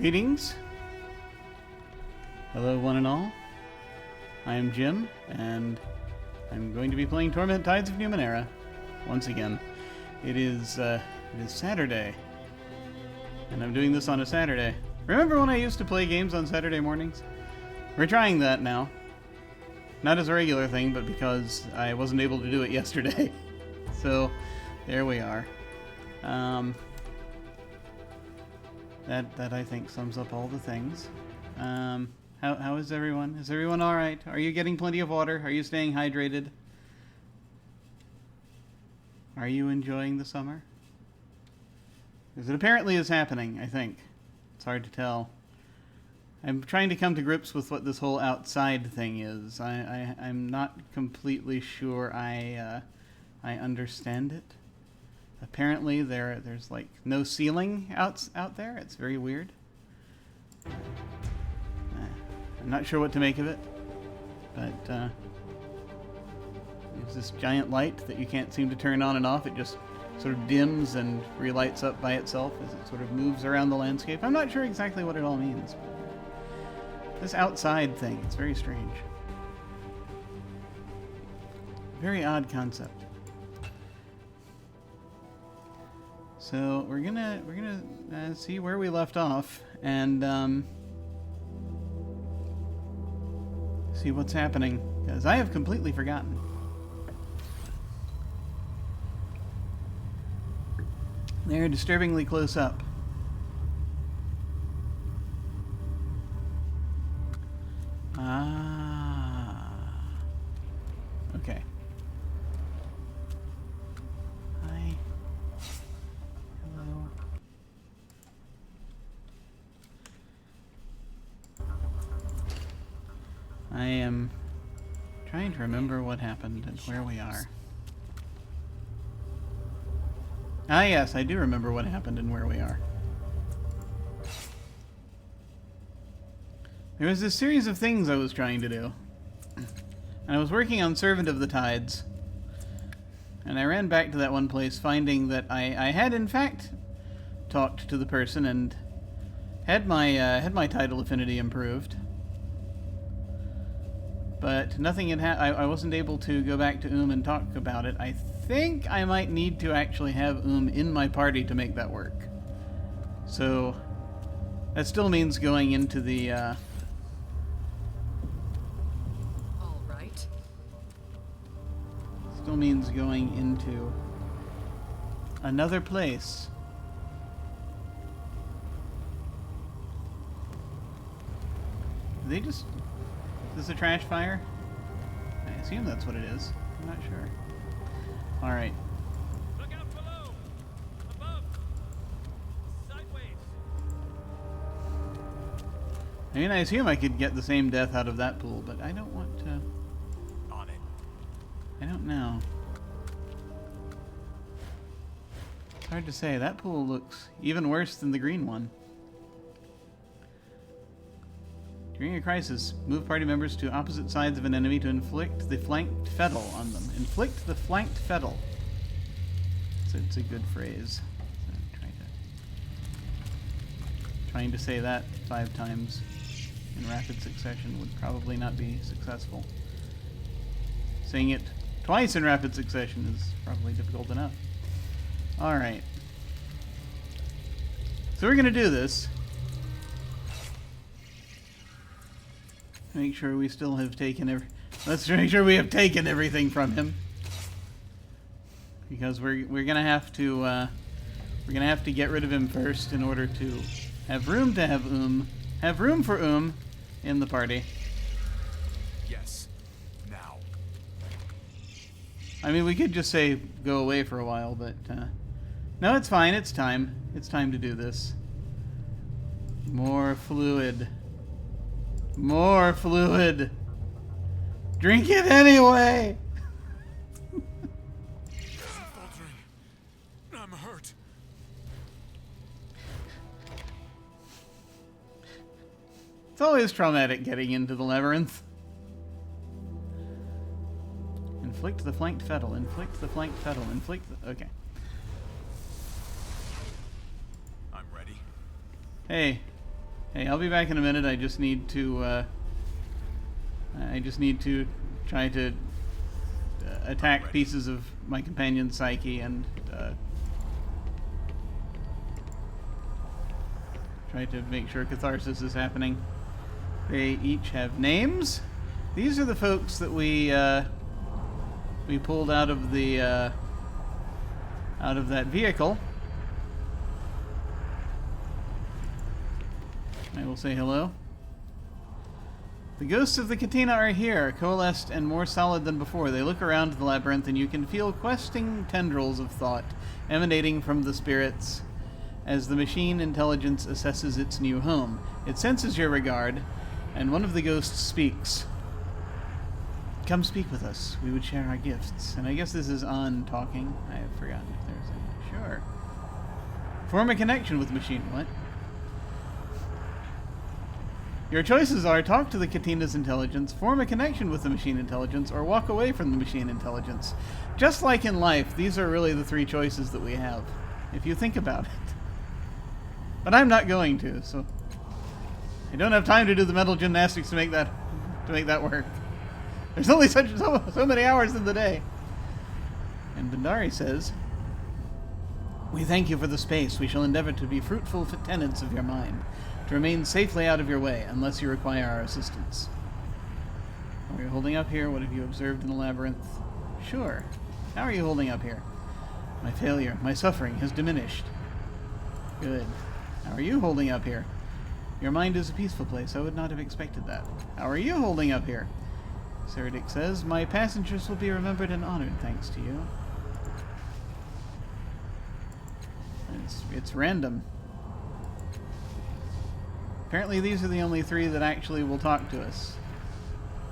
Greetings. Hello, one and all. I am Jim, and I'm going to be playing Torment Tides of Numenera once again. It is Saturday, and I'm doing this on a Saturday. Remember when I used to play games on Saturday mornings? We're trying that now. Not as a regular thing, but because I wasn't able to do it yesterday. So, there we are. That I think sums up all the things. How is everyone? Is everyone alright? Are you getting plenty of water? Are you staying hydrated? Are you enjoying the summer? Because it apparently is happening, I think. It's hard to tell. I'm trying to come to grips with what this whole outside thing is. I'm not completely sure I understand it. Apparently there's like no ceiling out there. It's very weird. I'm not sure what to make of it, but there's this giant light that you can't seem to turn on and off. It just sort of dims and relights up by itself as it sort of moves around the landscape. I'm not sure exactly what it all means. This outside thing, it's very strange. Very odd concept. So we're gonna see where we left off and see what's happening, because I have completely forgotten. They're disturbingly close up. Okay. Hi. Hello. I am trying to remember what happened and where we are. Ah, yes, I do remember what happened and where we are. There was this series of things I was trying to do. And I was working on Servant of the Tides. And I ran back to that one place, finding that I had in fact talked to the person and had my title affinity improved. But nothing had I wasn't able to go back to and talk about it. I think I might need to actually have in my party to make that work. So that still means going into the all right. Still means going into another place. They just... Is this a trash fire? I assume that's what it is. I'm not sure. Alright. Look out below! Above! Sideways! I mean, I assume I could get the same death out of that pool, but I don't want to... On it. I don't know. It's hard to say. That pool looks even worse than the green one. During a crisis, move party members to opposite sides of an enemy to inflict the flanked fettle on them. Inflict the flanked fettle. So it's a good phrase. So trying to say that 5 times in rapid succession would probably not be successful. Saying it twice in rapid succession is probably difficult enough. Alright. So we're going to do this. Make sure we still have taken let's make sure we have taken everything from him, because we're gonna have to get rid of him first in order to have room to have room for in the party. Yes. Now. I mean, we could just say go away for a while, but no, it's fine. It's time. It's time to do this. More fluid. More fluid. Drink it anyway. Faltering. I'm hurt. It's always traumatic getting into the labyrinth. Inflict the flanked fettle. Inflict the flanked fettle. Inflict the... Okay. I'm ready. Hey. Hey, I'll be back in a minute. I just need to try to attack pieces of my companion's psyche and try to make sure catharsis is happening. They each have names. These are the folks that we pulled out of the out of that vehicle. I will say hello. The ghosts of the Katina are here, coalesced and more solid than before. They look around the labyrinth, and you can feel questing tendrils of thought emanating from the spirits as the machine intelligence assesses its new home. It senses your regard, and one of the ghosts speaks. Come speak with us. We would share our gifts. And I guess this is on talking. I have forgotten if there's a... Sure. Form a connection with the machine. What? Your choices are talk to the Katina's intelligence, form a connection with the machine intelligence, or walk away from the machine intelligence. Just like in life, these are really the three choices that we have, if you think about it. But I'm not going to, so I don't have time to do the mental gymnastics to make that work. There's only so many hours in the day. And Bandari says, we thank you for the space. We shall endeavor to be fruitful tenants of your mind, to remain safely out of your way, unless you require our assistance. Are you holding up here? What have you observed in the labyrinth? Sure. How are you holding up here? My failure, my suffering has diminished. Good. How are you holding up here? Your mind is a peaceful place. I would not have expected that. How are you holding up here? Seredic says, my passengers will be remembered and honored thanks to you. It's random. Apparently these are the only three that actually will talk to us.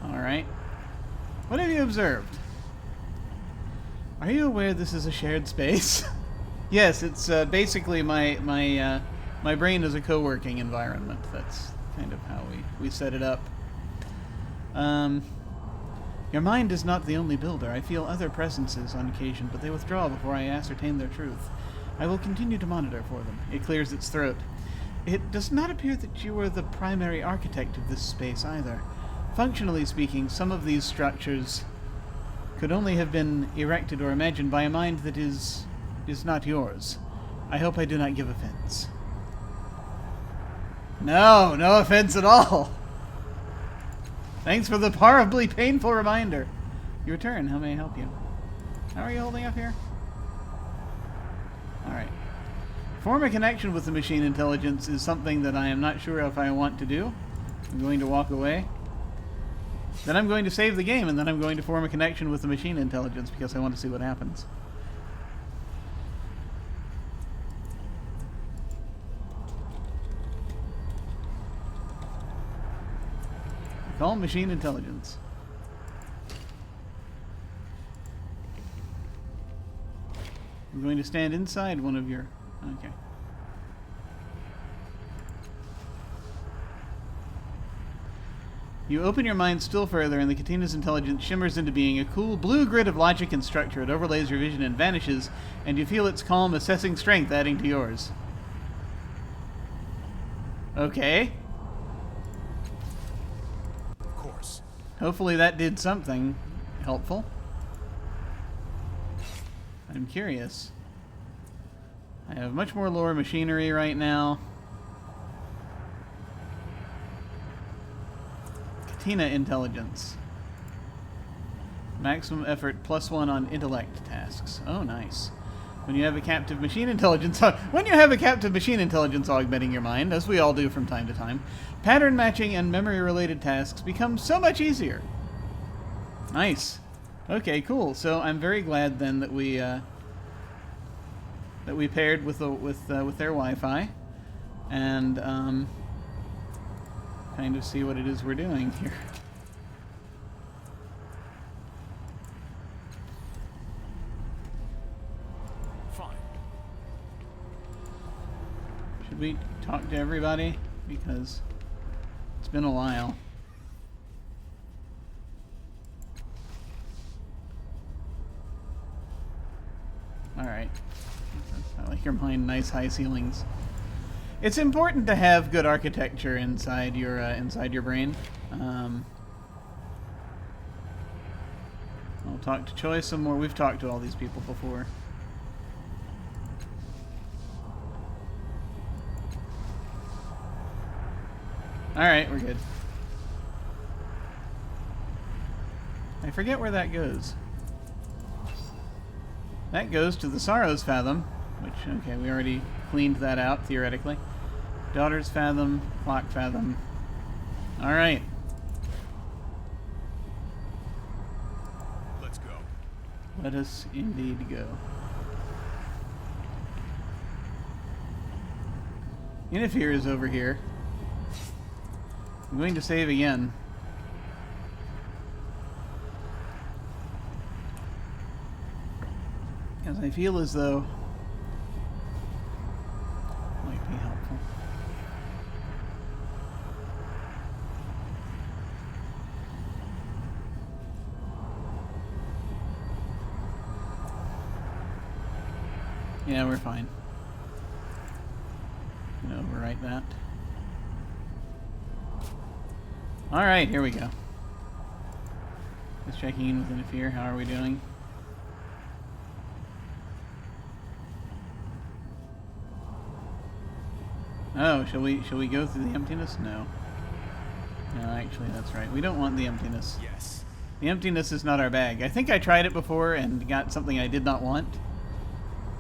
Alright. What have you observed? Are you aware this is a shared space? Yes, it's basically my brain is a co-working environment. That's kind of how we set it up. Your mind is not the only builder. I feel other presences on occasion, but they withdraw before I ascertain their truth. I will continue to monitor for them. It clears its throat. It does not appear that you are the primary architect of this space either. Functionally speaking, some of these structures could only have been erected or imagined by a mind that is not yours. I hope I do not give offense. No offense at all. Thanks for the horribly painful reminder. Your turn. How may I help you? How are you holding up here? Alright. Form a connection with the machine intelligence is something that I am not sure if I want to do. I'm going to walk away. Then I'm going to save the game, and then I'm going to form a connection with the machine intelligence because I want to see what happens. Call machine intelligence. I'm going to stand inside one of your... Okay. You open your mind still further, and the Katina's intelligence shimmers into being a cool blue grid of logic and structure. It overlays your vision and vanishes, and you feel its calm, assessing strength adding to yours. Okay. Of course. Hopefully that did something helpful. I'm curious. I have much more lower machinery right now. Katina intelligence. Maximum effort +1 on intellect tasks. Oh, nice. When you have a captive machine intelligence augmenting your mind, as we all do from time to time, pattern matching and memory-related tasks become so much easier. Nice. Okay, cool. So I'm very glad then that we paired with their Wi-Fi, and kind of see what it is we're doing here. Fine. Should we talk to everybody? Because it's been a while. Alright. I like your mind, nice high ceilings. It's important to have good architecture inside your brain. I'll talk to Choi some more. We've talked to all these people before. Alright, we're good. I forget where that goes. That goes to the Sorrow's Fathom, which, okay, we already cleaned that out, theoretically. Daughter's Fathom, Clock Fathom. Alright. Let's go. Let us indeed go. Interfere is over here. I'm going to save again. Because I feel as though it might be helpful. Yeah, we're fine. I'm gonna overwrite that. Alright, here we go. Just checking in with Interfere. How are we doing? Oh, shall we go through the emptiness? No. No, actually that's right. We don't want the emptiness. Yes. The emptiness is not our bag. I think I tried it before and got something I did not want.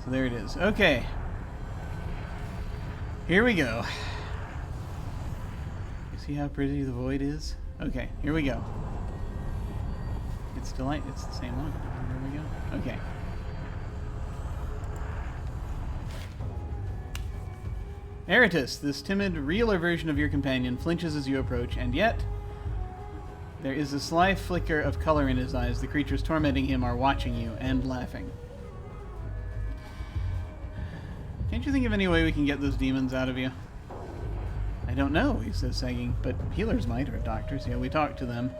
So there it is. Okay. Here we go. See how pretty the void is? Okay, here we go. It's delight. It's the same one. There we go. Okay. Eratus, this timid, realer version of your companion, flinches as you approach, and yet there is a sly flicker of color in his eyes. The creatures tormenting him are watching you and laughing. Can't you think of any way we can get those demons out of you? I don't know, he says, sagging, but healers might, or doctors. Yeah, we talked to them.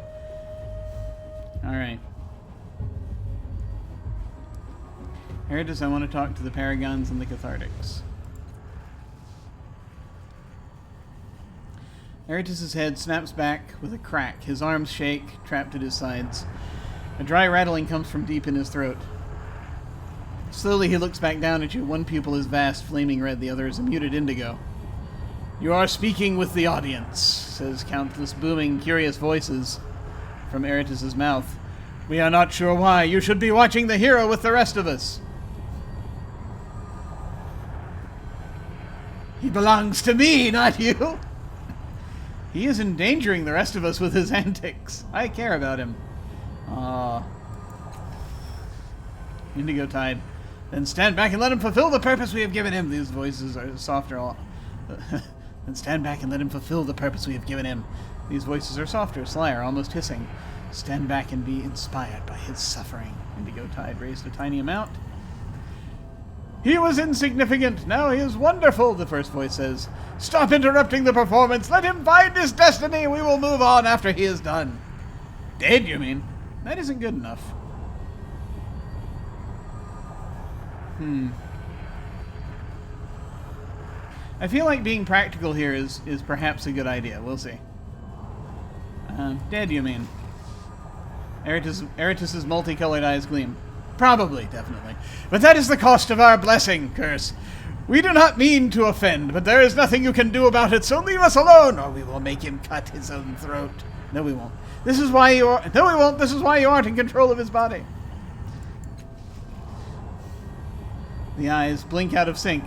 Alright. Eratus, I want to talk to the Paragons and the Cathartics. Eratus' head snaps back with a crack. His arms shake, trapped at his sides. A dry rattling comes from deep in his throat. Slowly he looks back down at you. One pupil is vast, flaming red. The other is a muted indigo. You are speaking with the audience, says countless booming, curious voices from Eratus' mouth. We are not sure why. You should be watching the hero with the rest of us. He belongs to me, not you. He is endangering the rest of us with his antics. I care about him. Indigo Tide. Then stand back and let him fulfill the purpose we have given him. These voices are softer. Then stand back and let him fulfill the purpose we have given him. These voices are softer, slyer, almost hissing. Stand back and be inspired by his suffering. Indigo Tide raised a tiny amount. He was insignificant, now he is wonderful, the first voice says. Stop interrupting the performance, let him find his destiny, we will move on after he is done. Dead, you mean? That isn't good enough. I feel like being practical here is perhaps a good idea. We'll see. Dead, you mean? Eratus' multicolored eyes gleam. Probably, definitely. But that is the cost of our blessing, Curse. We do not mean to offend, but there is nothing you can do about it, so leave us alone, or we will make him cut his own throat. No, we won't. This is why you are... No, we won't. This is why you aren't in control of his body. The eyes blink out of sync.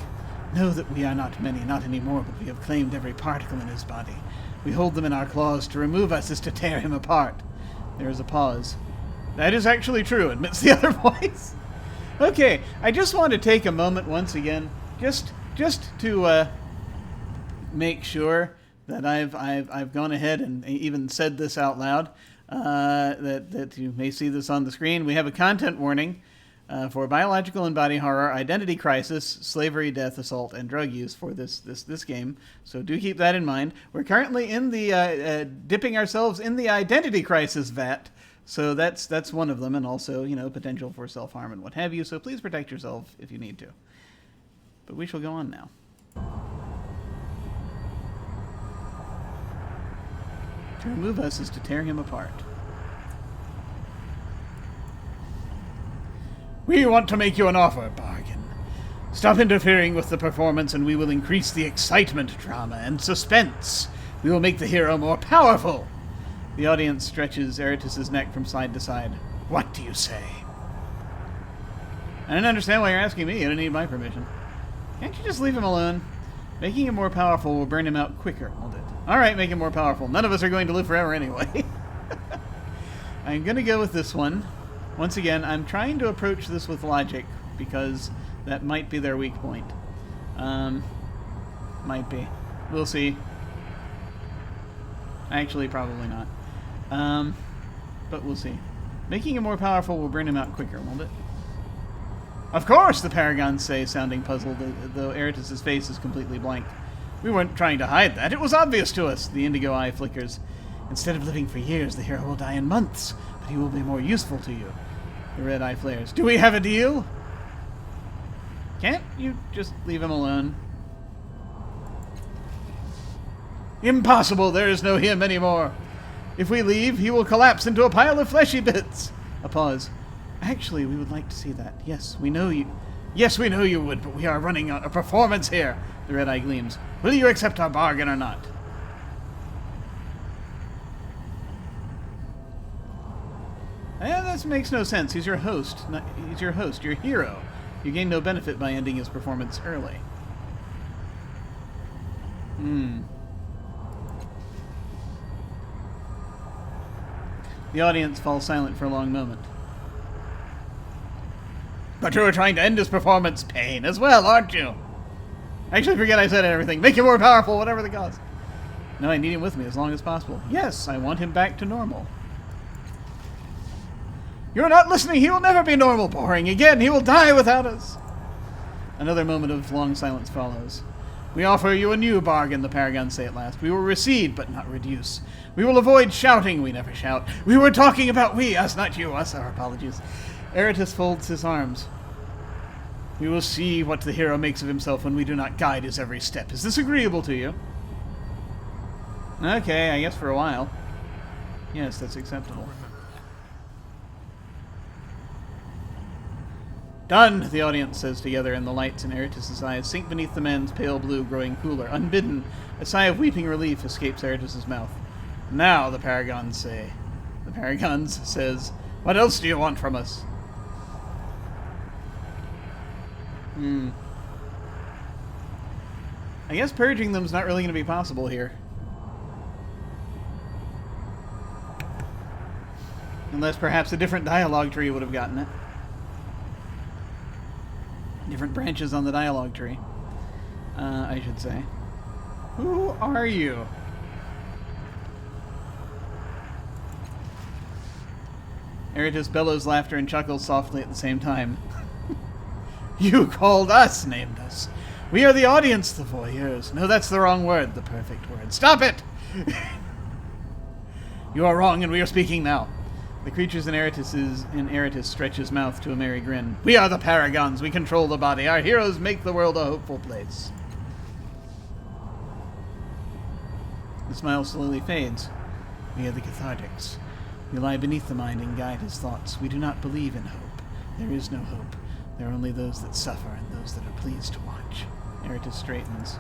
Know that we are not many, not anymore, but we have claimed every particle in his body. We hold them in our claws. To remove us is to tear him apart. There is a pause. That is actually true, admits the other voice. Okay, I just want to take a moment once again, just to make sure that I've gone ahead and even said this out loud, that you may see this on the screen. We have a content warning for biological and body horror, identity crisis, slavery, death, assault, and drug use for this game. So do keep that in mind. We're currently in the dipping ourselves in the identity crisis vat. So that's one of them, and also, potential for self-harm and what have you. So please protect yourself if you need to. But we shall go on now. To remove us is to tear him apart. We want to make you an offer, Bargain. Stop interfering with the performance and we will increase the excitement, drama, and suspense. We will make the hero more powerful. The audience stretches Eratus' neck from side to side. What do you say? I don't understand why you're asking me. I don't need my permission. Can't you just leave him alone? Making him more powerful will burn him out quicker, won't it? Alright, make him more powerful. None of us are going to live forever anyway. I'm going to go with this one. Once again, I'm trying to approach this with logic, because that might be their weak point. Might be. We'll see. Actually, probably not. But we'll see. Making him more powerful will burn him out quicker, won't it? Of course, the Paragons say, sounding puzzled, though Eratus' face is completely blank. We weren't trying to hide that. It was obvious to us. The indigo eye flickers. Instead of living for years, the hero will die in months, but he will be more useful to you. The red eye flares. Do we have a deal? Can't you just leave him alone? Impossible! There is no him anymore. If we leave, he will collapse into a pile of fleshy bits. A pause. Actually, we would like to see that. Yes, we know you. Yes, we know you would, but we are running a performance here. The red eye gleams. Will you accept our bargain or not? This makes no sense. He's your host. He's your host, your hero. You gain no benefit by ending his performance early. The audience falls silent for a long moment. But you were trying to end his performance pain as well, aren't you? Actually, forget I said everything. Make him more powerful, whatever the cost. No, I need him with me as long as possible. Yes, I want him back to normal. You're not listening. He will never be normal. Boring again. He will die without us. Another moment of long silence follows. We offer you a new bargain, the Paragons say at last. We will recede, but not reduce. We will avoid shouting. We never shout. We were talking about we, us, not you, us. Our apologies. Eratus folds his arms. We will see what the hero makes of himself when we do not guide his every step. Is this agreeable to you? Okay, I guess for a while. Yes, that's acceptable. Done, the audience says together, and the lights in Eratus' eyes sink beneath the man's pale blue, growing cooler. Unbidden, a sigh of weeping relief escapes Eratus' mouth. Now, the Paragons say. The Paragons says, what else do you want from us? I guess purging them's not really going to be possible here. Unless perhaps a different dialogue tree would have gotten it. Different branches on the dialogue tree, I should say. Who are you? Eratus bellows laughter and chuckles softly at the same time. You called us, named us. We are the audience, the voyeurs. No, that's the wrong word, the perfect word. Stop it! You are wrong, and we are speaking now. The creatures in Eratus stretch his mouth to a merry grin. We are the Paragons. We control the body. Our heroes make the world a hopeful place. The smile slowly fades. We are the Cathartics. We lie beneath the mind and guide his thoughts. We do not believe in hope. There is no hope. There are only those that suffer and those that are pleased to watch. Eratus straightens.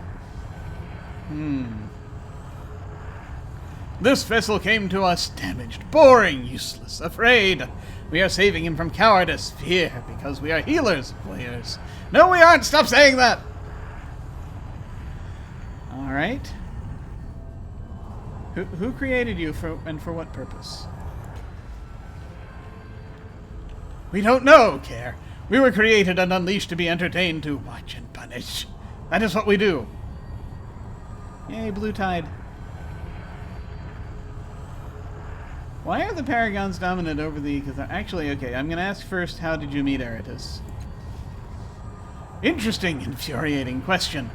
This vessel came to us damaged, boring, useless, afraid. We are saving him from cowardice, fear, because we are healers, voyeurs. No, we aren't! Stop saying that! Alright. Who created you and for what purpose? We don't know, Care. We were created and unleashed to be entertained, to watch and punish. That is what we do. Yay, Blue Tide. Why are the Paragons dominant over the... Actually, okay, I'm going to ask first, how did you meet Eratus? Interesting, infuriating question.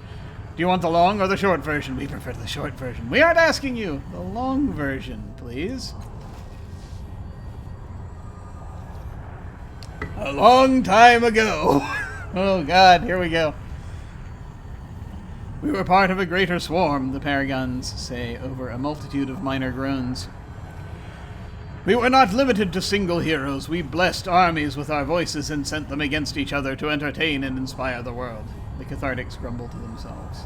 Do you want the long or the short version? We prefer the short version. We aren't asking you. The long version, please. A long time ago. Oh, God, here we go. We were part of a greater swarm, the Paragons say over a multitude of minor groans. We were not limited to single heroes. We blessed armies with our voices and sent them against each other to entertain and inspire the world. The Cathartics grumble to themselves.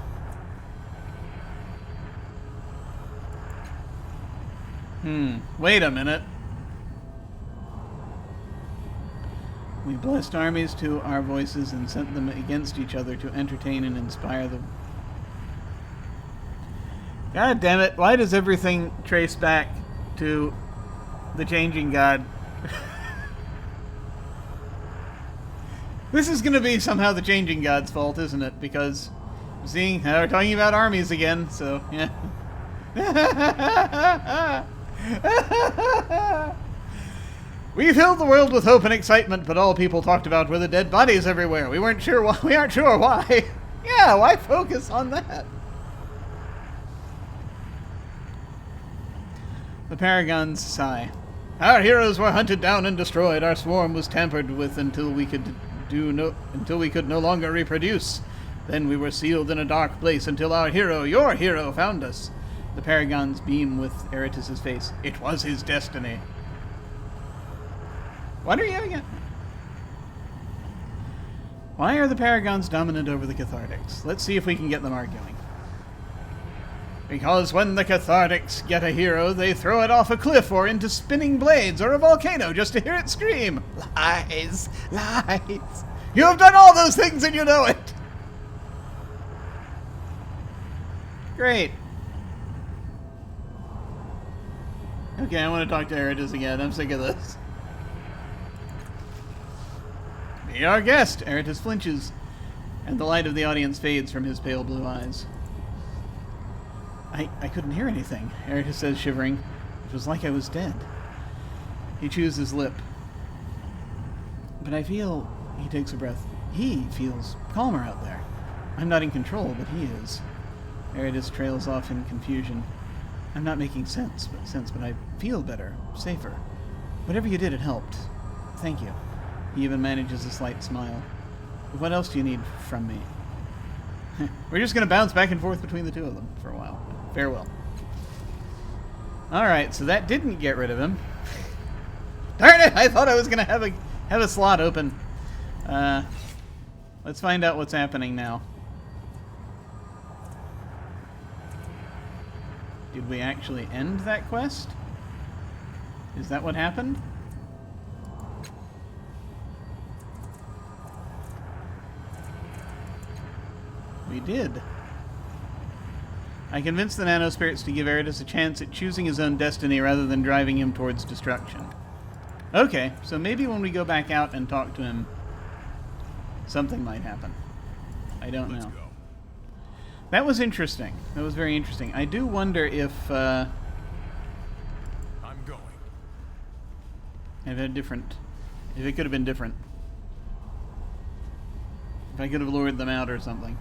Wait a minute. We blessed armies to our voices and sent them against each other to entertain and inspire them. God damn it, why does everything trace back to the changing god? This is going to be somehow the changing god's fault, isn't it? Because, seeing, we're talking about armies again, so, yeah. We filled the world with hope and excitement, but all people talked about were the dead bodies everywhere. We aren't sure why. Yeah, why focus on that? The Paragons sigh. Our heroes were hunted down and destroyed. Our swarm was tampered with until we could no longer reproduce. Then we were sealed in a dark place until our hero, your hero, found us. The Paragons beam with Eratus' face. It was his destiny. What are you having at? Why are the Paragons dominant over the Cathartics? Let's see if we can get them arguing. Because when the Cathartics get a hero, they throw it off a cliff or into spinning blades or a volcano just to hear it scream. Lies! Lies! You have done all those things and you know it! Great. Okay, I want to talk to Eratus again. I'm sick of this. Be our guest! Eratus flinches, and the light of the audience fades from his pale blue eyes. I couldn't hear anything, Eratus says, shivering. It was like I was dead. He chews his lip. But I feel... He takes a breath. He feels calmer out there. I'm not in control, but he is. Eratus trails off in confusion. I'm not making sense, but I feel better, safer. Whatever you did, it helped. Thank you. He even manages a slight smile. What else do you need from me? We're just going to bounce back and forth between the two of them for a while. Farewell. Alright, so that didn't get rid of him. Darn it! I thought I was going to have a slot open. Let's find out what's happening now. Did we actually end that quest? Is that what happened? We did. I convinced the nanospirits to give Eratus a chance at choosing his own destiny rather than driving him towards destruction. Okay, so maybe when we go back out and talk to him, something might happen. I don't know. That was interesting. That was very interesting. I do wonder if... I'm going. If it could have been different. If I could have lured them out or something.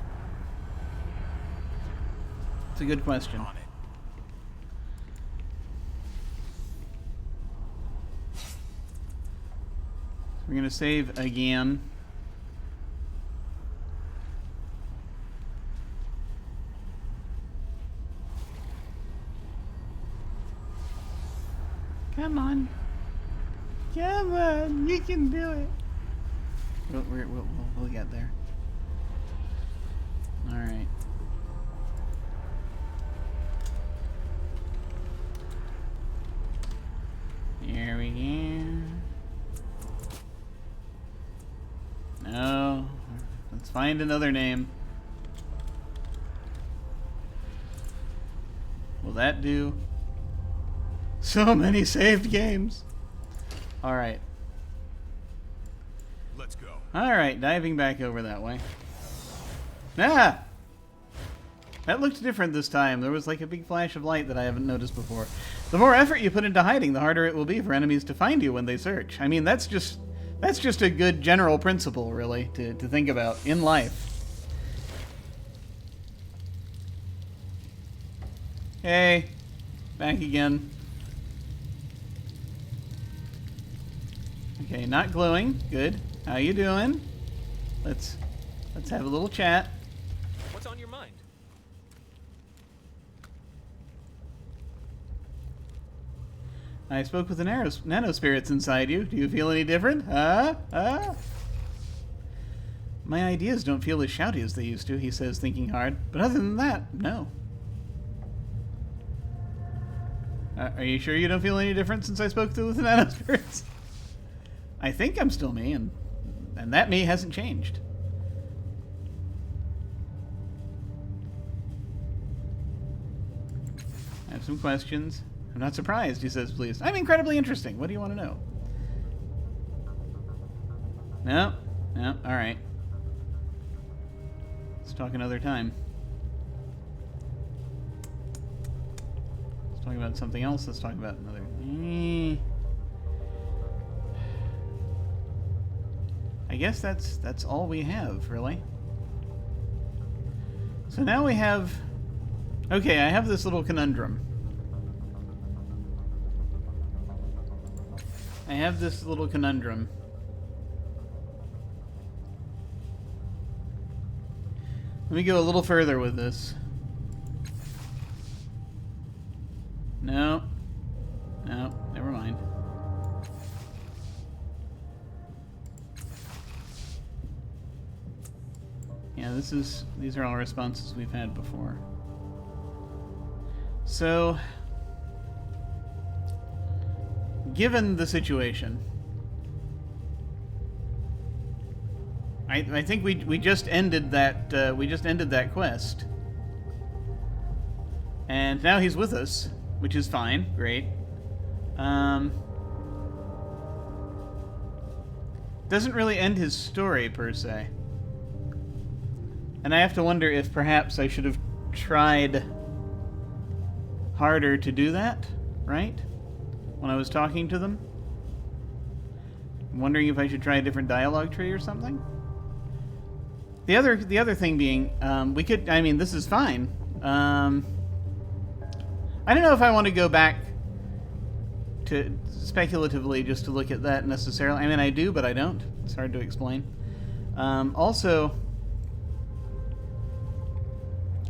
It's a good question. On it. We're going to save again. Come on. Come on. You can do it. We'll get there. Alright. Here we go. No. Let's find another name. Will that do? So many saved games. Alright. Let's go. Alright, diving back over that way. Ah! That looked different this time. There was like a big flash of light that I haven't noticed before. The more effort you put into hiding, the harder it will be for enemies to find you when they search. I mean, that's just a good general principle, really, to think about in life. Hey, back again. Okay, not glowing. Good. How you doing? Let's have a little chat. What's on your mind? I spoke with the nanospirits inside you. Do you feel any different? Huh? Huh? My ideas don't feel as shouty as they used to, he says, thinking hard. But other than that, no. Are you sure you don't feel any different since I spoke with the nanospirits? I think I'm still me, and that me hasn't changed. I have some questions. I'm not surprised, he says, pleased. I'm incredibly interesting. What do you want to know? No, alright. Let's talk another time. Let's talk about something else. Let's talk about another... I guess that's all we have, really. So now we have... Okay, I have this little conundrum. Let me go a little further with this. No, never mind. Yeah, these are all responses we've had before. So, given the situation, I think we just ended that quest, and now he's with us, which is fine, great. Doesn't really end his story per se, and I have to wonder if perhaps I should have tried harder to do that, right? When I was talking to them, I'm wondering if I should try a different dialogue tree or something. The other thing being, we could. I mean, this is fine. I don't know if I want to go back to speculatively just to look at that necessarily. I mean, I do, but I don't. It's hard to explain. Also,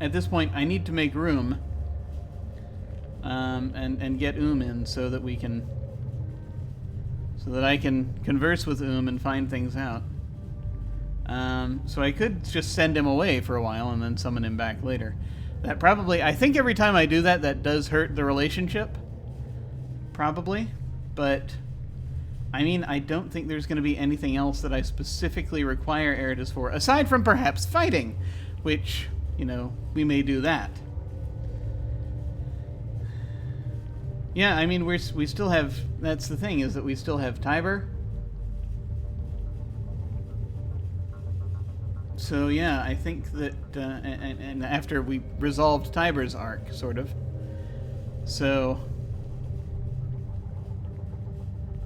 at this point, I need to make room and get in so that we can, so that I can converse with and find things out. So I could just send him away for a while and then summon him back later. That probably, I think every time I do that, that does hurt the relationship. Probably. But, I mean, I don't think there's going to be anything else that I specifically require Eridas for, aside from perhaps fighting, which, you know, we may do that. Yeah, I mean, we still have, that's the thing, is that we still have Tiber. So yeah, I think that, and after we resolved Tiber's arc, sort of. So,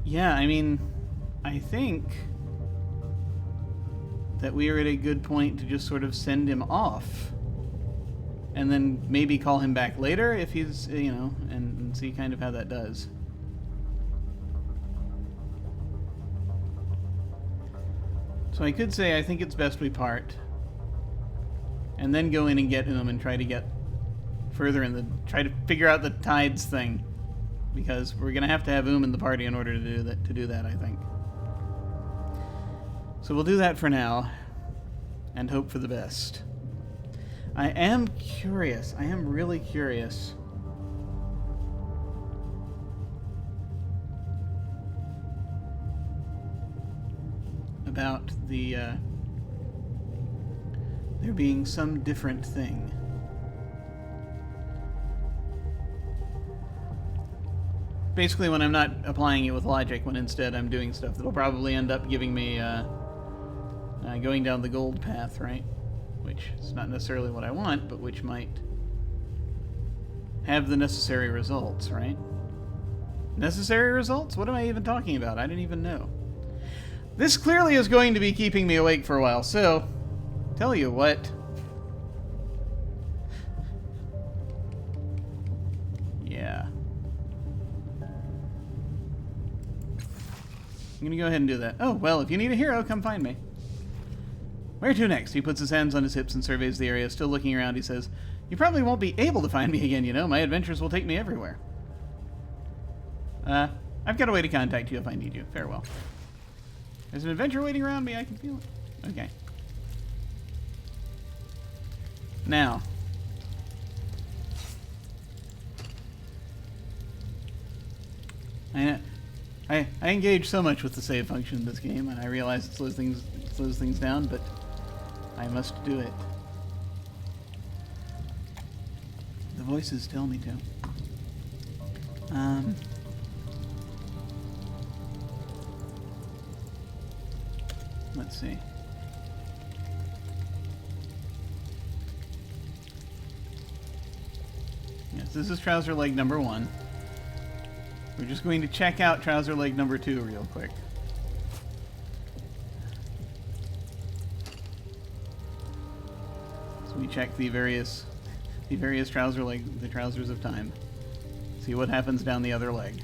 yeah, I mean, I think that we are at a good point to just sort of send him off. And then maybe call him back later if he's, you know, and see kind of how that does. So I could say I think it's best we part. And then go in and get and try to get further try to figure out the tides thing. Because we're going to have in the party in order to do that, I think. So we'll do that for now. And hope for the best. I am curious. I am really curious. About the, there being some different thing. Basically when I'm not applying it with logic, when instead I'm doing stuff that'll probably end up giving me, going down the gold path, right? Which is not necessarily what I want, but which might have the necessary results, right? Necessary results? What am I even talking about? I didn't even know. This clearly is going to be keeping me awake for a while, so tell you what. Yeah. I'm gonna go ahead and do that. Oh, well, if you need a hero, come find me. Where to next? He puts his hands on his hips and surveys the area. Still looking around, he says, "You probably won't be able to find me again, you know. My adventures will take me everywhere." I've got a way to contact you if I need you. Farewell. There's an adventure waiting around me. I can feel it. Okay. Now. I engage so much with the save function in this game, and I realize it slows things down, but I must do it. The voices tell me to. Let's see. Yes, this is trouser leg number 1. We're just going to check out trouser leg number 2 real quick. So we check the various trouser leg, the trousers of time. See what happens down the other leg.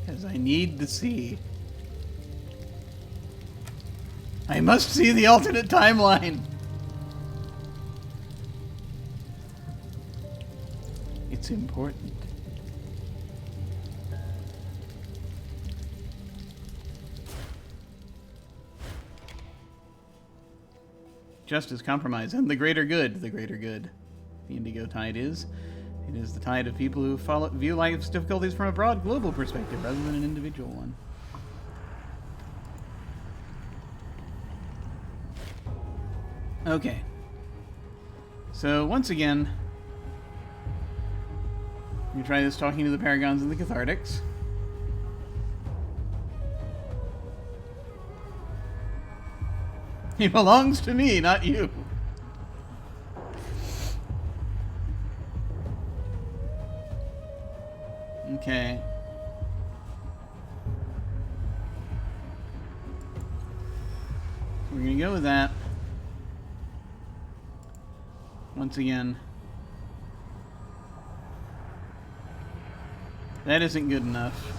Because I need to see. I must see the alternate timeline. It's important. Justice, compromise, and the greater good. The greater good. The indigo tide is. It is the tide of people who view life's difficulties from a broad global perspective rather than an individual one. Okay. So once again, we try this talking to the Paragons and the Cathartics. He belongs to me, not you. Okay. So we're going to go with that. Once again. That isn't good enough.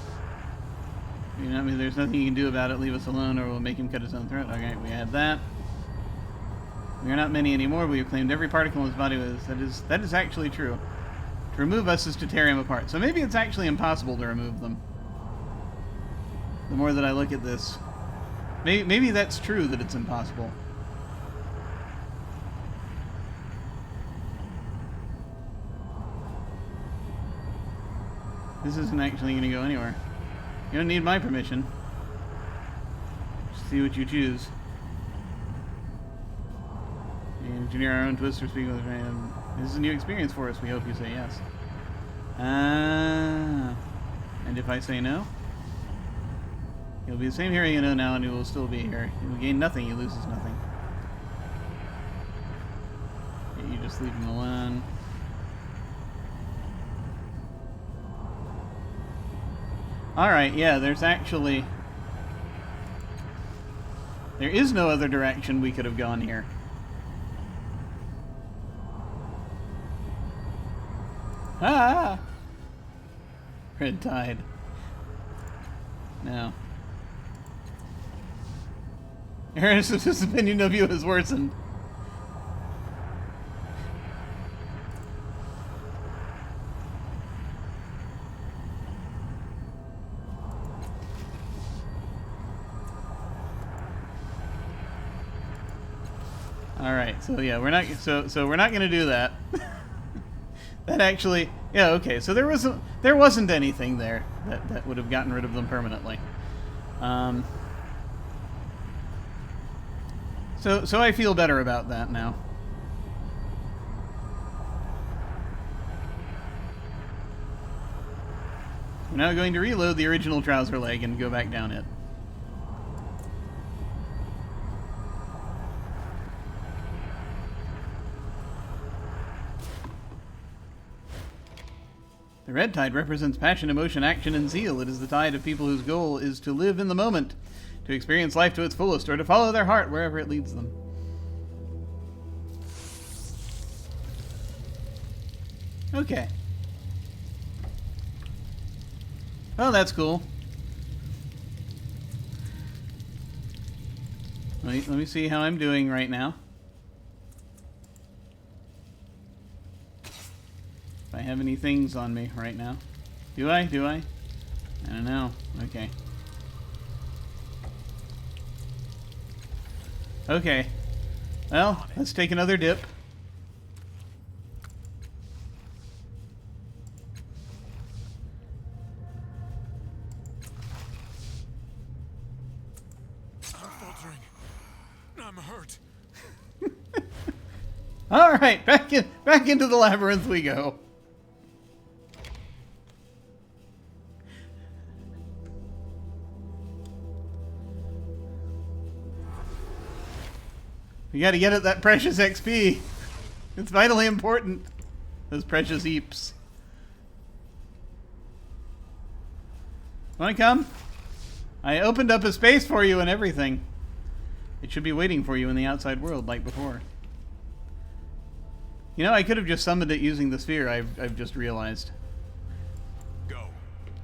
You know, I mean, there's nothing you can do about it. Leave us alone or we'll make him cut his own throat. Okay, we had that. We are not many anymore. We have claimed every particle in his body was... That is actually true. To remove us is to tear him apart. So maybe it's actually impossible to remove them. The more that I look at this. Maybe that's true, that it's impossible. This isn't actually going to go anywhere. You don't need my permission. Just see what you choose. Engineer our own twist or speak with random. This is a new experience for us. We hope you say yes. And if I say no? He'll be the same hero you know now, and he will still be here. He will gain nothing, he loses nothing. Okay, you just leave him alone. Alright, yeah, there's actually... There is no other direction we could have gone here. Ah! Red tide. No. Ernest's opinion of you has worsened. All right, so yeah, we're not we're not going to do that. That actually, yeah, okay. So there wasn't anything there that would have gotten rid of them permanently. So I feel better about that now. We're now going to reload the original trouser leg and go back down it. The red tide represents passion, emotion, action, and zeal. It is the tide of people whose goal is to live in the moment, to experience life to its fullest, or to follow their heart wherever it leads them. Okay. Oh, that's cool. Let me see how I'm doing right now. If I have any things on me right now. Do I? Do I? I don't know. Okay. Okay. Well, let's take another dip. I'm faltering. I'm hurt. All right, back into the labyrinth we go. We got to get at that precious XP. It's vitally important. Those precious eeps. Want to come? I opened up a space for you and everything. It should be waiting for you in the outside world like before. You know, I could have just summoned it using the sphere, I've just realized. Go.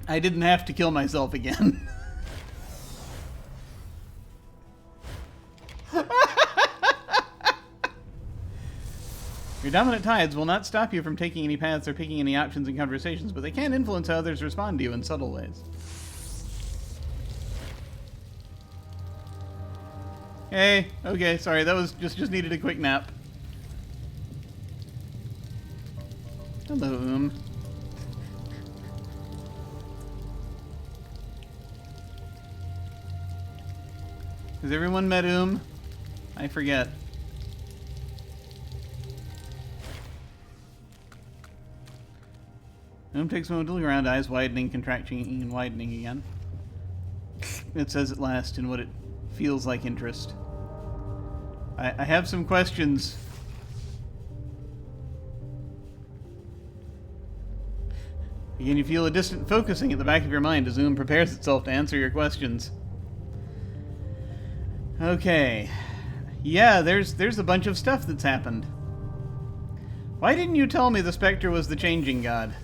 I didn't have to kill myself again. Your dominant tides will not stop you from taking any paths or picking any options in conversations, but they can influence how others respond to you in subtle ways. Hey, okay, sorry, that was just needed a quick nap. Hello, Has everyone met I forget. Takes a moment to look around, eyes widening, contracting, and widening again. It says at last in what it feels like interest. I have some questions. Again, you feel a distant focusing at the back of your mind as prepares itself to answer your questions. Okay. Yeah, there's a bunch of stuff that's happened. Why didn't you tell me the Spectre was the changing god?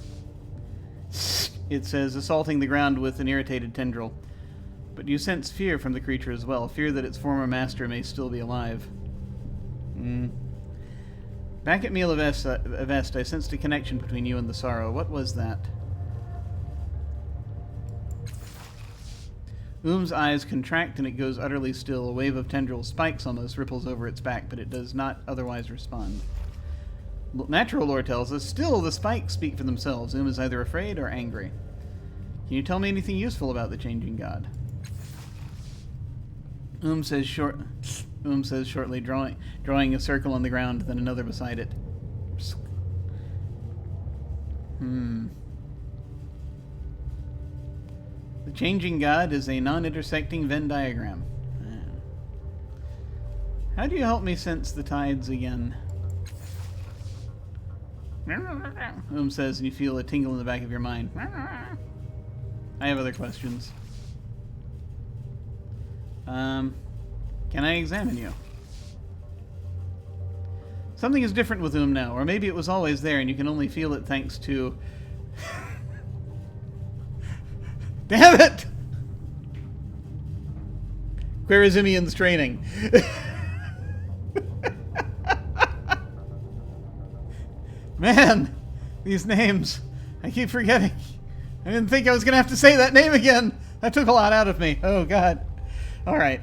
It says, assaulting the ground with an irritated tendril. But you sense fear from the creature as well. Fear that its former master may still be alive. Back at Meal of Est, I sensed a connection between you and the sorrow. What was that? Eyes contract and it goes utterly still. A wave of tendrils, spikes almost, ripples over its back, but it does not otherwise respond. Natural lore tells us, still the spikes speak for themselves. Is either afraid or angry. Can you tell me anything useful about the changing god? Says shortly, drawing a circle on the ground, then another beside it. The changing god is a non-intersecting Venn diagram. How do you help me sense the tides again? Says, and you feel a tingle in the back of your mind. I have other questions. Can I examine you? Something is different with now, or maybe it was always there and you can only feel it thanks to... Damn it! Quarizimian's training. Man, these names, I keep forgetting. I didn't think I was going to have to say that name again. That took a lot out of me. Oh, God. All right.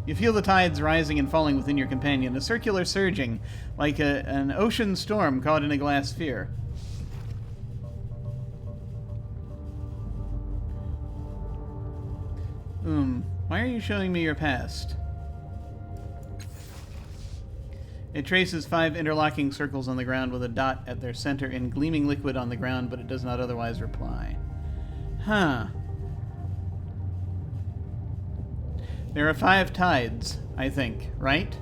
You feel the tides rising and falling within your companion, a circular surging, like an ocean storm caught in a glass sphere. Why are you showing me your past? It traces 5 interlocking circles on the ground with a dot at their center in gleaming liquid on the ground, but it does not otherwise reply. Huh. There are 5 tides, I think, right?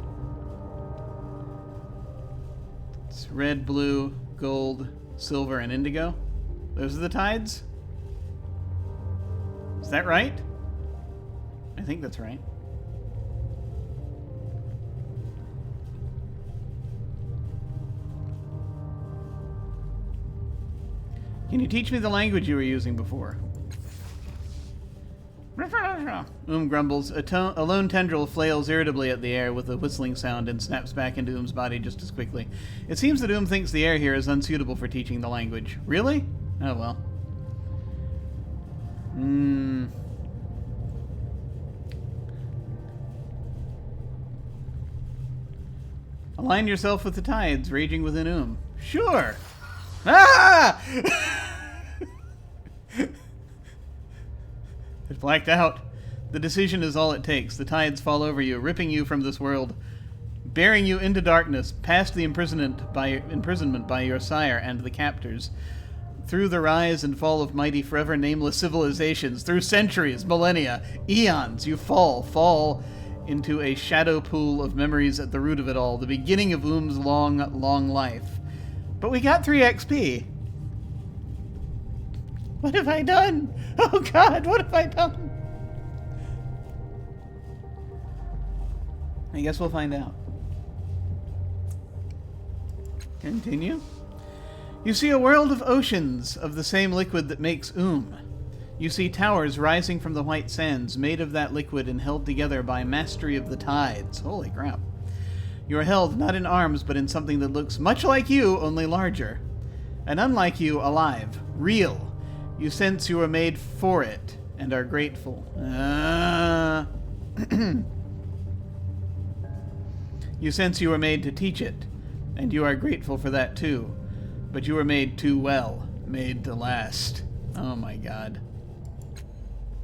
It's red, blue, gold, silver, and indigo. Those are the tides? Is that right? I think that's right. Can you teach me the language you were using before? Grumbles. A lone tendril flails irritably at the air with a whistling sound and snaps back into body just as quickly. It seems that thinks the air here is unsuitable for teaching the language. Really? Oh well. Align yourself with the tides raging within Sure! Ah! It blacked out. The decision is all it takes. The tides fall over you, ripping you from this world, bearing you into darkness, past the imprisonment by your sire and the captors, through the rise and fall of mighty, forever nameless civilizations, through centuries, millennia, eons, you fall into a shadow pool of memories at the root of it all, the beginning of long, long life. But we got 3 XP. What have I done? Oh God, what have I done? I guess we'll find out. Continue. You see a world of oceans of the same liquid that makes You see towers rising from the white sands, made of that liquid and held together by mastery of the tides. Holy crap. You are held not in arms, but in something that looks much like you, only larger. And unlike you, alive. Real. You sense you are made for it, and are grateful. You sense you are made to teach it, and you are grateful for that too. But you were made too well, made to last. Oh my God.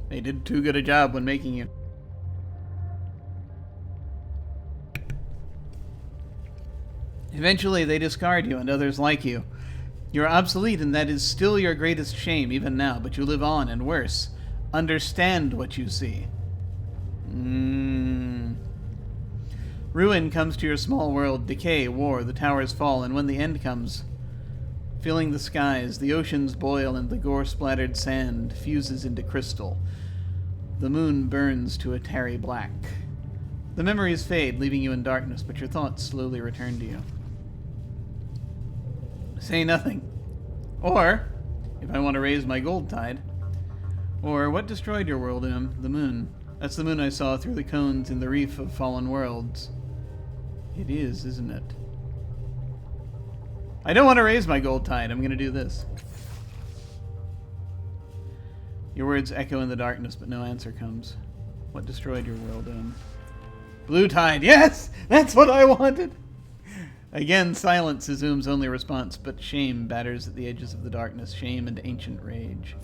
They did too good a job when making you. Eventually they discard you and others like you. You are obsolete, and that is still your greatest shame even now, but you live on, and worse. Understand what you see. Ruin comes to your small world, decay, war, the towers fall, and when the end comes, filling the skies, the oceans boil, and the gore-splattered sand fuses into crystal. The moon burns to a tarry black. The memories fade, leaving you in darkness, but your thoughts slowly return to you. Say nothing. Or, if I want to raise my gold tide. Or, what destroyed your world, The moon. That's the moon I saw through the cones in the reef of fallen worlds. It is, isn't it? I don't want to raise my gold tide. I'm going to do this. Your words echo in the darkness, but no answer comes. What destroyed your world, Blue tide. Yes! That's what I wanted! Again, silence is only response, but shame batters at the edges of the darkness. Shame and ancient rage.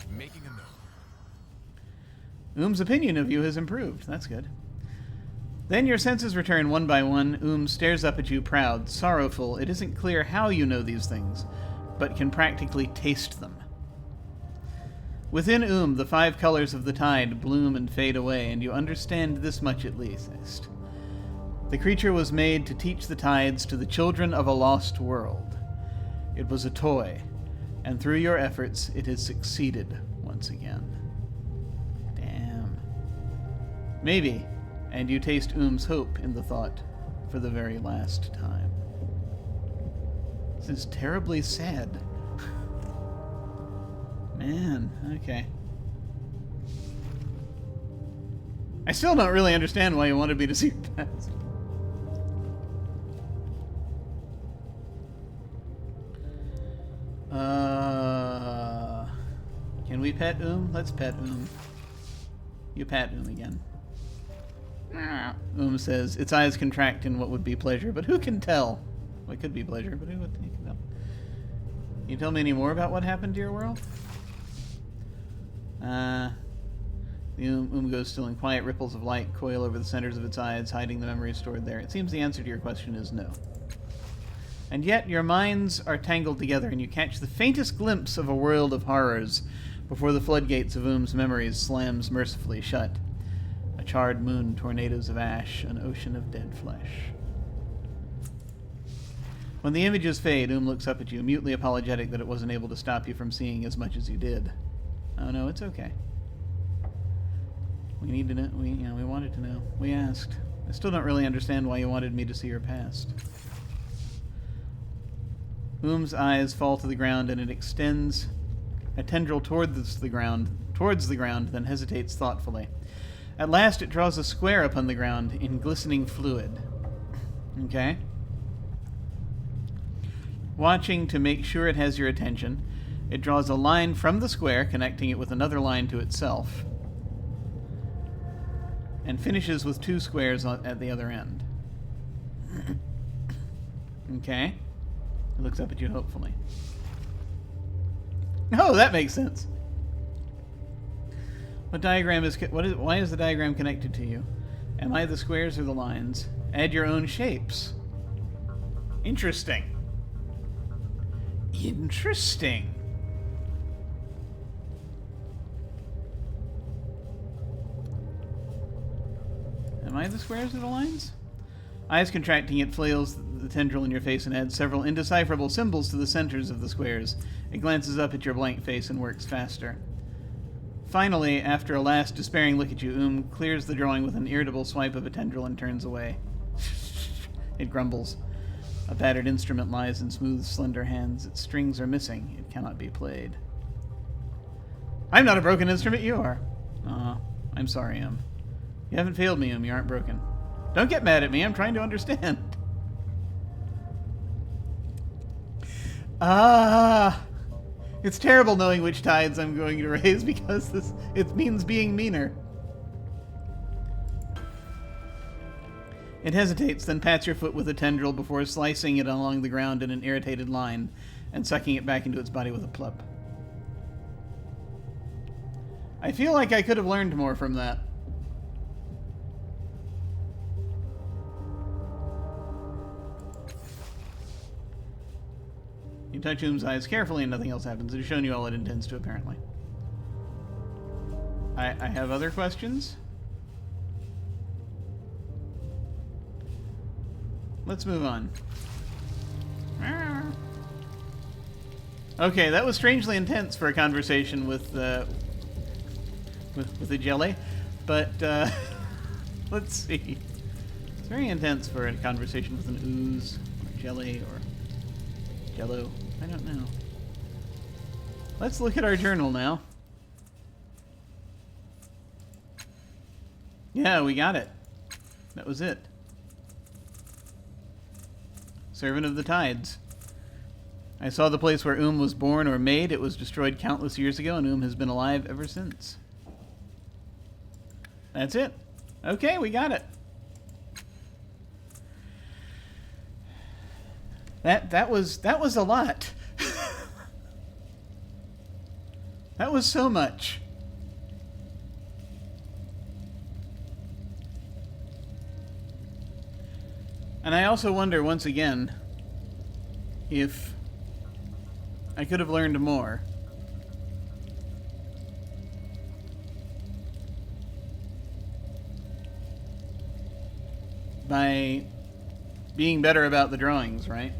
Making a note. Opinion of you has improved. That's good. Then your senses return one by one. Stares up at you, proud, sorrowful. It isn't clear how you know these things, but can practically taste them. Within the 5 colors of the tide bloom and fade away, and you understand this much at least. The creature was made to teach the tides to the children of a lost world. It was a toy, and through your efforts, it has succeeded once again. Damn. Maybe, and you taste hope in the thought for the very last time. This is terribly sad. Man, okay. I still don't really understand why you wanted me to see your past. Can we pet Let's pet You pat again. Says, its eyes contract in what would be pleasure, but who can tell? Well, it could be pleasure, but who can tell? Can you tell me any more about what happened to your world? The goes still in quiet ripples of light coil over the centers of its eyes, hiding the memories stored there. It seems the answer to your question is no. And yet your minds are tangled together, and you catch the faintest glimpse of a world of horrors before the floodgates of memories slams mercifully shut. A charred moon, tornadoes of ash, an ocean of dead flesh. When the images fade, looks up at you, mutely apologetic that it wasn't able to stop you from seeing as much as you did. Oh no, it's okay. We need to know. We wanted to know. We asked. I still don't really understand why you wanted me to see your past. eyes fall to the ground, and it extends a tendril towards the ground, towards the ground, then hesitates thoughtfully. At last it draws a square upon the ground in glistening fluid. Okay. Watching to make sure it has your attention, it draws a line from the square, connecting it with another line to itself, and finishes with 2 squares at the other end. Okay. It looks up at you hopefully. Oh, that makes sense. Why is the diagram connected to you? Am I the squares or the lines? Add your own shapes. Interesting. Interesting. Am I the squares or the lines? Eyes contracting, it flails the tendril in your face and adds several indecipherable symbols to the centers of the squares. It glances up at your blank face and works faster. Finally, after a last despairing look at you, clears the drawing with an irritable swipe of a tendril and turns away. It grumbles. A battered instrument lies in smooth, slender hands. Its strings are missing. It cannot be played. I'm not a broken instrument, you are. I'm sorry, You haven't failed me, You aren't broken. Don't get mad at me, I'm trying to understand. It's terrible knowing which tides I'm going to raise because it means being meaner. It hesitates, then pats your foot with a tendril before slicing it along the ground in an irritated line and sucking it back into its body with a plup. I feel like I could have learned more from that. You touch Oom's eyes carefully and nothing else happens. It has shown you all it intends to, apparently. I have other questions. Let's move on. Okay, that was strangely intense for a conversation with a jelly, but let's see. It's very intense for a conversation with an ooze, or jelly, or jello. I don't know. Let's look at our journal now. Yeah, we got it. That was it. Servant of the Tides. I saw the place where was born or made. It was destroyed countless years ago, and has been alive ever since. That's it. Okay, we got it. That was a lot. That was so much. And I also wonder once again if I could have learned more. By being better about the drawings, right?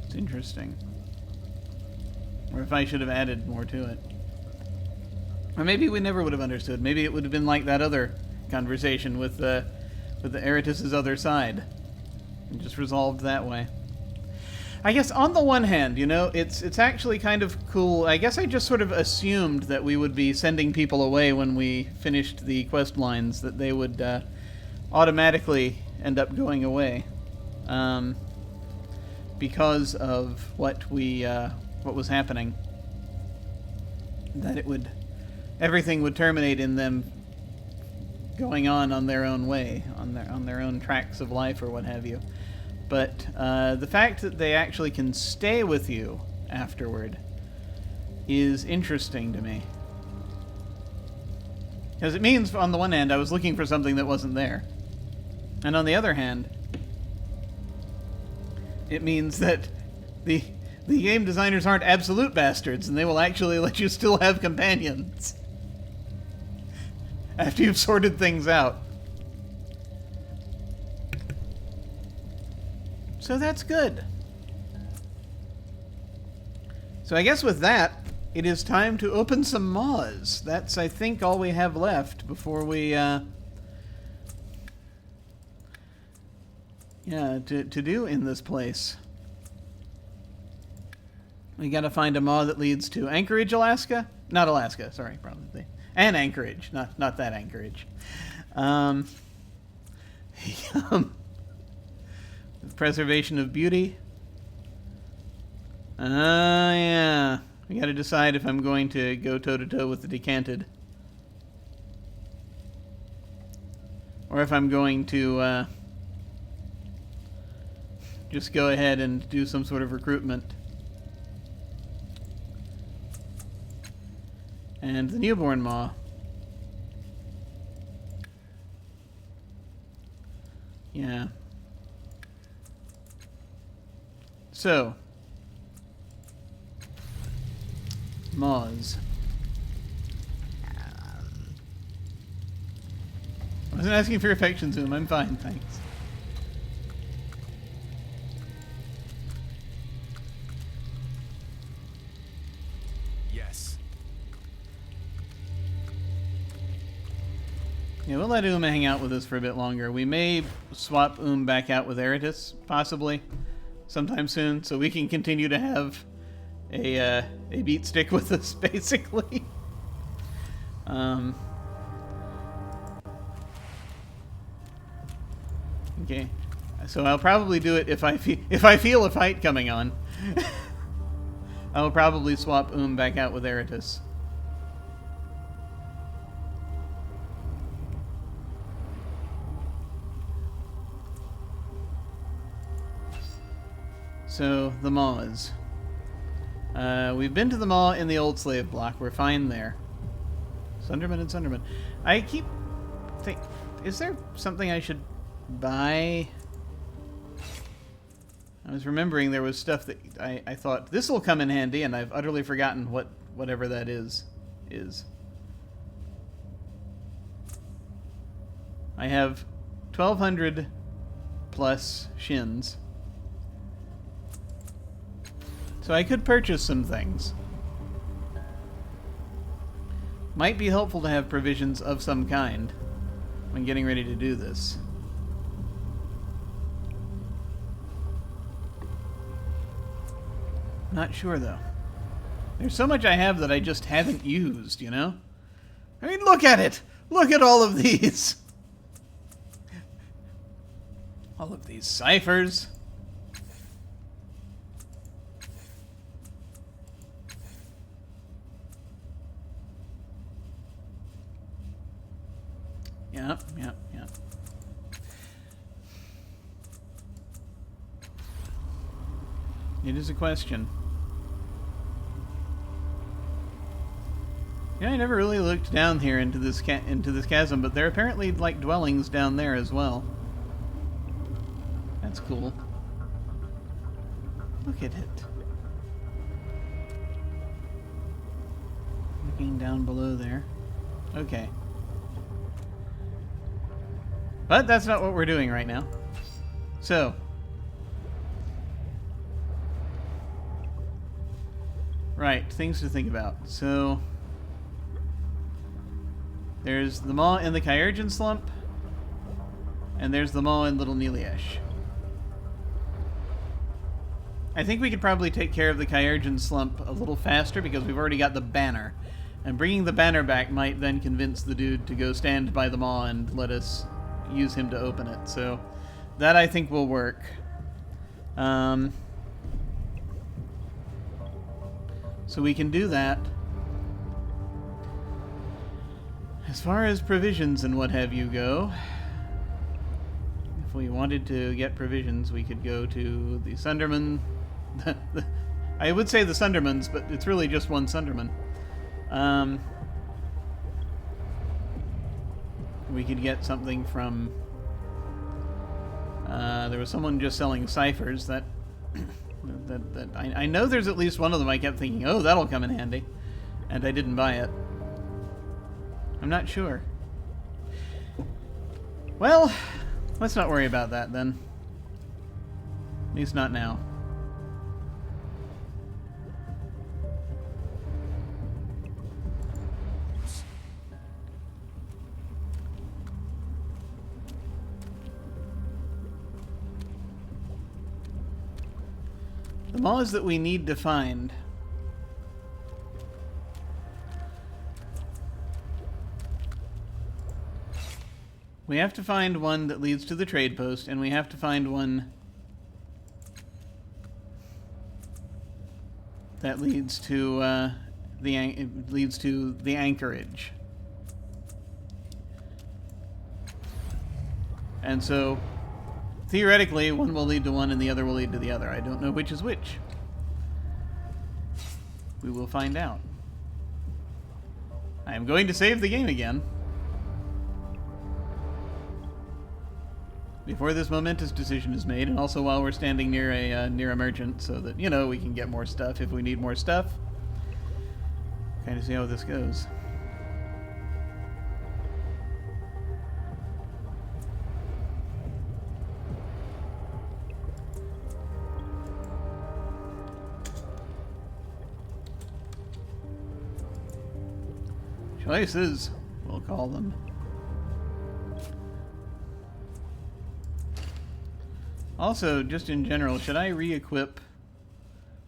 It's interesting. Or if I should have added more to it. Or maybe we never would have understood. Maybe it would have been like that other conversation with the Eratus's other side. And just resolved that way. I guess on the one hand, you know, it's actually kind of cool. I guess I just sort of assumed that we would be sending people away when we finished the quest lines, that they would automatically end up going away. Because of what was happening. That everything would terminate in them going on their own way, on their own tracks of life or what have you. But the fact that they actually can stay with you afterward is interesting to me. Because it means, on the one hand, I was looking for something that wasn't there. And on the other hand, it means that the game designers aren't absolute bastards, and they will actually let you still have companions after you've sorted things out. So that's good. So I guess with that, it is time to open some maws. That's, I think, all we have left before we Yeah, to do in this place. We gotta find a maw that leads to Anchorage, Alaska? Not Alaska, sorry, probably. And Anchorage, not that Anchorage. Preservation of beauty. Yeah. We gotta decide if I'm going to go toe-to-toe with the decanted. Or if I'm going to just go ahead and do some sort of recruitment. And the newborn maw. Yeah. So. Maws. I wasn't asking for your affection, Zoom. I'm fine, thanks. Yes. Yeah, we'll let hang out with us for a bit longer. We may swap back out with Eratus, possibly, sometime soon, so we can continue to have a beat stick with us, basically. Okay, so I'll probably do it if I feel a fight coming on. I'll probably swap back out with Eratus. So, the maws. We've been to the maw in the old slave block. We're fine there. Sunderman and Sunderman. I keep think. Is there something I should buy? I was remembering there was stuff that I thought this will come in handy, and I've utterly forgotten whatever that is. I have 1,200 plus shins. So I could purchase some things. Might be helpful to have provisions of some kind when getting ready to do this. Not sure, though. There's so much I have that I just haven't used, you know? I mean, look at it! Look at all of these! All of these ciphers. Yep. It is a question. Yeah, I never really looked down here into this chasm, but there are apparently like dwellings down there as well. That's cool. Look at it. Looking down below there. Okay. But that's not what we're doing right now. So. Right, things to think about. So. There's the maw in the Kyurgeon slump. And there's the maw in Little Niliesh. I think we could probably take care of the Kyurgeon slump a little faster because we've already got the banner. And bringing the banner back might then convince the dude to go stand by the maw and let us use him to open it. So that I think will work. So we can do that. As far as provisions and what have you go, if we wanted to get provisions, we could go to the Sunderman. I would say the Sundermans, but it's really just one Sunderman. We could get something from... there was someone just selling ciphers that... I know there's at least one of them I kept thinking, oh, that'll come in handy. And I didn't buy it. I'm not sure. Well, let's not worry about that then. At least not now. The moths that we need to find. We have to find one that leads to the trade post, and we have to find one that leads to the anchorage. And so, theoretically, one will lead to one and the other will lead to the other. I don't know which is which. We will find out. I am going to save the game again. Before this momentous decision is made, and also while we're standing near a merchant, so that, you know, we can get more stuff if we need more stuff. Kind of see how this goes. Choices, we'll call them. Also, just in general, should I re-equip?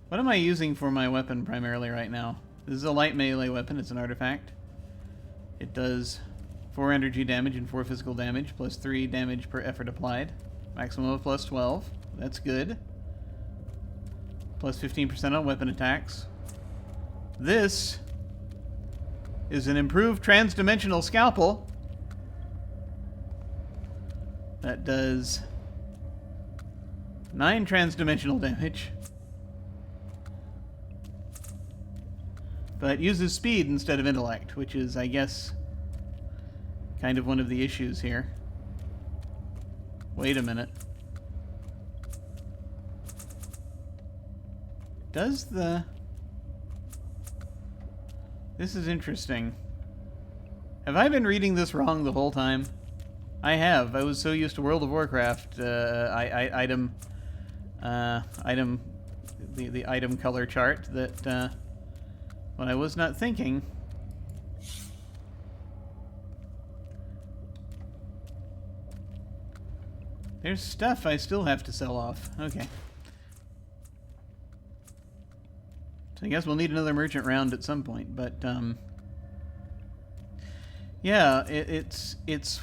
What am I using for my weapon primarily right now? This is a light melee weapon. It's an artifact. It does 4 energy damage and 4 physical damage, plus 3 damage per effort applied. Maximum of plus 12. That's good. Plus 15% on weapon attacks. This is an improved transdimensional scalpel that does 9 transdimensional damage, but uses speed instead of intellect, which is, I guess, kind of one of the issues here. Wait a minute. Does the... This is interesting. Have I been reading this wrong the whole time? I have. I was so used to World of Warcraft item, the item color chart that when I was not thinking. There's stuff I still have to sell off. Okay. So I guess we'll need another merchant round at some point, but yeah, it's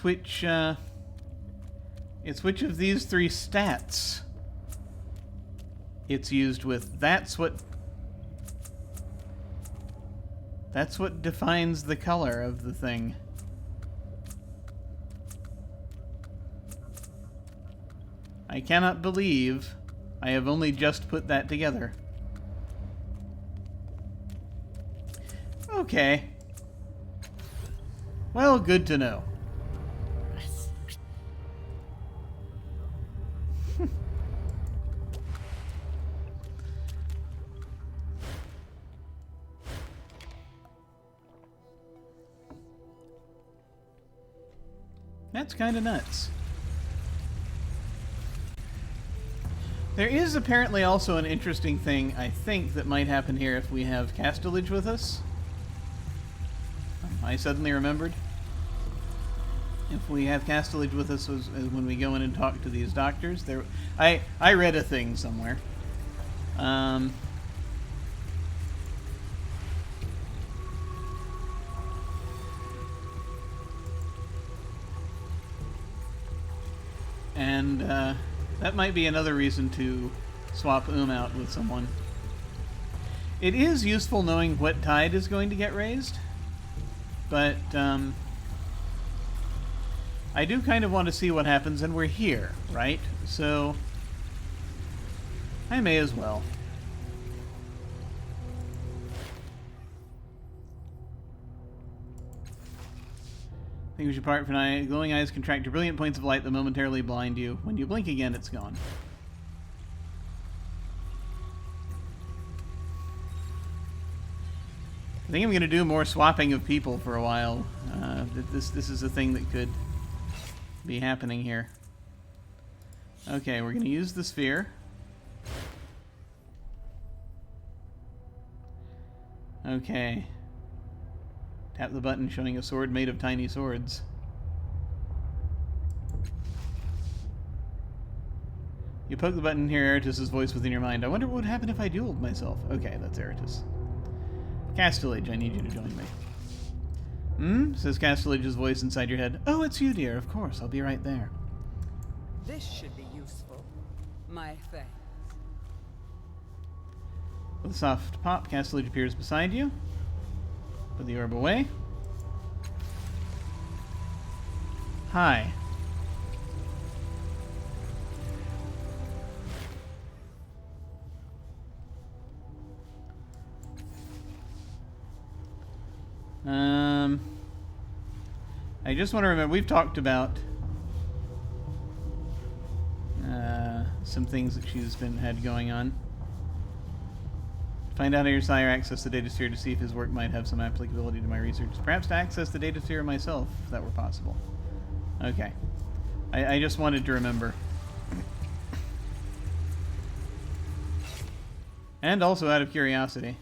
which of these 3 stats it's used with. That's what defines the color of the thing. I cannot believe I have only just put that together. Okay. Well, good to know. That's kind of nuts. There is apparently also an interesting thing, I think, that might happen here if we have Castellage with us. I suddenly remembered. If we have Castellage with us when we go in and talk to these doctors, I read a thing somewhere. And that might be another reason to swap out with someone. It is useful knowing what tide is going to get raised, but I do kind of want to see what happens, and we're here, right? So I may as well. I think we should part for now. Glowing eyes contract to brilliant points of light that momentarily blind you. When you blink again, it's gone. I think I'm going to do more swapping of people for a while. This is a thing that could be happening here. Okay, we're going to use the sphere. Okay. Tap the button showing a sword made of tiny swords. You poke the button and hear Eratus' voice within your mind. I wonder what would happen if I dueled myself. Okay, that's Eratus. Castellage, I need you to join me. Says Castellage's voice inside your head. Oh, it's you, dear. Of course, I'll be right there. This should be useful. My thanks. With a soft pop, Castellage appears beside you. Put the orb away. Hi. I just want to remember, we've talked about some things that she's had going on. Find out how your sire accessed the data sphere to see if his work might have some applicability to my research. Perhaps to access the data sphere myself, if that were possible. Okay. I just wanted to remember. And also out of curiosity.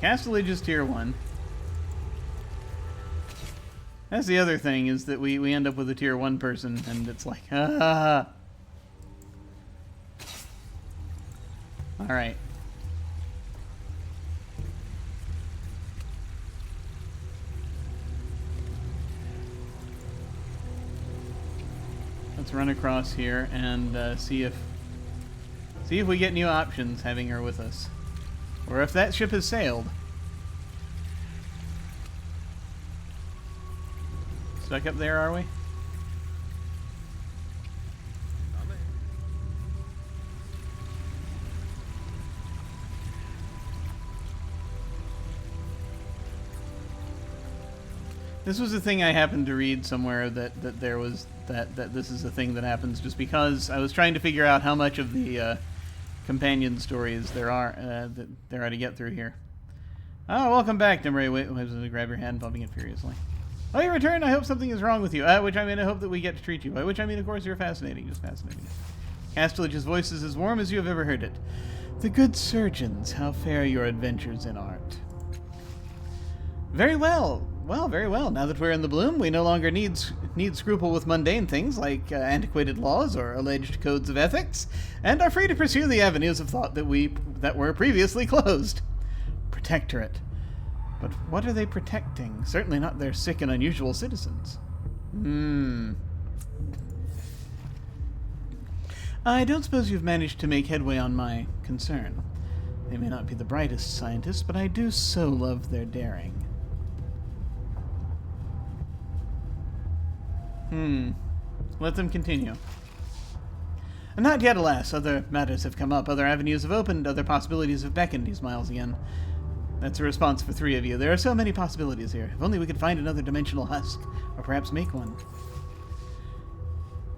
Castellage is tier 1. That's the other thing, is that we end up with a tier 1 person, and it's like, ah. Alright. Let's run across here and see if we get new options having her with us. Or if that ship has sailed. Stuck up there, are we? This was a thing I happened to read somewhere that there was that this is a thing that happens just because I was trying to figure out how much of the companion stories there are to get through here. Oh, welcome back, Nimue. Wait, to grab your hand, bumping it furiously. Oh, you returned. I hope something is wrong with you. Which I mean, I hope that we get to treat you. By which I mean, of course, you're fascinating. Just fascinating. Castellage's voice is as warm as you have ever heard it. The good surgeons, how fare your adventures in art? Very well. Well, very well. Now that we're in the bloom, we no longer need scruple with mundane things like antiquated laws or alleged codes of ethics, and are free to pursue the avenues of thought that were previously closed. Protectorate. But what are they protecting? Certainly not their sick and unusual citizens. I don't suppose you've managed to make headway on my concern. They may not be the brightest scientists, but I do so love their daring. Let them continue. Not yet, alas. Other matters have come up, other avenues have opened, other possibilities have beckoned. He smiles again. That's a response for 3 of you. There are so many possibilities here. If only we could find another dimensional husk, or perhaps make one.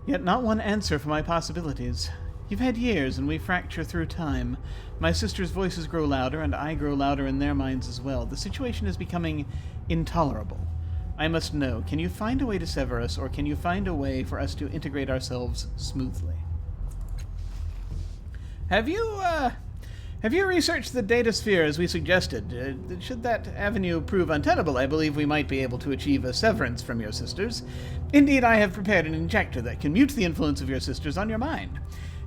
Yet not one answer for my possibilities. You've had years, and we fracture through time. My sister's voices grow louder, and I grow louder in their minds as well. The situation is becoming intolerable. I must know, can you find a way to sever us, or can you find a way for us to integrate ourselves smoothly? Have you researched the data sphere as we suggested? Should that avenue prove untenable, I believe we might be able to achieve a severance from your sisters. Indeed, I have prepared an injector that can mute the influence of your sisters on your mind.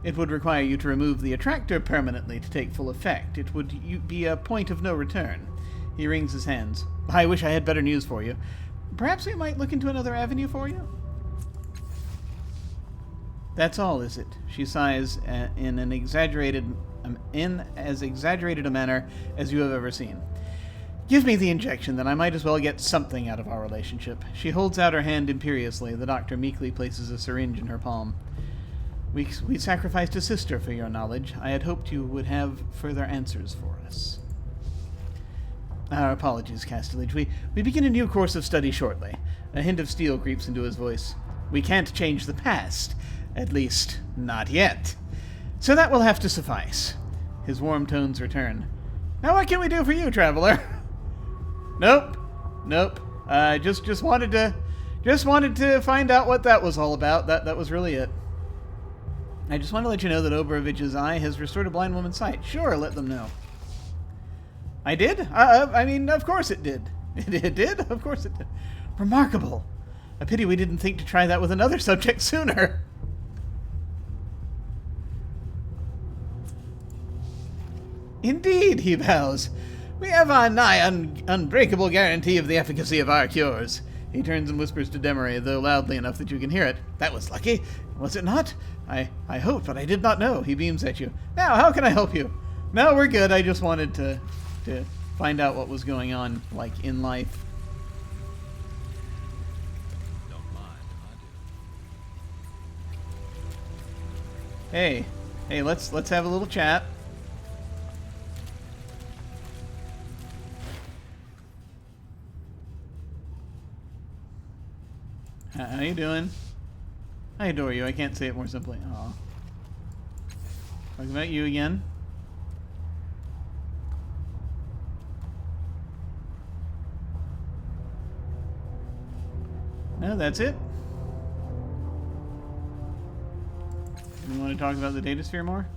It would require you to remove the attractor permanently to take full effect. It would be a point of no return. He wrings his hands. I wish I had better news for you. Perhaps we might look into another avenue for you? That's all, is it? She sighs in as exaggerated a manner as you have ever seen. Give me the injection, then I might as well get something out of our relationship. She holds out her hand imperiously. The doctor meekly places a syringe in her palm. We sacrificed a sister for your knowledge. I had hoped you would have further answers for us. Our apologies, Castellage. We begin a new course of study shortly. A hint of steel creeps into his voice. We can't change the past. At least, not yet. So that will have to suffice. His warm tones return. Now what can we do for you, traveler? Nope. Just wanted to find out what that was all about. That was really it. I just want to let you know that Oberovich's eye has restored a blind woman's sight. Sure, let them know. I mean, of course it did. It did? Of course it did. Remarkable. A pity we didn't think to try that with another subject sooner. Indeed, he bows. We have our nigh unbreakable guarantee of the efficacy of our cures. He turns and whispers to Demery, though loudly enough that you can hear it. That was lucky, was it not? I hoped, but I did not know. He beams at you. Now, how can I help you? No, we're good. I just wanted to find out what was going on, like, in life. Don't mind if I do. Hey, let's have a little chat. How you doing? I adore you. I can't say it more simply. Aw. Talking about you again. No, that's it. You want to talk about the data sphere more?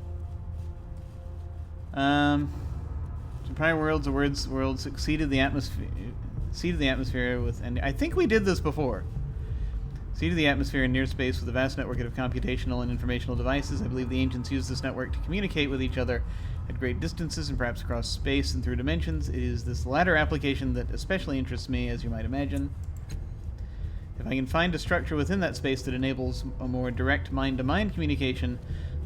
So prior worlds, the world succeeded the atmosphere with, and I think we did this before. Seeded the atmosphere in near space with a vast network of computational and informational devices. I believe the ancients used this network to communicate with each other at great distances and perhaps across space and through dimensions. It is this latter application that especially interests me, as you might imagine. If I can find a structure within that space that enables a more direct mind-to-mind communication,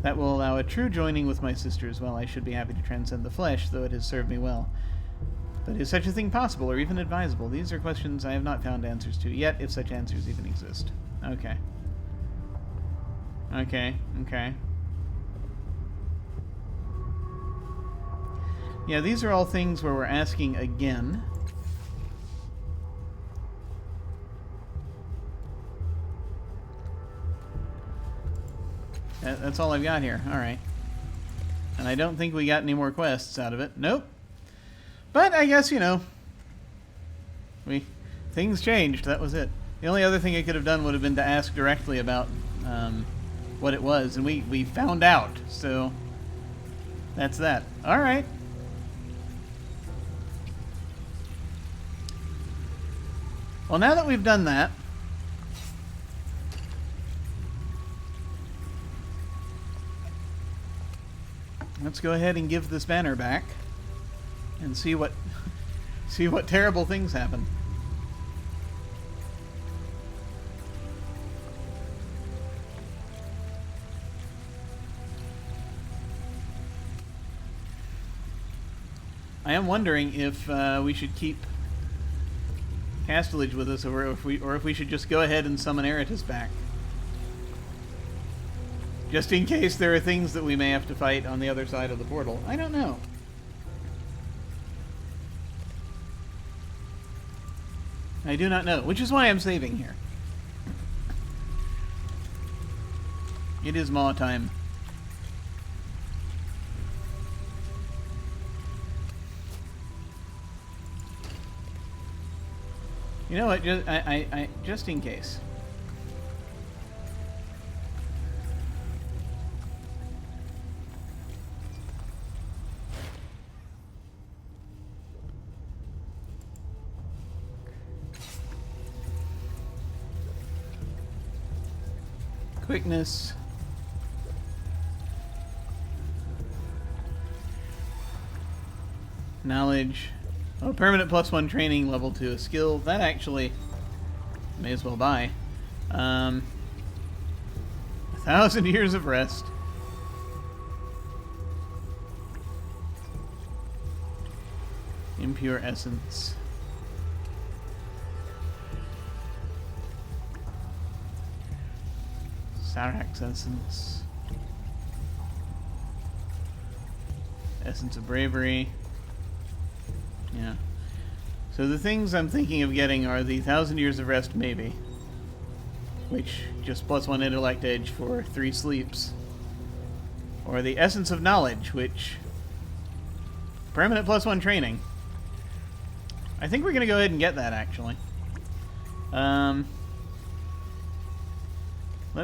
that will allow a true joining with my sisters. Well, I should be happy to transcend the flesh, though it has served me well. But is such a thing possible or even advisable? These are questions I have not found answers to yet, if such answers even exist. Okay. Okay. Yeah, these are all things where we're asking again. That's all I've got here. Alright. And I don't think we got any more quests out of it. Nope. But I guess, you know, things changed. That was it. The only other thing I could have done would have been to ask directly about what it was, and we found out. So that's that. All right. Well, now that we've done that, let's go ahead and give this banner back and see what terrible things happen. I am wondering if we should keep Castilage with us, or if we should just go ahead and summon Eratus back, just in case there are things that we may have to fight on the other side of the portal. I don't know. I do not know, which is why I'm saving here. It is Maw time. You know what? Just in case. Quickness. Knowledge. Oh, permanent +1 training, level 2 a skill. That actually may as well buy. 1,000 years of rest. Impure essence. Sarax essence. Essence of bravery. Yeah. So the things I'm thinking of getting are the 1,000 years of rest, maybe. Which, just +1 intellect edge for 3 sleeps. Or the essence of knowledge, which... permanent +1 training. I think we're going to go ahead and get that, actually. Let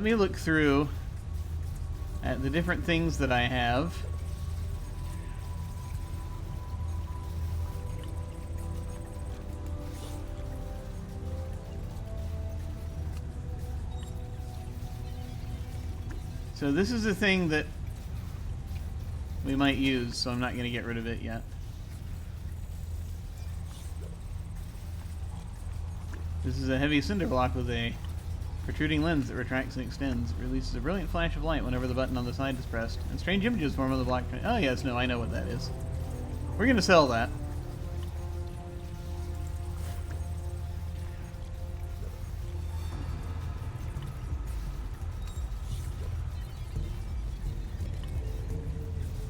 me look through at the different things that I have. So this is a thing that we might use, so I'm not going to get rid of it yet. This is a heavy cinder block with a protruding lens that retracts and extends. It releases a brilliant flash of light whenever the button on the side is pressed, and strange images form on the block. Oh yes, no, I know what that is. We're going to sell that.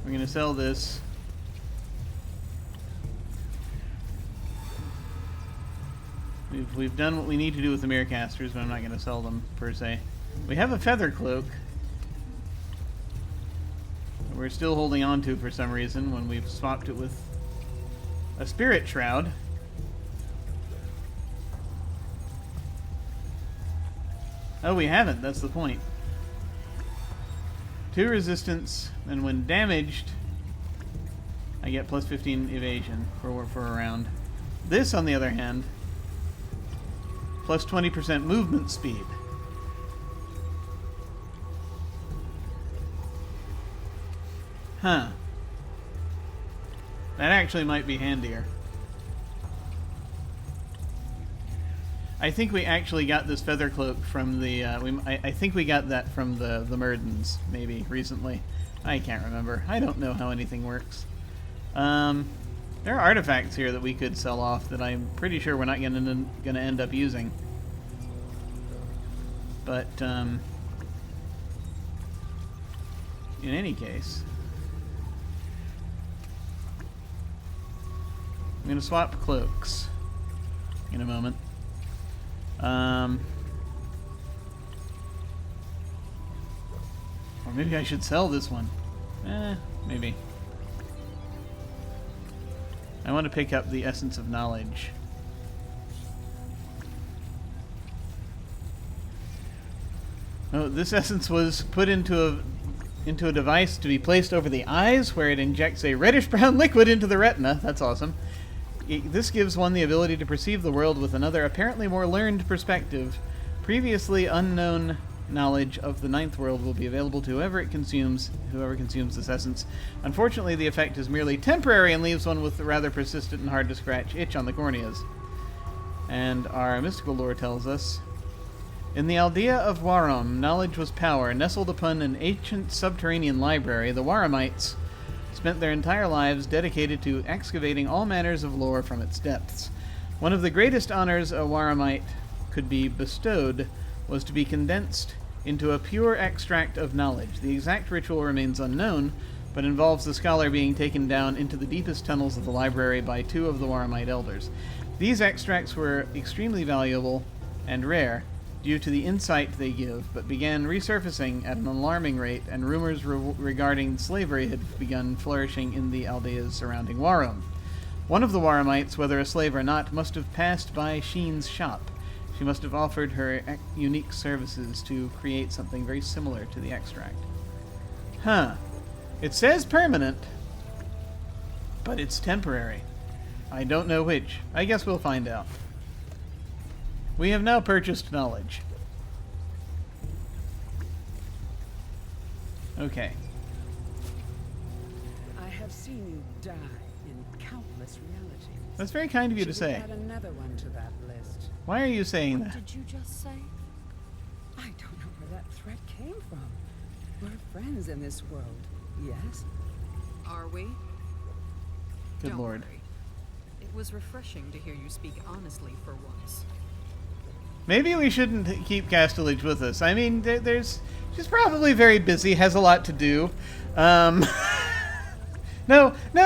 We're going to sell this. We've done what we need to do with the mirror casters, but I'm not going to sell them per se. We have a feather cloak that we're still holding on to for some reason when we've swapped it with a spirit shroud. Oh, we haven't. That's the point. 2 resistance, and when damaged, I get plus 15 evasion for a round. This, on the other hand, plus 20% movement speed. Huh. That actually might be handier. I think we actually got this feather cloak from the, I think we got that from the Murdens, maybe, recently. I can't remember. I don't know how anything works. There are artifacts here that we could sell off that I'm pretty sure we're not gonna end up using. But, in any case, I'm gonna swap cloaks in a moment. Or maybe I should sell this one. Maybe. I want to pick up the Essence of Knowledge. Oh, this essence was put into a device to be placed over the eyes, where it injects a reddish-brown liquid into the retina. That's awesome. This gives one the ability to perceive the world with another, apparently more learned perspective. Previously unknown knowledge of the Ninth World will be available to whoever consumes this essence. Unfortunately, the effect is merely temporary and leaves one with a rather persistent and hard-to-scratch itch on the corneas. And our mystical lore tells us, in the Aldea of Warum, knowledge was power. Nestled upon an ancient subterranean library, the Waramites spent their entire lives dedicated to excavating all manners of lore from its depths. One of the greatest honors a Waramite could be bestowed was to be condensed into a pure extract of knowledge. The exact ritual remains unknown, but involves the scholar being taken down into the deepest tunnels of the library by 2 of the Waramite elders. These extracts were extremely valuable and rare due to the insight they give, but began resurfacing at an alarming rate, and rumors regarding slavery had begun flourishing in the aldeas surrounding Warum. One of the Waramites, whether a slave or not, must have passed by Sheen's shop. She must have offered her unique services to create something very similar to the extract. Huh. It says permanent, but it's temporary. I don't know which. I guess we'll find out. We have now purchased knowledge. Okay. I have seen you die in countless realities. That's very kind of you to Should we say. add another one to that list? Why are you saying What that? did you just say? I don't know where that threat came from. We're friends in this world, yes? Are we? Good Don't lord. worry. It was refreshing to hear you speak honestly for once. Maybe we shouldn't keep Castellage with us. I mean, she's probably very busy, has a lot to do. No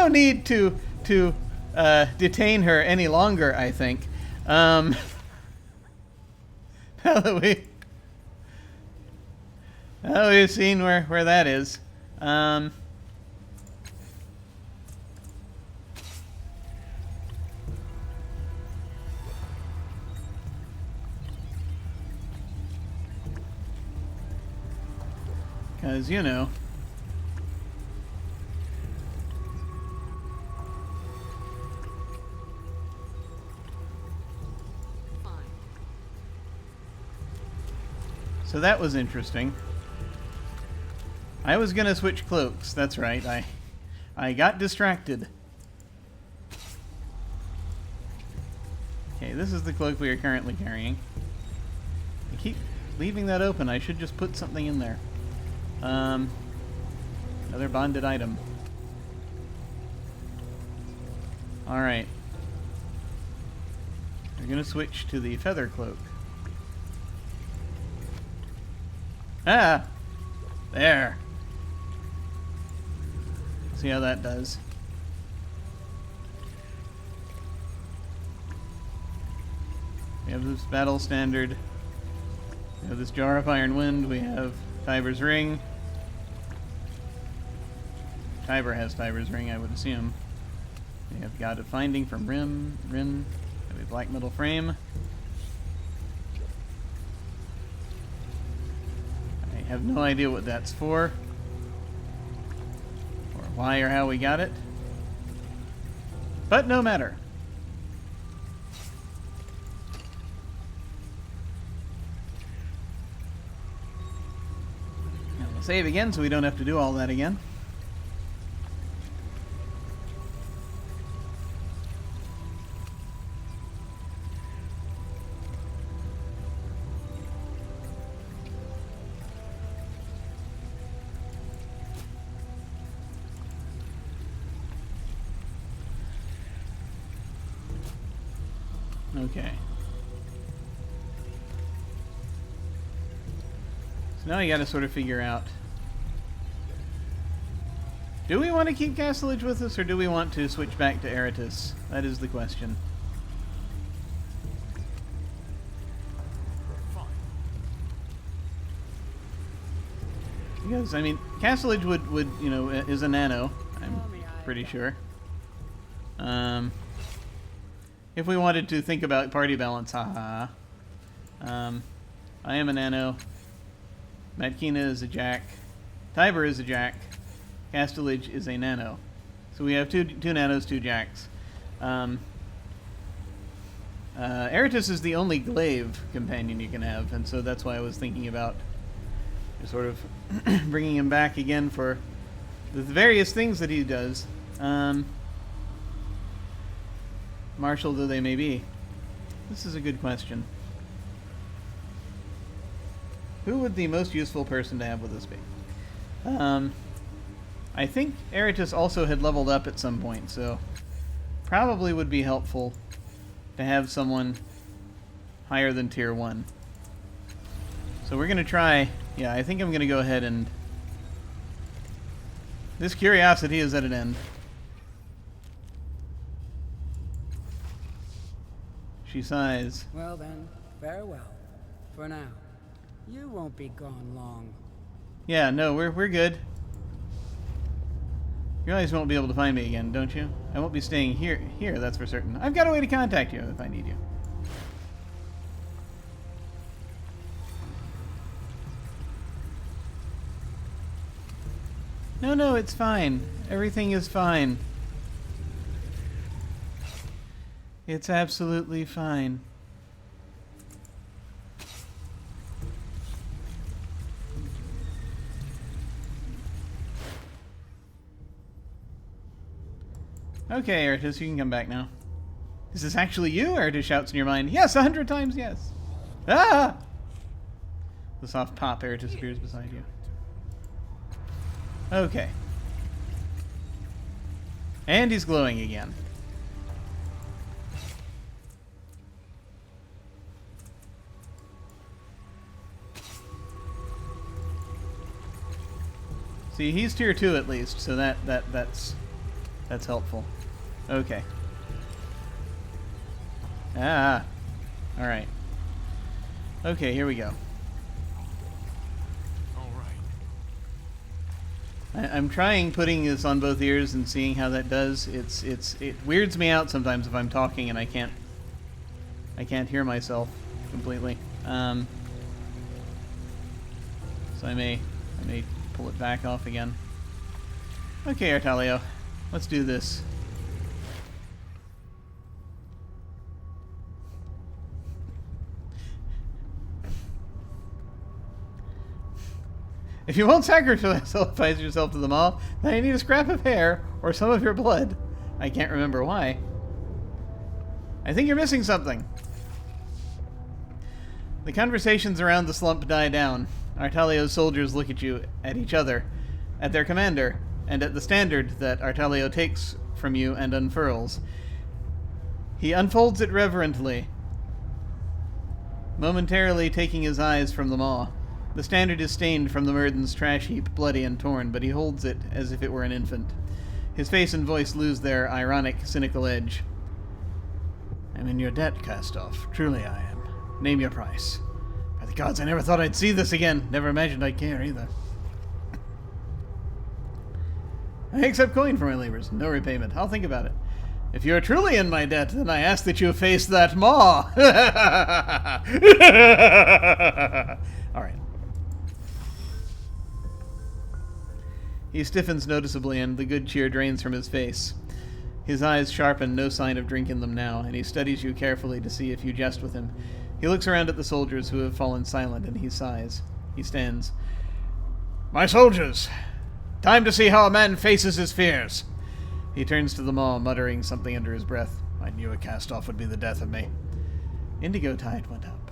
need to detain her any longer, I think. Now that we've seen where that is. Because, you know. Fine. So that was interesting. I was gonna switch cloaks. That's right. I got distracted. Okay, this is the cloak we are currently carrying. I keep leaving that open. I should just put something in there. Another bonded item. Alright. We're gonna switch to the feather cloak. Ah! There! See how that does. We have this battle standard. We have this jar of iron wind. We have Tiber's ring. Tiber has Tiber's ring, I would assume. We have God of Finding from Rim. Rim. We have a black metal frame. I have no idea what that's for, or why or how we got it. But no matter. Now we'll save again so we don't have to do all that again. Okay. So now you gotta sort of figure out, do we want to keep Castlage with us, or do we want to switch back to Eratus? That is the question. Because, I mean, Castlage would you know, is a nano, I'm pretty sure. If we wanted to think about party balance, haha. I am a nano. Matkina is a jack. Tiber is a jack. Castlage is a nano. So we have two nanos, two jacks. Eratus is the only glaive companion you can have, and so that's why I was thinking about sort of bringing him back again for the various things that he does. Martial though they may be. This is a good question. Who would the most useful person to have with us be? I think Eratus also had leveled up at some point, so probably would be helpful to have someone higher than tier 1. So we're going to try... Yeah, I think I'm going to go ahead and... This curiosity is at an end. She sighs. Well then, farewell. For now. You won't be gone long. Yeah, no, we're good. You guys won't be able to find me again, don't you? I won't be staying here, that's for certain. I've got a way to contact you if I need you. No, it's fine. Everything is fine. It's absolutely fine. Okay, Eratus, you can come back now. Is this actually you? Eratus shouts in your mind. Yes, 100 times yes. Ah! The soft pop, Eratus appears beside you. Okay. And he's glowing again. See, he's tier 2 at least, so that's helpful. Okay. Ah. All right. Okay, here we go. I'm trying putting this on both ears and seeing how that does. It weirds me out sometimes if I'm talking and I can't hear myself completely. So I may pull it back off again. Okay, Artalio, let's do this. If you won't sacrifice yourself to the Maw, then I need a scrap of hair or some of your blood. I can't remember why. I think you're missing something. The conversations around the slump die down. Artalio's soldiers look at each other, at their commander, and at the standard that Artalio takes from you and unfurls. He unfolds it reverently, momentarily taking his eyes from the Maw. The standard is stained from the Murden's trash heap, bloody and torn, but he holds it as if it were an infant. His face and voice lose their ironic, cynical edge. I'm in your debt, Castoff. Truly I am. Name your price. By the gods, I never thought I'd see this again. Never imagined I'd care, either. I accept coin for my labors. No repayment. I'll think about it. If you're truly in my debt, then I ask that you face that Maw. All right. He stiffens noticeably, and the good cheer drains from his face. His eyes sharpen, no sign of drink in them now, and he studies you carefully to see if you jest with him. He looks around at the soldiers who have fallen silent, and he sighs. He stands. My soldiers! Time to see how a man faces his fears! He turns to the Maw, muttering something under his breath. I knew a cast-off would be the death of me. Indigo tide went up.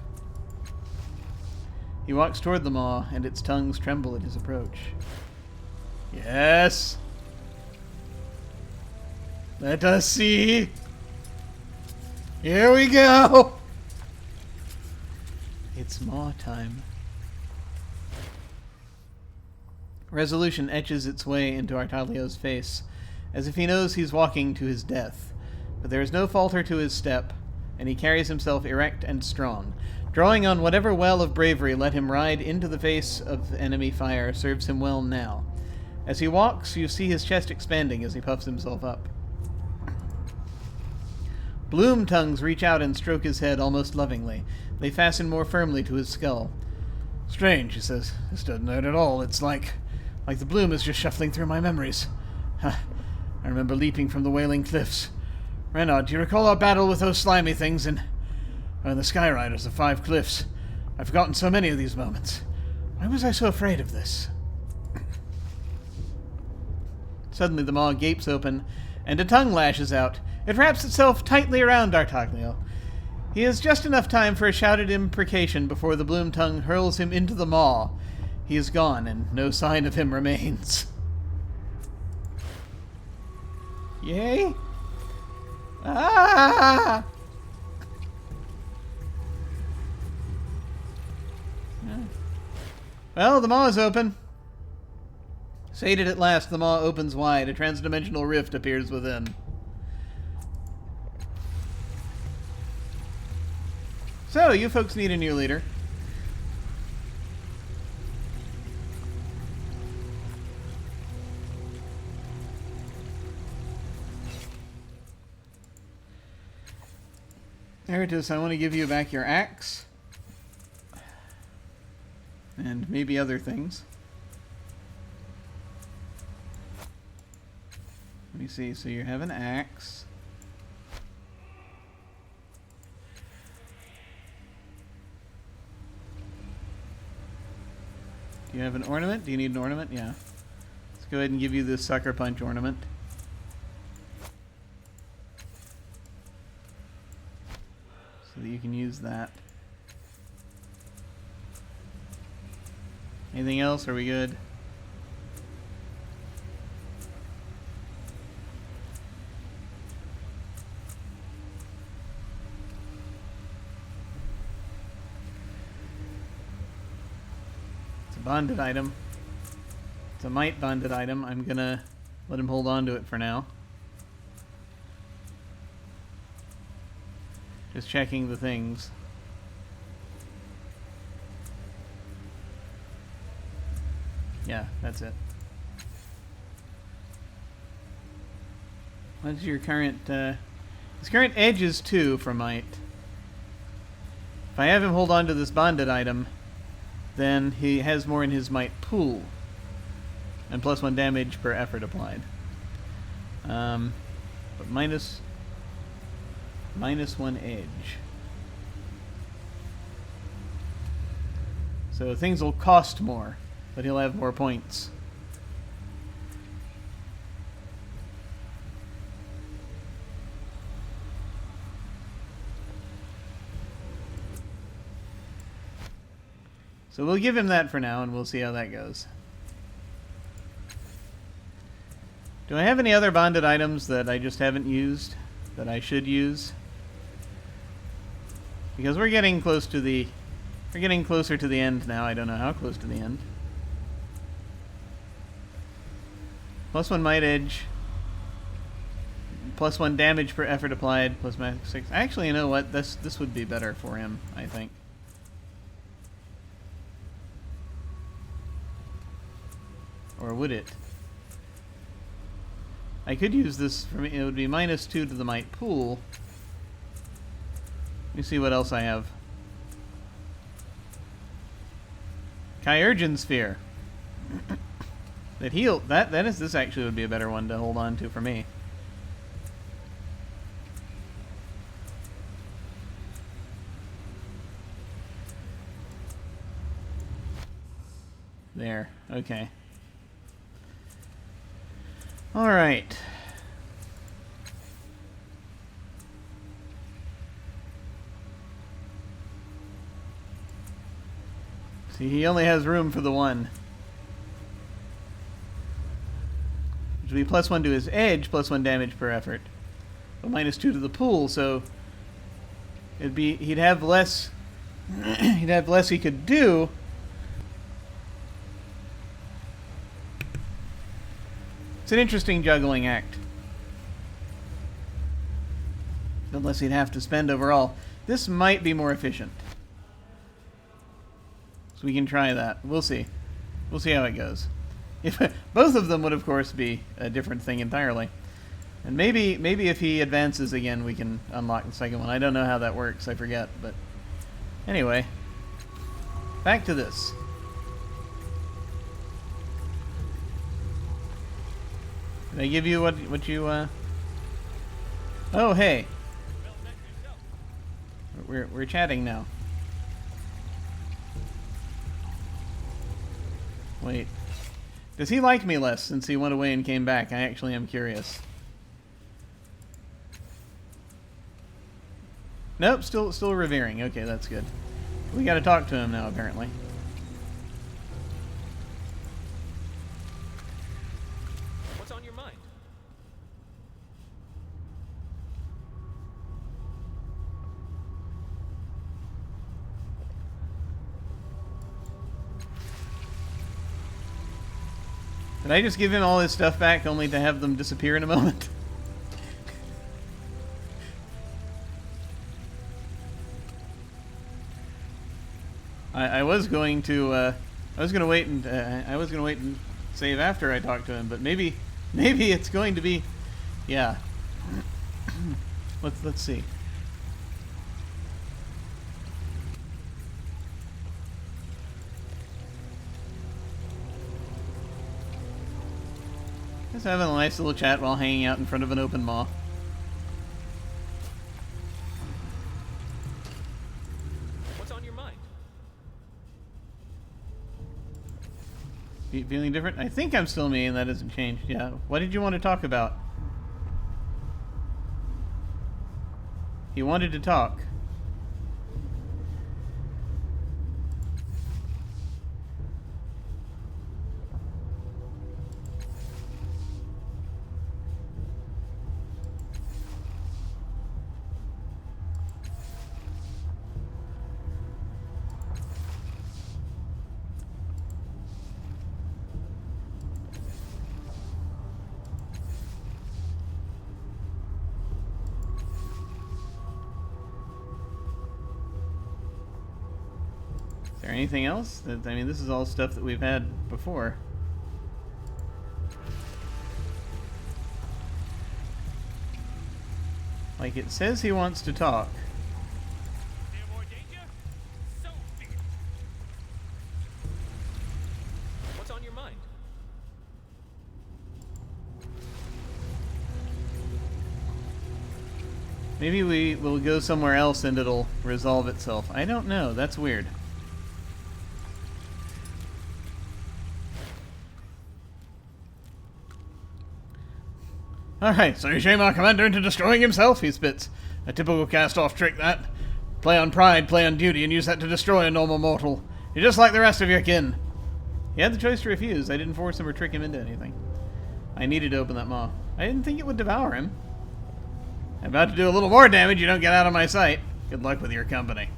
He walks toward the Maw, and its tongues tremble at his approach. Yes! Let us see! Here we go! It's Maw time. Resolution etches its way into Artalio's face, as if he knows he's walking to his death. But there is no falter to his step, and he carries himself erect and strong. Drawing on whatever well of bravery let him ride into the face of enemy fire serves him well now. As he walks, you see his chest expanding as he puffs himself up. Bloom tongues reach out and stroke his head almost lovingly. They fasten more firmly to his skull. Strange, he says. This doesn't hurt at all. It's like the bloom is just shuffling through my memories. I remember leaping from the Wailing Cliffs. Renaud, do you recall our battle with those slimy things in the Sky Riders of Five Cliffs? I've forgotten so many of these moments. Why was I so afraid of this? Suddenly the Maw gapes open, and a tongue lashes out. It wraps itself tightly around Artalio. He has just enough time for a shouted imprecation before the bloom tongue hurls him into the Maw. He is gone, and no sign of him remains. Yay? Ah! Well, the Maw is open. Sated at last, the Maw opens wide. A transdimensional rift appears within. So, you folks need a new leader. There it is. I want to give you back your axe. And maybe other things. Let me see. So you have an axe. Do you have an ornament? Do you need an ornament? Yeah. Let's go ahead and give you this Sucker Punch ornament. So that you can use that. Anything else? Are we good? It's a bonded item. It's a might bonded item. I'm gonna let him hold on to it for now. Just checking the things. Yeah, that's it. What's your current, his current edge is 2 for might. If I have him hold on to this bonded item, then he has more in his might pool. And +1 damage per effort applied. But minus 1 edge. So things will cost more. but he'll have more points. So we'll give him that for now, and we'll see how that goes. Do I have any other bonded items that I just haven't used that I should use? Because we're getting close to the... We're getting closer to the end now. I don't know how close to the end. +1 might edge. +1 damage per effort applied. Plus max 6. Actually, you know what? This would be better for him, I think. Or would it? I could use this for me. It would be -2 to the might pool. Let me see what else I have. Kyurgeon Sphere. That heal. This actually would be a better one to hold on to for me. There. Okay. All right. See, he only has room for the one. Which would be +1 to his edge, +1 damage per effort. But -2 to the pool, so he'd have less he'd have less he could do. It's an interesting juggling act. Unless he'd have to spend overall. This might be more efficient. So we can try that. We'll see. We'll see how it goes. If both of them would, of course, be a different thing entirely. And maybe if he advances again, we can unlock the second one. I don't know how that works. I forget. But anyway, back to this. Did I give you what you? Oh, hey. We're chatting now. Wait. Does he like me less since he went away and came back? I actually am curious. Nope, still revering. Okay, that's good. We got to talk to him now, apparently. What's on your mind? Did I just give him all his stuff back only to have them disappear in a moment? I was going to wait and save after I talked to him, but maybe it's going to be, yeah. Let's see. Just having a nice little chat while hanging out in front of an open maw. What's on your mind? Feeling different? I think I'm still me, and that hasn't changed. Yeah. What did you want to talk about? He wanted to talk. Is there anything else? I mean, this is all stuff that we've had before. Like, it says he wants to talk. There more danger? So be it. What's on your mind? Maybe we will go somewhere else and it'll resolve itself. I don't know. That's weird. Alright, so you shame our commander into destroying himself, he spits. A typical cast-off trick, that. Play on pride, play on duty, and use that to destroy a normal mortal. You're just like the rest of your kin. He had the choice to refuse. I didn't force him or trick him into anything. I needed to open that maw. I didn't think it would devour him. I'm about to do a little more damage, you don't get out of my sight. Good luck with your company.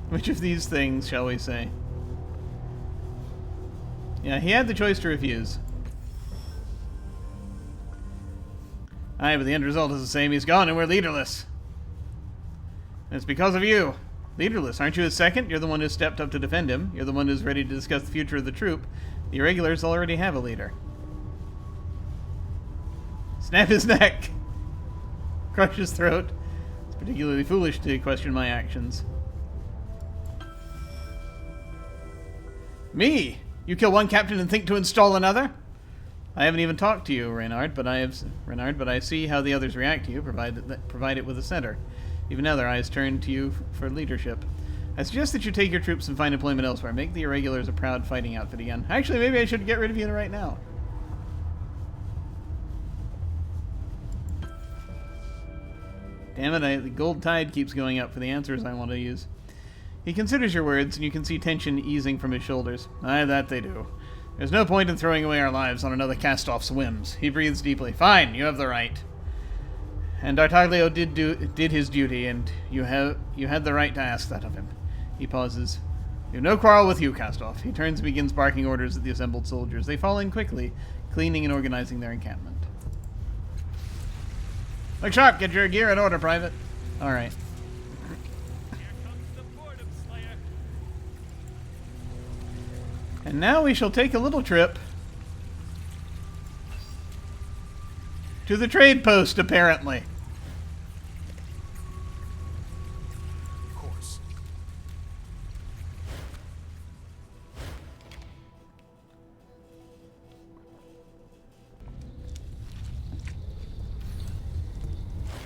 Which of these things shall we say? Yeah, he had the choice to refuse. Aye, but the end result is the same. He's gone and we're leaderless. And it's because of you. Leaderless. Aren't you his second? You're the one who stepped up to defend him. You're the one who's ready to discuss the future of the troop. The irregulars already have a leader. Snap his neck. Crush his throat. It's particularly foolish to question my actions. Me? You kill one captain and think to install another? I haven't even talked to you, Reynard, but I see how the others react to you, provide it with a center. Even now their eyes turn to you for leadership. I suggest that you take your troops and find employment elsewhere. Make the irregulars a proud fighting outfit again. Actually, maybe I should get rid of you right now. Damn it, the gold tide keeps going up for the answers I want to use. He considers your words, and you can see tension easing from his shoulders. Aye, that they do. There's no point in throwing away our lives on another cast-off's whims. He breathes deeply. Fine, you have the right. And D'Artaglio did his duty, and you had the right to ask that of him. He pauses. We have no quarrel with you, Castoff. He turns and begins barking orders at the assembled soldiers. They fall in quickly, cleaning and organizing their encampment. Look sharp, get your gear in order, Private. Alright. And now we shall take a little trip to the trade post, apparently. Of course.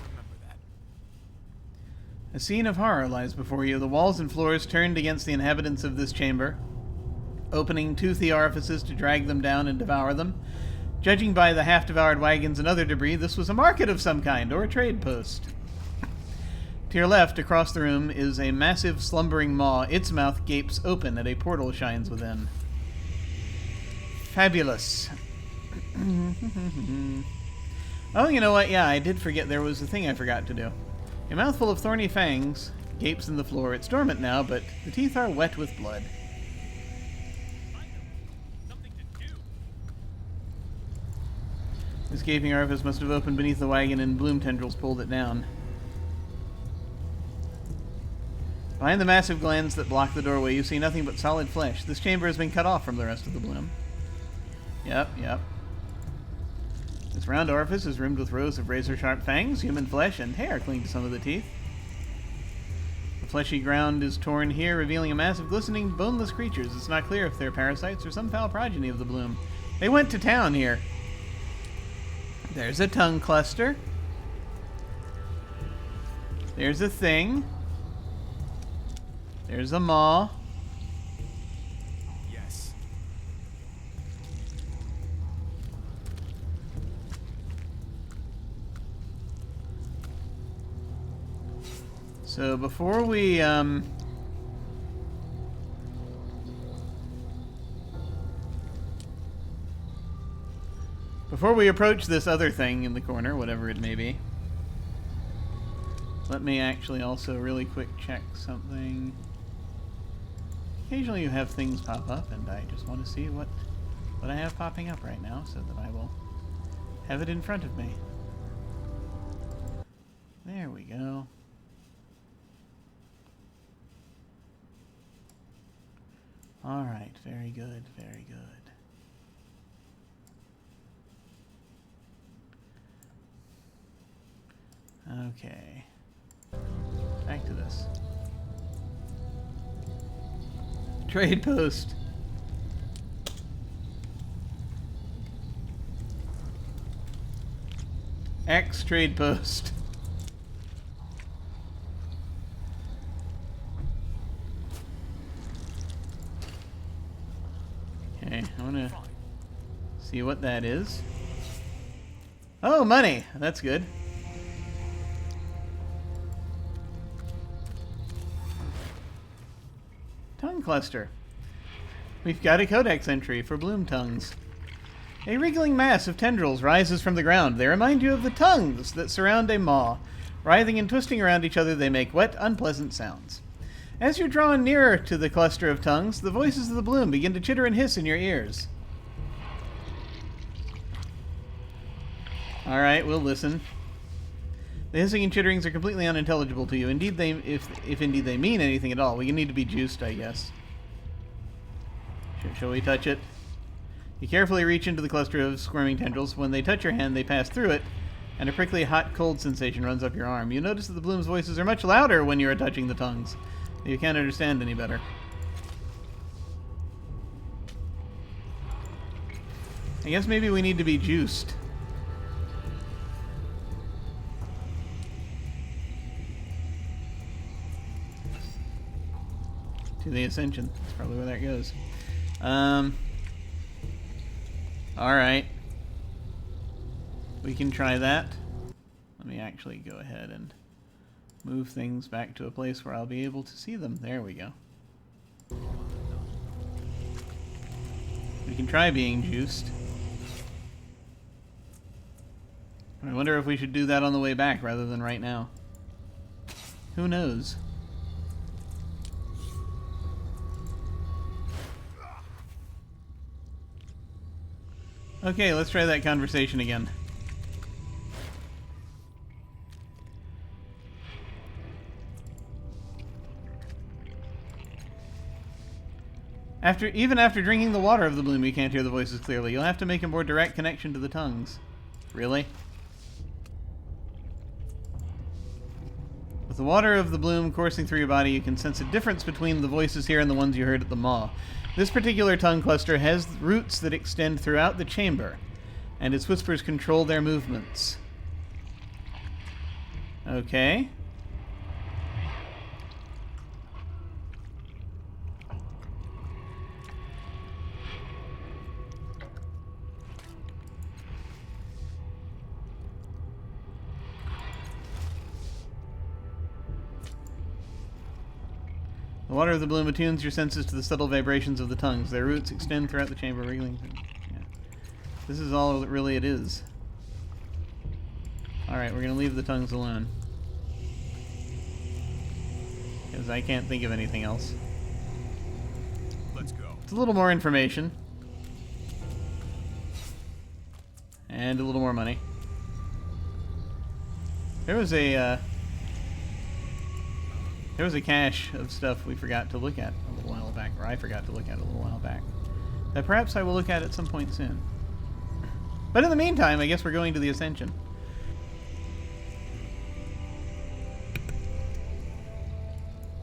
Remember that. A scene of horror lies before you. The walls and floors turned against the inhabitants of this chamber, opening toothy orifices to drag them down and devour them. Judging by the half-devoured wagons and other debris, this was a market of some kind, or a trade post. To your left, across the room, is a massive slumbering maw. Its mouth gapes open, and a portal shines within. Fabulous. Oh, you know what? Yeah, I did forget there was a thing I forgot to do. A mouthful of thorny fangs gapes in the floor. It's dormant now, but the teeth are wet with blood. This gaping orifice must have opened beneath the wagon and bloom tendrils pulled it down. Behind the massive glands that block the doorway, you see nothing but solid flesh. This chamber has been cut off from the rest of the bloom. Yep. This round orifice is rimmed with rows of razor-sharp fangs, human flesh, and hair cling to some of the teeth. The fleshy ground is torn here, revealing a mass of glistening, boneless creatures. It's not clear if they're parasites or some foul progeny of the bloom. They went to town here. There's a tongue cluster. There's a thing. There's a maw. Yes. So before we approach this other thing in the corner, whatever it may be, let me actually also really quick check something. Occasionally you have things pop up, and I just want to see what I have popping up right now so that I will have it in front of me. There we go. Alright, very good, very good. Okay. Back to this. Trade post. X trade post. See what that is. Oh, money! That's good. Tongue cluster. We've got a codex entry for bloom tongues. A wriggling mass of tendrils rises from the ground. They remind you of the tongues that surround a maw. Writhing and twisting around each other, they make wet, unpleasant sounds. As you're drawn nearer to the cluster of tongues, the voices of the bloom begin to chitter and hiss in your ears. Alright, we'll listen. The hissing and chitterings are completely unintelligible to you. Indeed, if indeed they mean anything at all. We need to be juiced, I guess. Shall we touch it? You carefully reach into the cluster of squirming tendrils. When they touch your hand, they pass through it, and a prickly, hot, cold sensation runs up your arm. You notice that the bloom's voices are much louder when you are touching the tongues. You can't understand any better. I guess maybe we need to be juiced. To the Ascension. That's probably where that goes. Alright. We can try that. Let me actually go ahead and move things back to a place where I'll be able to see them. There we go. We can try being juiced. I wonder if we should do that on the way back rather than right now. Who knows? Okay, let's try that conversation again. Even after drinking the water of the bloom, you can't hear the voices clearly. You'll have to make a more direct connection to the tongues. Really? With the water of the bloom coursing through your body, you can sense a difference between the voices here and the ones you heard at the maw. This particular tongue cluster has roots that extend throughout the chamber, and its whispers control their movements. Okay. The water of the bloom attunes your senses to the subtle vibrations of the tongues. Their roots extend throughout the chamber, wriggling. Yeah. This is all that really it is. Alright, we're going to leave the tongues alone. Because I can't think of anything else. Let's go. It's a little more information. And a little more money. There was a cache of stuff we forgot to look at a little while back, or I forgot to look at a little while back, that perhaps I will look at some point soon. But in the meantime, I guess we're going to the Ascension.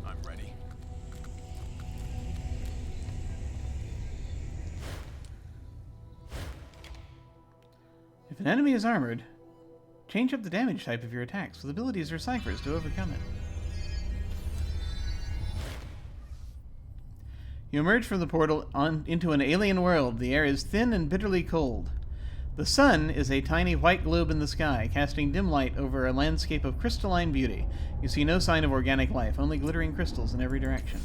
I'm ready. If an enemy is armored, change up the damage type of your attacks with abilities or ciphers to overcome it. You emerge from the portal into an alien world. The air is thin and bitterly cold. The sun is a tiny white globe in the sky, casting dim light over a landscape of crystalline beauty. You see no sign of organic life, only glittering crystals in every direction.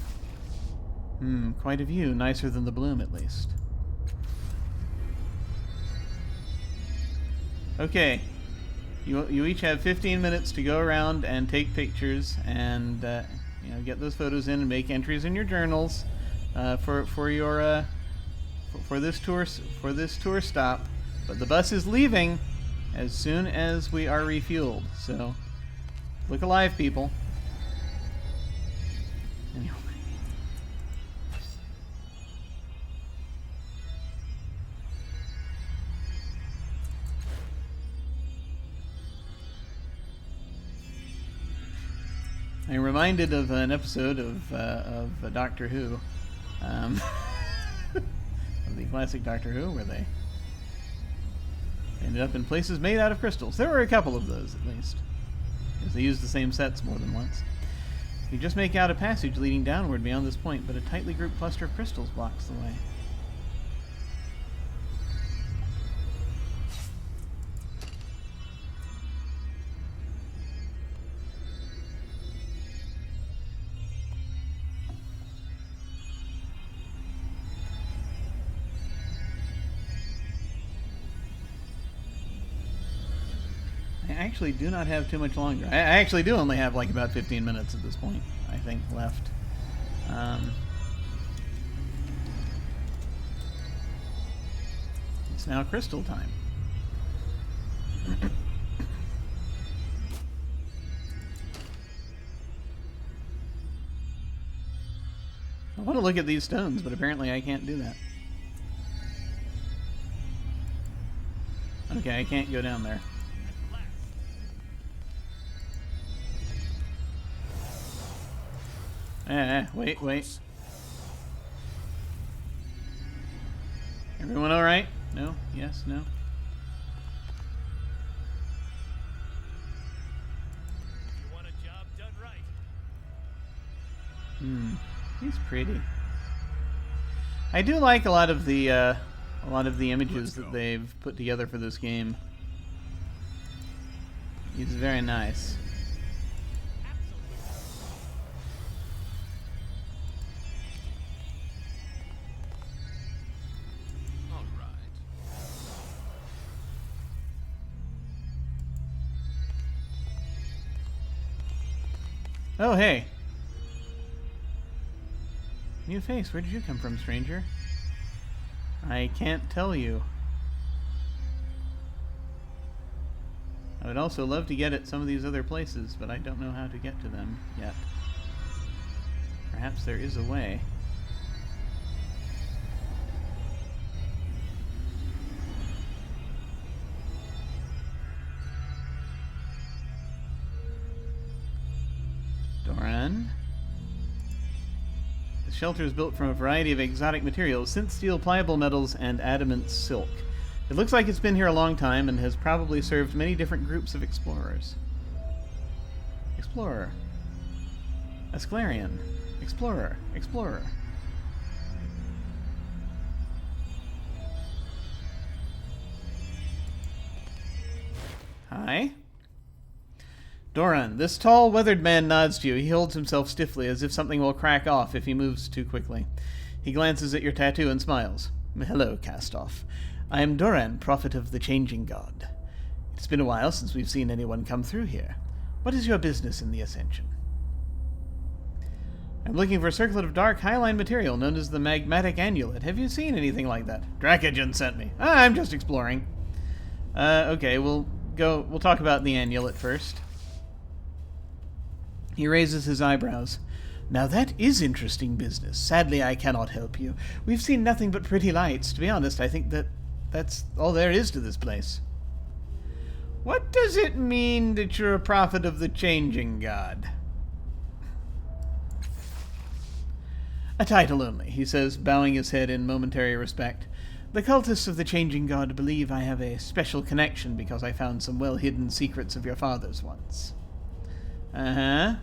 Quite a view, nicer than the bloom at least. Okay. You each have 15 minutes to go around and take pictures and get those photos in and make entries in your journals. For this tour stop, but the bus is leaving as soon as we are refueled. So look alive, people. Anyway. I'm reminded of an episode of Doctor Who. Of the classic Doctor Who, where they ended up in places made out of crystals. There were a couple of those, at least, because they used the same sets more than once. You just make out a passage leading downward beyond this point, but a tightly grouped cluster of crystals blocks the way. actually do not have too much longer. I actually do only have like about 15 minutes at this point, I think, left. It's now crystal time. I want to look at these stones, but apparently I can't do that. Okay, I can't go down there. Wait. Everyone alright? No? Yes? No? You want a job done right. He's pretty. I do like a lot of the images that they've put together for this game. He's very nice. All right. Oh, hey. New face. Where did you come from, stranger? I can't tell you. I would also love to get at some of these other places, but I don't know how to get to them yet. Perhaps there is a way. Doran? The shelter is built from a variety of exotic materials: synth steel, pliable metals, and adamant silk. It looks like it's been here a long time and has probably served many different groups of explorers. Explorer. Asclarian. Explorer. Explorer. Hi. Doran, this tall, weathered man nods to you. He holds himself stiffly, as if something will crack off if he moves too quickly. He glances at your tattoo and smiles. Hello, Castoff. I am Doran, prophet of the Changing God. It's been a while since we've seen anyone come through here. What is your business in the Ascension? I'm looking for a circlet of dark, high-line material known as the Magmatic Amulet. Have you seen anything like that? Dracogen sent me. I'm just exploring. Okay, we'll talk about the amulet first. He raises his eyebrows. Now that is interesting business. Sadly, I cannot help you. We've seen nothing but pretty lights. To be honest, I think that's all there is to this place. What does it mean that you're a prophet of the Changing God? A title only, he says, bowing his head in momentary respect. The cultists of the Changing God believe I have a special connection because I found some well-hidden secrets of your father's once. Uh-huh.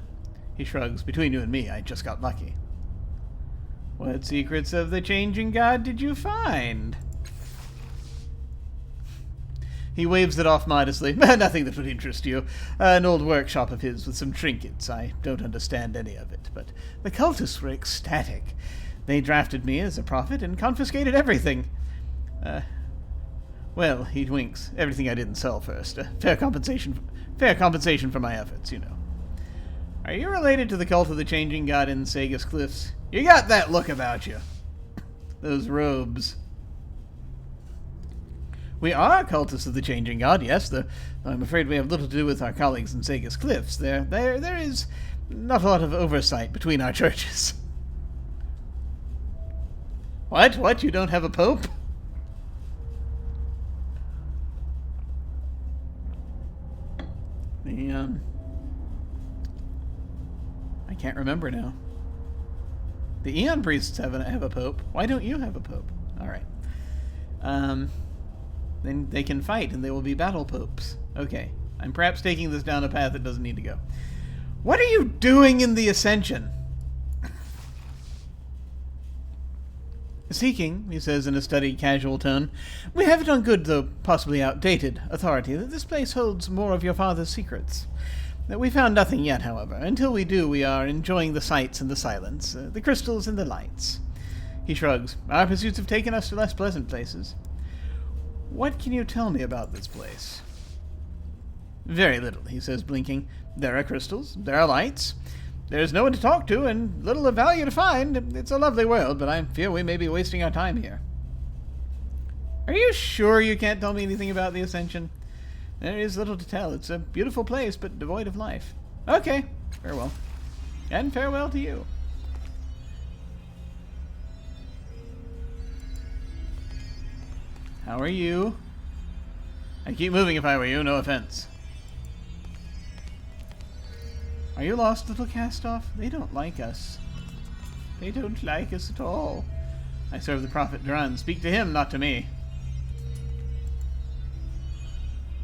He shrugs. Between you and me, I just got lucky. What secrets of the Changing God did you find? He waves it off modestly. Nothing that would interest you. An old workshop of his with some trinkets. I don't understand any of it, but the cultists were ecstatic. They drafted me as a prophet and confiscated everything. Well, he winks. Everything I didn't sell first. Fair compensation for my efforts, you know. Are you related to the cult of the Changing God in Sagas Cliffs? You got that look about you. Those robes. We are cultists of the Changing God, yes, though I'm afraid we have little to do with our colleagues in Sagas Cliffs. There is not a lot of oversight between our churches. What? You don't have a pope? I can't remember now. The Aeon Priests have a pope. Why don't you have a pope? Alright. Then they can fight, and they will be battle popes. Okay. I'm perhaps taking this down a path it doesn't need to go. What are you doing in the Ascension? Seeking, he says in a studied, casual tone. We have it on good, though possibly outdated, authority that this place holds more of your father's secrets. We found nothing yet, however. Until we do, we are enjoying the sights and the silence, the crystals and the lights. He shrugs. Our pursuits have taken us to less pleasant places. What can you tell me about this place? Very little, he says, blinking. There are crystals, there are lights. There's no one to talk to, and little of value to find. It's a lovely world, but I fear we may be wasting our time here. Are you sure you can't tell me anything about the Ascension? There is little to tell. It's a beautiful place, but devoid of life. Okay, farewell. And farewell to you. How are you? I'd keep moving if I were you, no offense. Are you lost, little Castoff? They don't like us. They don't like us at all. I serve the Prophet Duran. Speak to him, not to me.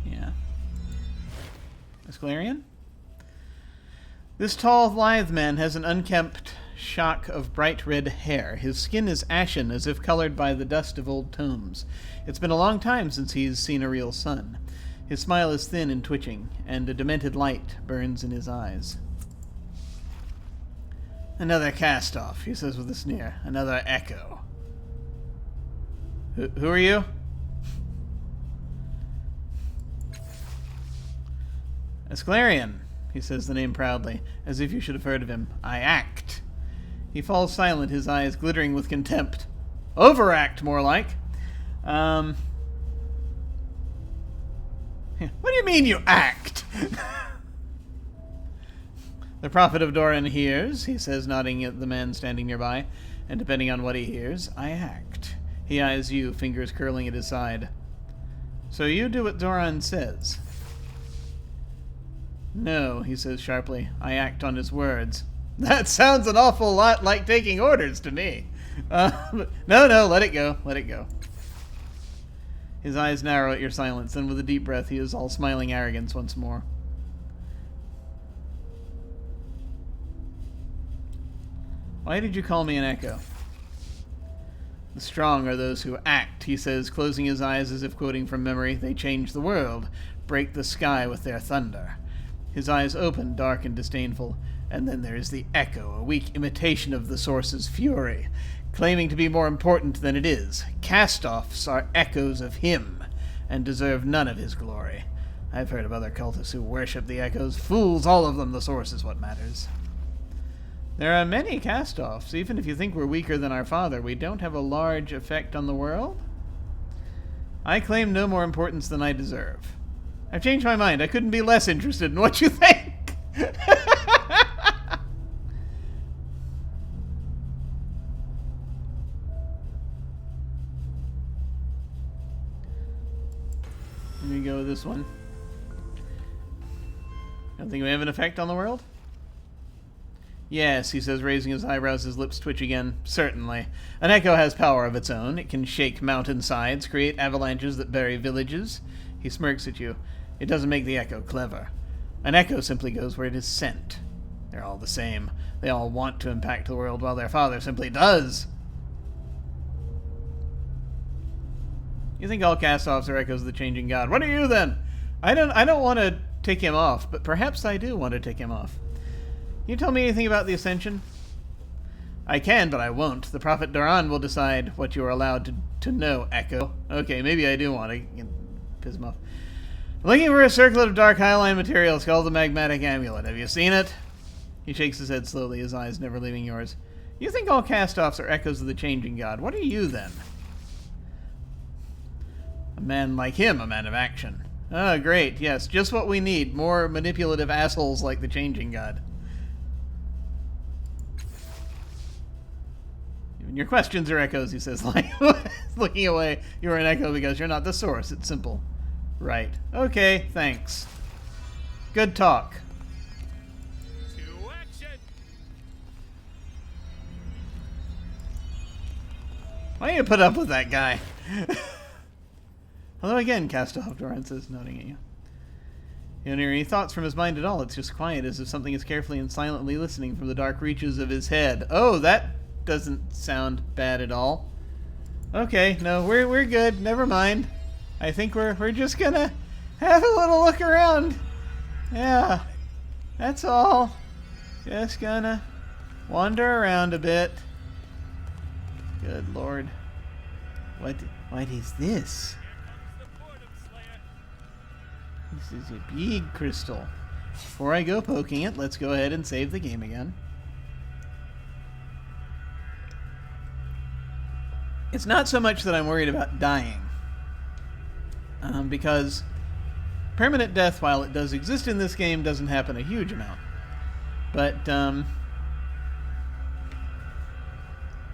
Yeah. Asclarian? This tall, lithe man has an unkempt shock of bright red hair. His skin is ashen, as if colored by the dust of old tomes. It's been a long time since he's seen a real sun. His smile is thin and twitching, and a demented light burns in his eyes. Another Castoff, he says with a sneer. Another echo. Who are you? Asclarian, he says the name proudly, as if you should have heard of him. I act. He falls silent, his eyes glittering with contempt. Overact, more like. What do you mean you act? The Prophet of Doran hears, he says, nodding at the man standing nearby, and depending on what he hears, I act. He eyes you, fingers curling at his side. So you do what Doran says. No, he says sharply, I act on his words. That sounds an awful lot like taking orders to me. No, let it go, let it go. His eyes narrow at your silence, then with a deep breath he is all smiling arrogance once more. Why did you call me an echo? The strong are those who act, he says, closing his eyes as if quoting from memory. They change the world, break the sky with their thunder. His eyes open, dark and disdainful, and then there is the echo, a weak imitation of the source's fury, claiming to be more important than it is. Castoffs are echoes of him, and deserve none of his glory. I've heard of other cultists who worship the echoes. Fools, all of them. The source is what matters. There are many Castoffs. Even if you think we're weaker than our father, we don't have a large effect on the world. I claim no more importance than I deserve. I've changed my mind. I couldn't be less interested in what you think. Let me go with this one. Don't think we have an effect on the world? Yes, he says, raising his eyebrows, his lips twitch again. Certainly. An echo has power of its own. It can shake mountainsides, create avalanches that bury villages. He smirks at you. It doesn't make the echo clever. An echo simply goes where it is sent. They're all the same. They all want to impact the world while their father simply does. You think all Castoffs are echoes of the changing god. What are you then? I don't want to tick him off, but perhaps I do want to tick him off. Can you tell me anything about the Ascension? I can, but I won't. The Prophet Duran will decide what you are allowed to know, Echo. Okay, maybe I do want to piss him off. I'm looking for a circlet of dark highline materials called the Magmatic Amulet. Have you seen it? He shakes his head slowly, his eyes never leaving yours. You think all Castoffs are echoes of the changing god. What are you, then? A man like him, a man of action. Oh, great, yes, just what we need. More manipulative assholes like the changing god. Even your questions are echoes, he says, like, looking away. You're an echo because you're not the source. It's simple. Right. Okay, thanks. Good talk. To action! Why do you put up with that guy? Hello again, Castoff, Doran says, nodding at you. You don't hear any thoughts from his mind at all. It's just quiet, as if something is carefully and silently listening from the dark reaches of his head. Oh, that doesn't sound bad at all. Okay, no, we're good. Never mind. I think we're just gonna have a little look around. Yeah, that's all. Just gonna wander around a bit. Good Lord. What is this? This is a big crystal. Before I go poking it, let's go ahead and save the game again. It's not so much that I'm worried about dying. Because permanent death, while it does exist in this game, doesn't happen a huge amount. But,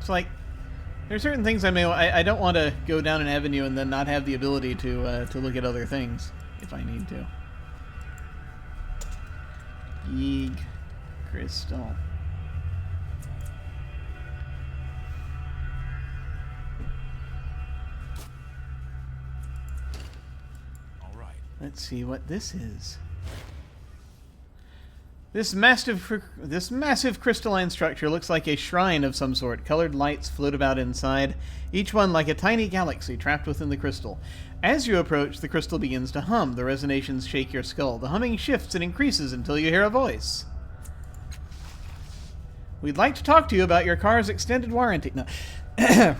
it's like, there are certain things I don't want to go down an avenue and then not have the ability to look at other things if I need to. Big crystal. All right. Let's see what this is. This massive crystalline structure looks like a shrine of some sort. Colored lights float about inside, each one like a tiny galaxy trapped within the crystal. As you approach, the crystal begins to hum. The resonations shake your skull. The humming shifts and increases until you hear a voice. We'd like to talk to you about your car's extended warranty. No.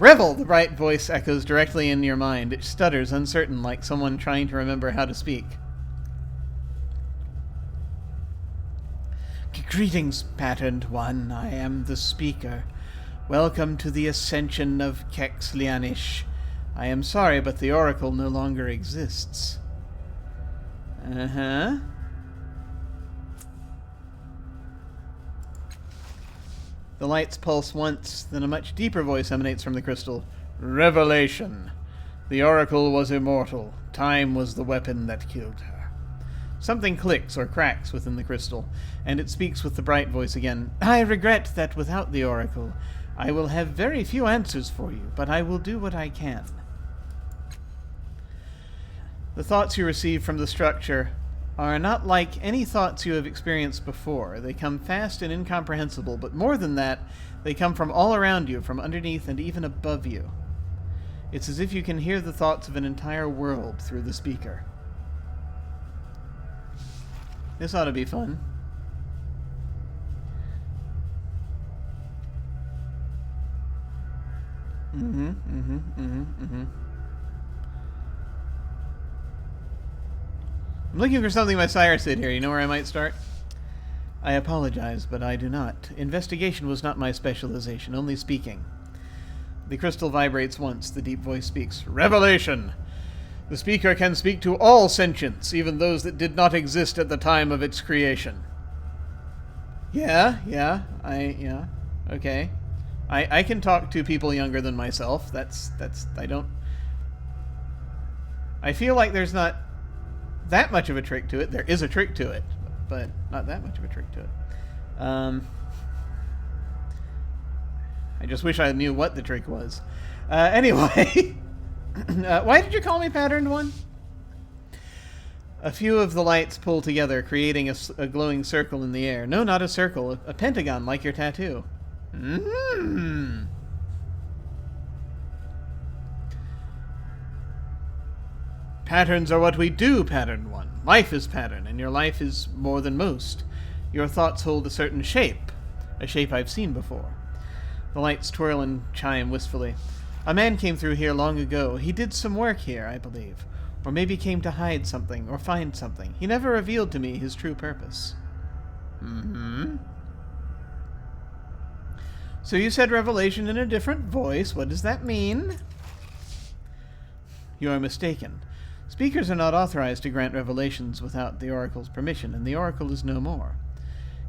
Revel, the bright voice echoes directly in your mind. It stutters, uncertain, like someone trying to remember how to speak. Greetings, Patterned One. I am the speaker. Welcome to the Ascension of Kexlianish. I am sorry, but the Oracle no longer exists. Uh-huh. The lights pulse once, then a much deeper voice emanates from the crystal. Revelation. The Oracle was immortal. Time was the weapon that killed her. Something clicks or cracks within the crystal, and it speaks with the bright voice again. I regret that without the Oracle, I will have very few answers for you, but I will do what I can. The thoughts you receive from the structure are not like any thoughts you have experienced before. They come fast and incomprehensible, but more than that, they come from all around you, from underneath and even above you. It's as if you can hear the thoughts of an entire world through the speaker. This ought to be fun. I'm looking for something by Sire Sid here. You know where I might start? I apologize, but I do not. Investigation was not my specialization, only speaking. The crystal vibrates once. The deep voice speaks. Revelation! The speaker can speak to all sentients, even those that did not exist at the time of its creation. Yeah, okay. I can talk to people younger than myself. I feel like there's not that much of a trick to it. There is a trick to it, but not that much of a trick to it. I just wish I knew what the trick was. Anyway... why did you call me Patterned One? A few of the lights pull together, creating a glowing circle in the air. No, not a circle. A pentagon, like your tattoo. Patterns are what we do, Patterned One. Life is pattern, and your life is more than most. Your thoughts hold a certain shape. A shape I've seen before. The lights twirl and chime wistfully. A man came through here long ago. He did some work here, I believe. Or maybe came to hide something, or find something. He never revealed to me his true purpose. So you said revelation in a different voice. What does that mean? You are mistaken. Speakers are not authorized to grant revelations without the Oracle's permission, and the Oracle is no more.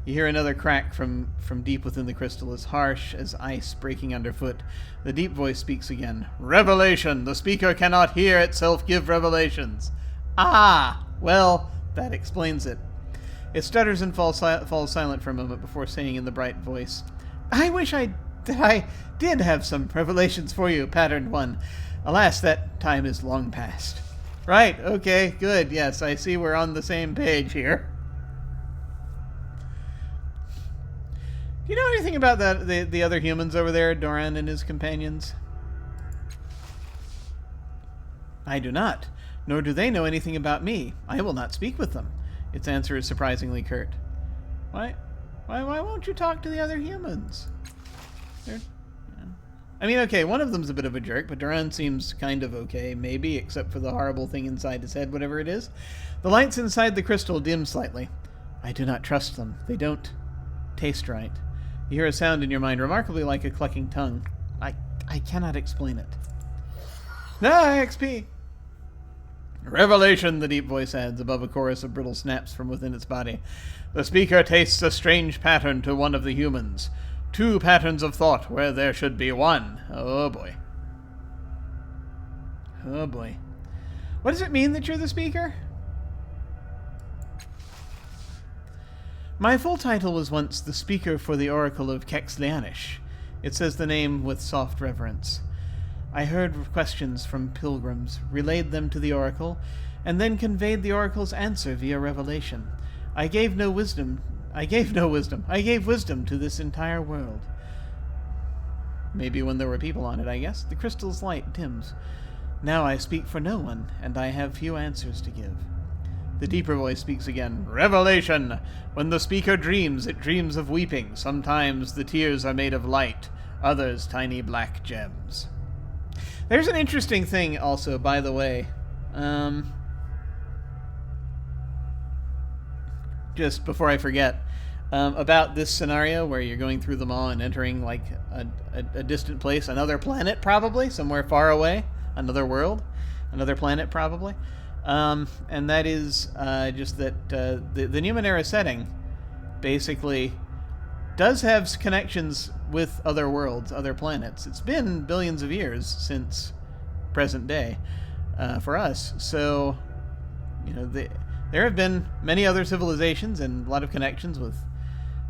You hear another crack from deep within the crystal, as harsh as ice breaking underfoot. The deep voice speaks again. Revelation! The speaker cannot hear itself give revelations. Ah! Well, that explains it. It stutters and falls silent for a moment before saying in the bright voice, I wish that I did have some revelations for you, Patterned One. Alas, that time is long past. Right, okay, good. Yes, I see we're on the same page here. Do you know anything about the other humans over there, Doran and his companions? I do not, nor do they know anything about me. I will not speak with them. Its answer is surprisingly curt. Why won't you talk to the other humans? I mean, okay, one of them's a bit of a jerk, but Duran seems kind of okay, maybe, except for the horrible thing inside his head, whatever it is. The lights inside the crystal dim slightly. I do not trust them. They don't taste right. You hear a sound in your mind remarkably like a clucking tongue. I cannot explain it. Ah, XP! Revelation, the deep voice adds, above a chorus of brittle snaps from within its body. The speaker tastes a strange pattern to one of the humans. 2 patterns of thought where there should be 1. Oh boy. Oh boy. What does it mean that you're the speaker? My full title was once the speaker for the Oracle of Kexlianish. It says the name with soft reverence. I heard questions from pilgrims, relayed them to the Oracle, and then conveyed the Oracle's answer via revelation. I gave wisdom to this entire world. Maybe when there were people on it, I guess. The crystal's light dims. Now I speak for no one, and I have few answers to give. The deeper voice speaks again. Revelation! When the speaker dreams, it dreams of weeping. Sometimes the tears are made of light, others tiny black gems. There's an interesting thing also, by the way. Just before I forget, about this scenario where you're going through them all and entering like a distant place, another planet probably, somewhere far away, another world, another planet probably. And that is just that the Numenera setting basically does have connections with other worlds, other planets. It's been billions of years since present day for us. So, you know, there have been many other civilizations and a lot of connections with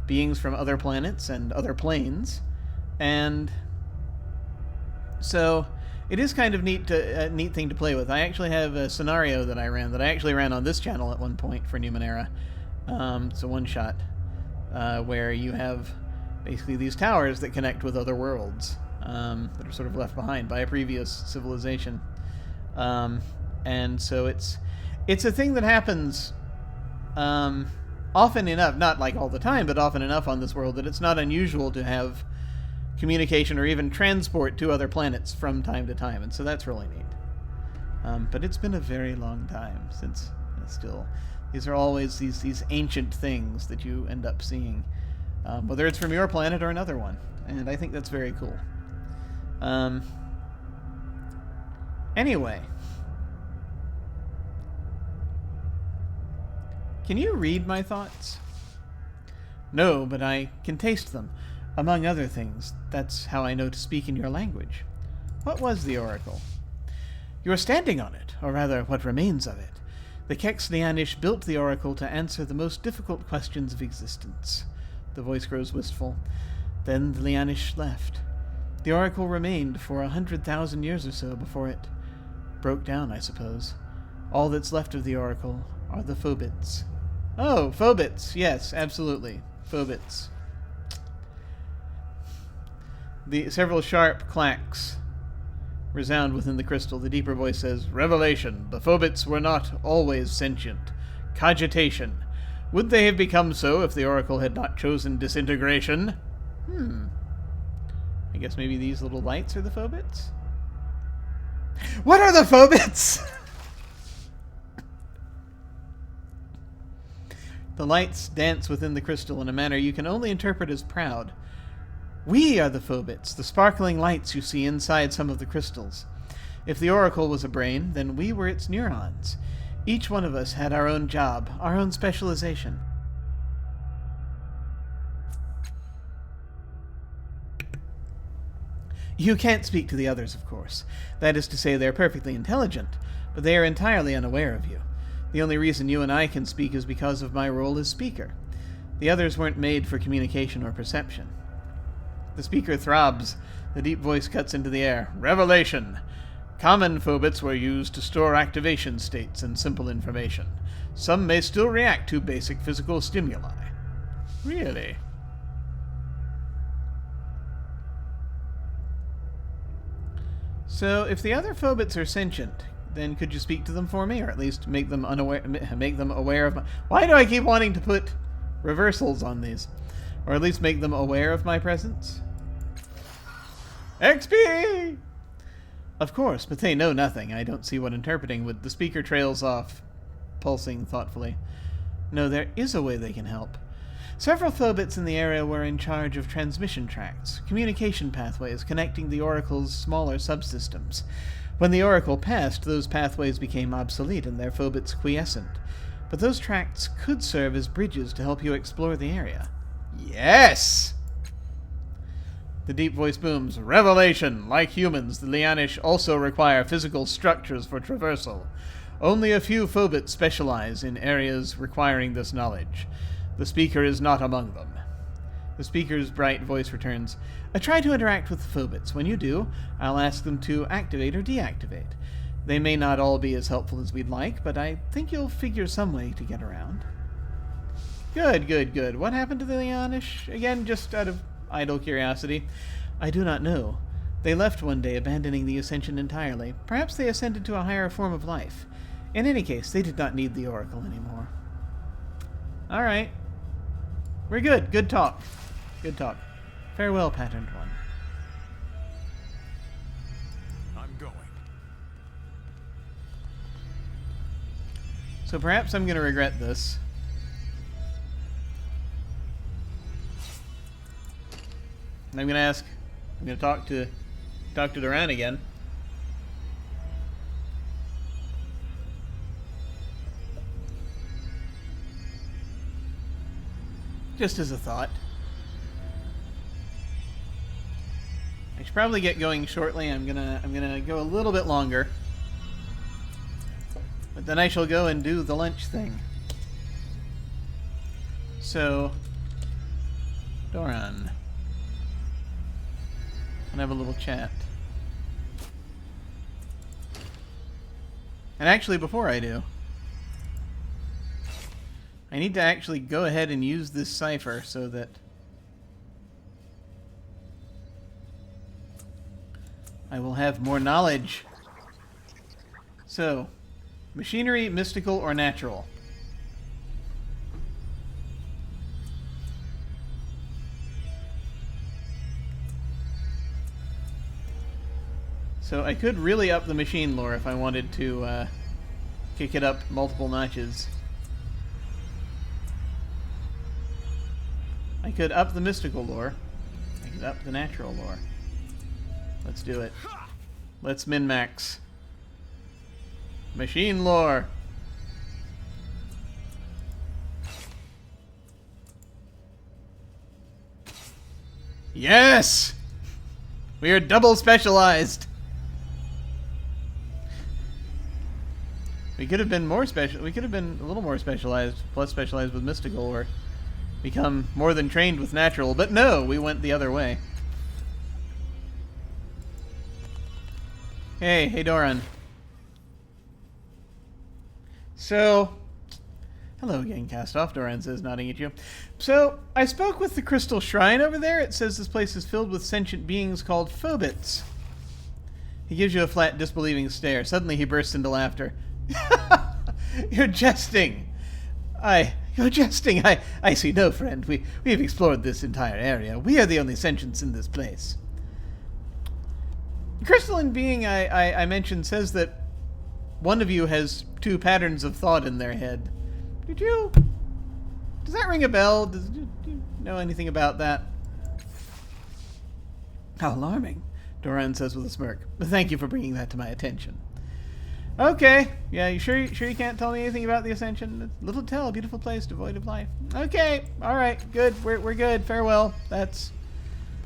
beings from other planets and other planes. And so it is kind of neat thing to play with. I actually have a scenario that I actually ran on this channel at one point for Numenera. It's a one-shot where you have basically these towers that connect with other worlds that are sort of left behind by a previous civilization. And so it's a thing that happens often enough, not like all the time, but often enough on this world that it's not unusual to have communication or even transport to other planets from time to time, and so that's really neat. But it's been a very long time since still. These are always these ancient things that you end up seeing, whether it's from your planet or another one, and I think that's very cool. Anyway. Can you read my thoughts? No, but I can taste them. Among other things, that's how I know to speak in your language. What was the oracle? You are standing on it, or rather, what remains of it. The Kexlianish built the oracle to answer the most difficult questions of existence. The voice grows wistful. Then the Lianish left. The oracle remained for 100,000 years or so before it broke down, I suppose. All that's left of the oracle are the phobits. Oh, phobits! Yes, absolutely. Phobits. The several sharp clacks resound within the crystal. The deeper voice says, Revelation. The phobits were not always sentient. Cogitation. Would they have become so if the oracle had not chosen disintegration? I guess maybe these little lights are the phobits? What are the phobits? The lights dance within the crystal in a manner you can only interpret as proud. We are the phobits, the sparkling lights you see inside some of the crystals. If the oracle was a brain, then we were its neurons. Each one of us had our own job, our own specialization. You can't speak to the others, of course. That is to say, they're perfectly intelligent, but they are entirely unaware of you. The only reason you and I can speak is because of my role as speaker. The others weren't made for communication or perception. The speaker throbs. The deep voice cuts into the air. Revelation! Common phobits were used to store activation states and simple information. Some may still react to basic physical stimuli. Really? So, if the other phobits are sentient, then could you speak to them for me, or at least make them aware of my... Why do I keep wanting to put reversals on these? Or at least make them aware of my presence? XP! Of course, but they know nothing. I don't see what interpreting would. The speaker trails off, pulsing thoughtfully. No, there is a way they can help. Several Phobits in the area were in charge of transmission tracts, communication pathways connecting the Oracle's smaller subsystems. When the Oracle passed, those pathways became obsolete and their Phobits quiescent. But those tracts could serve as bridges to help you explore the area. Yes! The deep voice booms. Revelation! Like humans, the Lianish also require physical structures for traversal. Only a few Phobits specialize in areas requiring this knowledge. The speaker is not among them. The speaker's bright voice returns. I try to interact with the Phobits. When you do, I'll ask them to activate or deactivate. They may not all be as helpful as we'd like, but I think you'll figure some way to get around. Good, good, good. What happened to the Lianish? Again, just out of idle curiosity. I do not know. They left one day, abandoning the Ascension entirely. Perhaps they ascended to a higher form of life. In any case, they did not need the Oracle anymore. Alright. We're good. Good talk. Good talk. Farewell, Patterned One. I'm going. So perhaps I'm going to regret this. And I'm going to talk to Duran again. Just as a thought. I should probably get going shortly. I'm gonna go a little bit longer. But then I shall go and do the lunch thing. So, Doran. And have a little chat. And actually, before I do, I need to actually go ahead and use this cipher so that I will have more knowledge. So, machinery, mystical, or natural? So I could really up the machine lore if I wanted to kick it up multiple notches. I could up the mystical lore. I could up the natural lore. Let's do it. Let's min-max. Machine lore. Yes! We are double specialized. We could have been more special. We could have been a little more specialized, plus specialized with mystical, or become more than trained with natural. But no, we went the other way. Hey Doran. So, hello again, Castoff, Doran says, nodding at you. So, I spoke with the Crystal Shrine over there. It says this place is filled with sentient beings called Phobits. He gives you a flat, disbelieving stare. Suddenly he bursts into laughter. You're jesting. You're jesting. I see no friend. We have explored this entire area. We are the only sentients in this place. The crystalline being I mentioned says that one of you has two patterns of thought in their head. Does that ring a bell? Do you know anything about that? How alarming, Doran says with a smirk. But thank you for bringing that to my attention. Okay. Yeah, you sure you can't tell me anything about the Ascension? Little to tell, a beautiful place devoid of life. Okay. All right. Good. We're good. Farewell. That's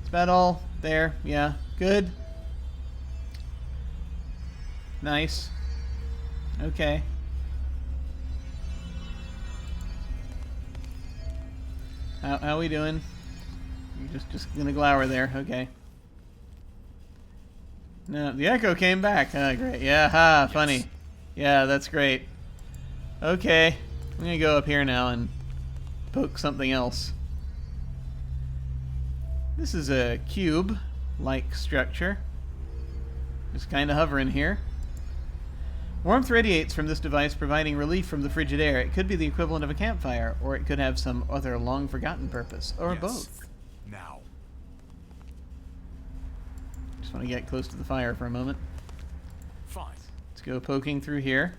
about all there. Yeah. Good. Nice. Okay. How we doing? You're just gonna glower there. Okay. No, the echo came back. Ah, great. Yeah, ha, funny. Yeah, that's great. Okay. I'm gonna go up here now and poke something else. This is a cube-like structure. Just kind of hovering here. Warmth radiates from this device, providing relief from the frigid air. It could be the equivalent of a campfire, or it could have some other long-forgotten purpose, or Yes. both. Now. Just want to get close to the fire for a moment. Fine. Let's go poking through here.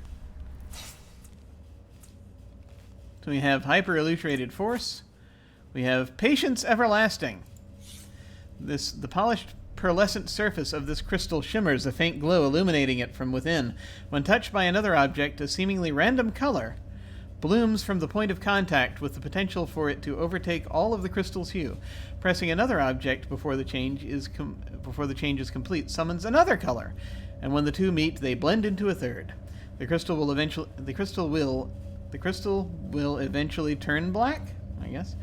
So we have hyper-illustrated force. We have patience everlasting. The polished pearlescent surface of this crystal shimmers, a faint glow illuminating it from within. When touched by another object, a seemingly random color blooms from the point of contact with the potential for it to overtake all of the crystal's hue. Pressing another object before the change is complete summons another color, and when the two meet, they blend into a third. The crystal will eventually turn black, I guess,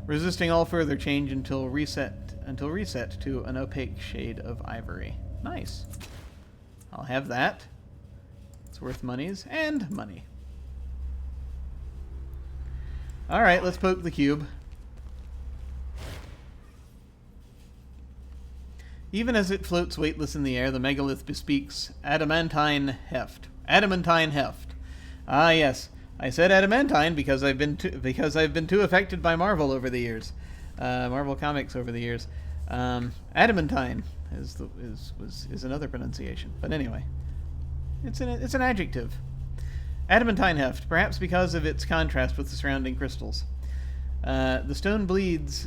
resisting all further change until reset to an opaque shade of ivory. Nice. I'll have that. It's worth monies and money. Alright, let's poke the cube. Even as it floats weightless in the air, the megalith bespeaks adamantine heft. Adamantine heft. Ah, yes. I said adamantine because I've been too affected by Marvel over the years. Marvel Comics over the years. Adamantine is another pronunciation. But anyway, it's an adjective. Adamantine heft, perhaps because of its contrast with the surrounding crystals. The stone bleeds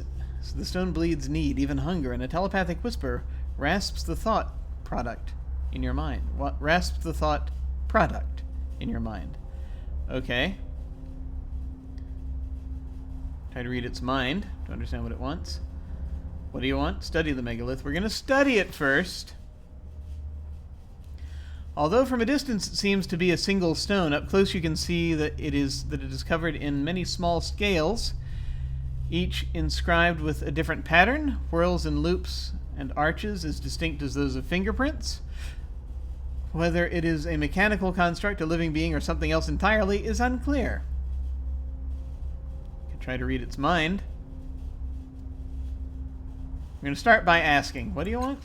need, even hunger, and a telepathic whisper rasps the thought product in your mind. What rasps the thought product in your mind? Okay. Try to read its mind to understand what it wants. What do you want? Study the megalith. We're going to study it first. Although from a distance it seems to be a single stone, up close you can see that it is covered in many small scales, each inscribed with a different pattern, whirls and loops and arches as distinct as those of fingerprints. Whether it is a mechanical construct, a living being, or something else entirely is unclear. You can try to read its mind. I'm going to start by asking, what do you want?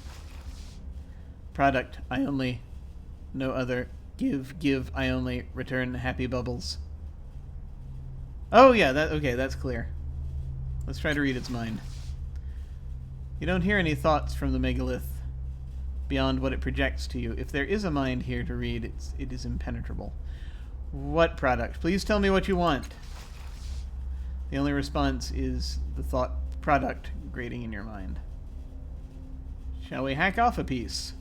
Product, I only... No other. Give, I only. Return happy bubbles. Oh yeah, that's clear. Let's try to read its mind. You don't hear any thoughts from the megalith beyond what it projects to you. If there is a mind here to read, it is impenetrable. What product? Please tell me what you want. The only response is the thought product grating in your mind. Shall we hack off a piece?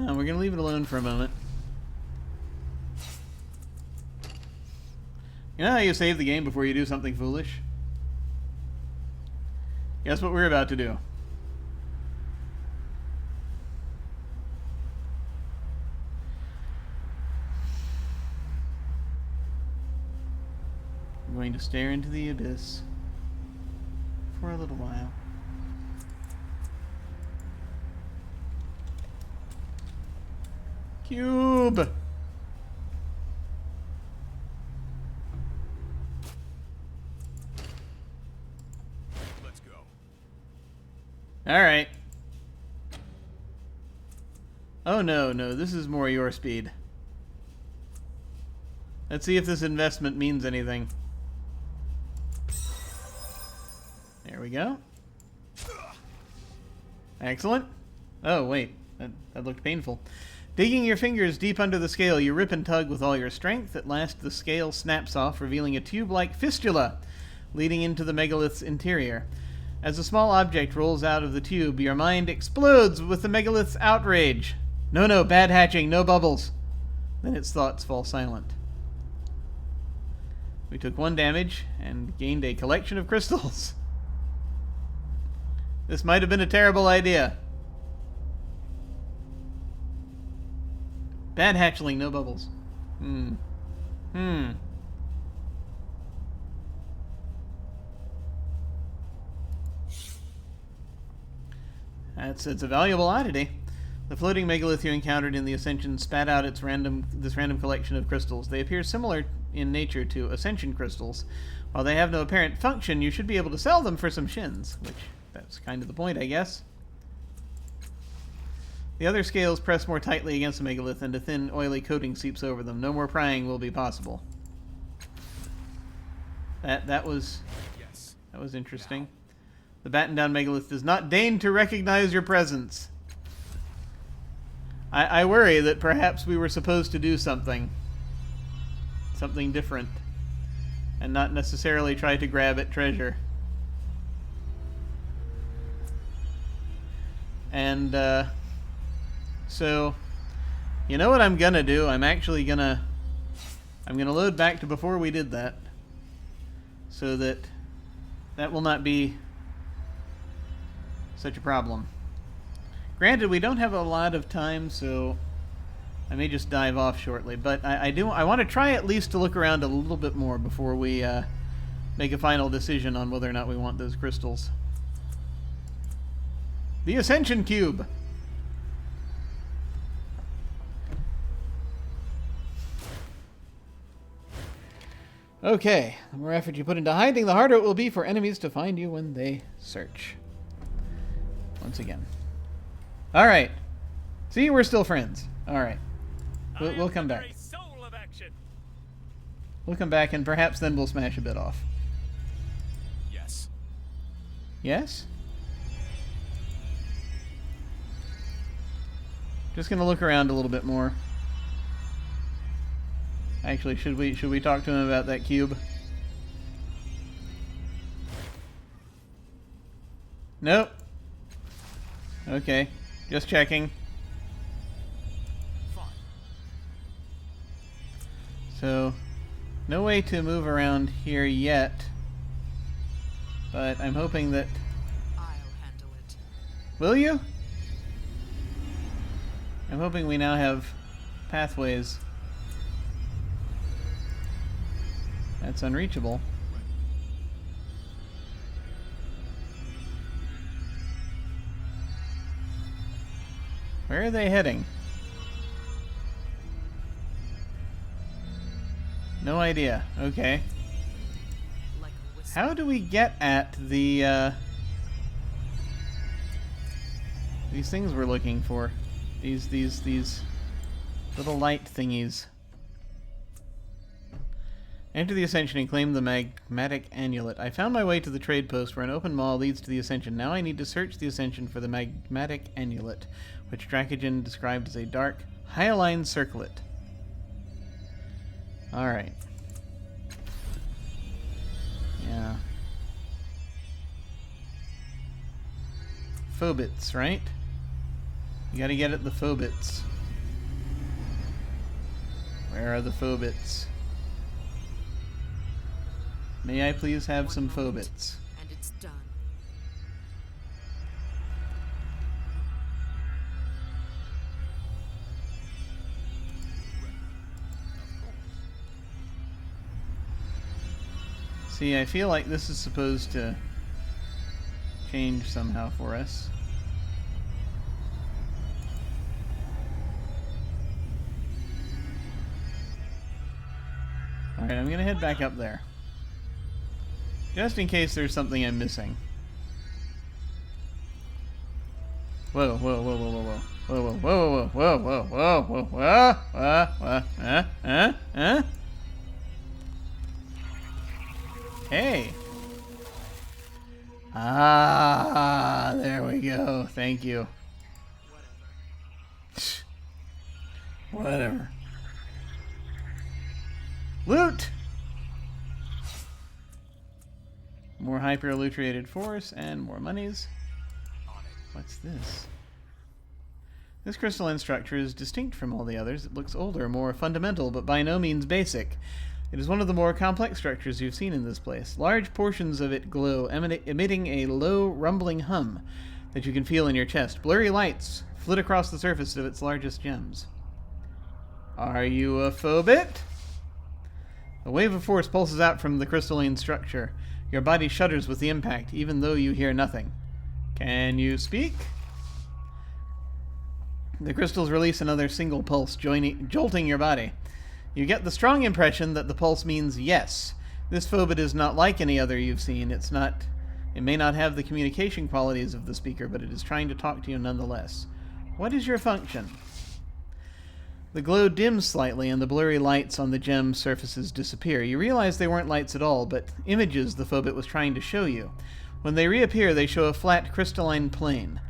We're going to leave it alone for a moment. You know how you save the game before you do something foolish? Guess what we're about to do. I'm going to stare into the abyss for a little while. Cube! Let's go. Alright. Oh no, this is more your speed. Let's see if this investment means anything. There we go. Excellent. Oh, wait. That looked painful. Digging your fingers deep under the scale, you rip and tug with all your strength. At last, the scale snaps off, revealing a tube-like fistula leading into the megalith's interior. As a small object rolls out of the tube, your mind explodes with the megalith's outrage. No, bad hatching, no bubbles. Then its thoughts fall silent. We took 1 damage and gained a collection of crystals. This might have been a terrible idea. Bad hatchling, no bubbles. It's a valuable oddity. The floating megalith you encountered in the Ascension spat out this random collection of crystals. They appear similar in nature to Ascension crystals. While they have no apparent function, you should be able to sell them for some shins, which that's kind of the point, I guess. The other scales press more tightly against the megalith, and a thin, oily coating seeps over them. No more prying will be possible. That was Yes. interesting. The battened down megalith does not deign to recognize your presence. I worry that perhaps we were supposed to do something different, and not necessarily try to grab at treasure. And so, you know what I'm gonna do? I'm gonna load back to before we did that, so that will not be such a problem. Granted, we don't have a lot of time, so I may just dive off shortly. But I want to try at least to look around a little bit more before we make a final decision on whether or not we want those crystals. The Ascension Cube. Okay, the more effort you put into hiding, the harder it will be for enemies to find you when they search. Once again. Alright. See, we're still friends. Alright. We'll come back. Soul of action. We'll come back, and perhaps then we'll smash a bit off. Yes. Yes? Just gonna look around a little bit more. Actually, should we talk to him about that cube? Nope. Okay, just checking. Fine. So, no way to move around here yet. But I'm hoping that... I'll handle it. Will you? I'm hoping we now have pathways. That's unreachable. Where are they heading? No idea. Okay. Like a whisper. How do we get at the, these things we're looking for? These little light thingies. Enter the Ascension and claim the magmatic amulet. I found my way to the trade post where an open mall leads to the Ascension. Now I need to search the Ascension for the magmatic amulet, which Dracogen described as a dark, hyaline circlet. Alright. Yeah. Phobits, right? You gotta get at the Phobits. Where are the Phobits? May I please have some Phobits? And it's done. See, I feel like this is supposed to change somehow for us. Alright, I'm gonna head back up there. Just in case there's something I'm missing. Whoa, whoa, whoa, whoa, whoa, whoa. Whoa, whoa, whoa, whoa, whoa, whoa, whoa, whoa, whoa, Hey! Ah, there we go. Thank you. Whatever. Loot! More hyper-elutriated force and more monies. What's this? This crystalline structure is distinct from all the others. It looks older, more fundamental, but by no means basic. It is one of the more complex structures you've seen in this place. Large portions of it glow, emitting a low, rumbling hum that you can feel in your chest. Blurry lights flit across the surface of its largest gems. Are you a phobit? A wave of force pulses out from the crystalline structure. Your body shudders with the impact, even though you hear nothing. Can you speak? The crystals release another single pulse, jolting your body. You get the strong impression that the pulse means yes. This phobit is not like any other you've seen. It may not have the communication qualities of the speaker, but it is trying to talk to you nonetheless. What is your function? The glow dims slightly, and the blurry lights on the gem surfaces disappear. You realize they weren't lights at all, but images the phobit was trying to show you. When they reappear, they show a flat, crystalline plane.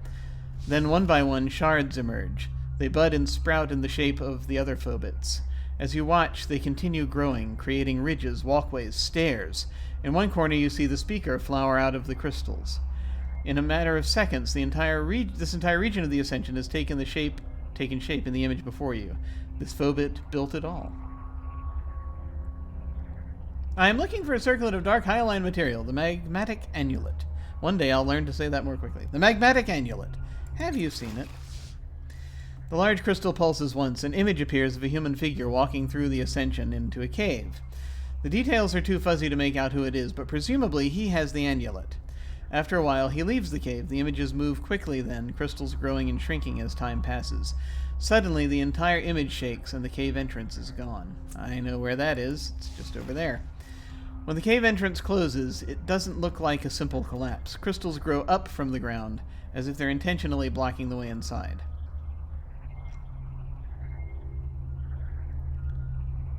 Then, one by one, shards emerge. They bud and sprout in the shape of the other phobits. As you watch, they continue growing, creating ridges, walkways, stairs. In one corner, you see the speaker flower out of the crystals. In a matter of seconds, this entire region of the Ascension has taken shape in the image before you. This phobit built it all. I am looking for a circlet of dark hyaline material, the magmatic amulet. One day I'll learn to say that more quickly. The magmatic amulet. Have you seen it? The large crystal pulses once. An image appears of a human figure walking through the Ascension into a cave. The details are too fuzzy to make out who it is, but presumably he has the amulet. After a while, he leaves the cave. The images move quickly then, crystals growing and shrinking as time passes. Suddenly, the entire image shakes, and the cave entrance is gone. I know where that is. It's just over there. When the cave entrance closes, it doesn't look like a simple collapse. Crystals grow up from the ground, as if they're intentionally blocking the way inside.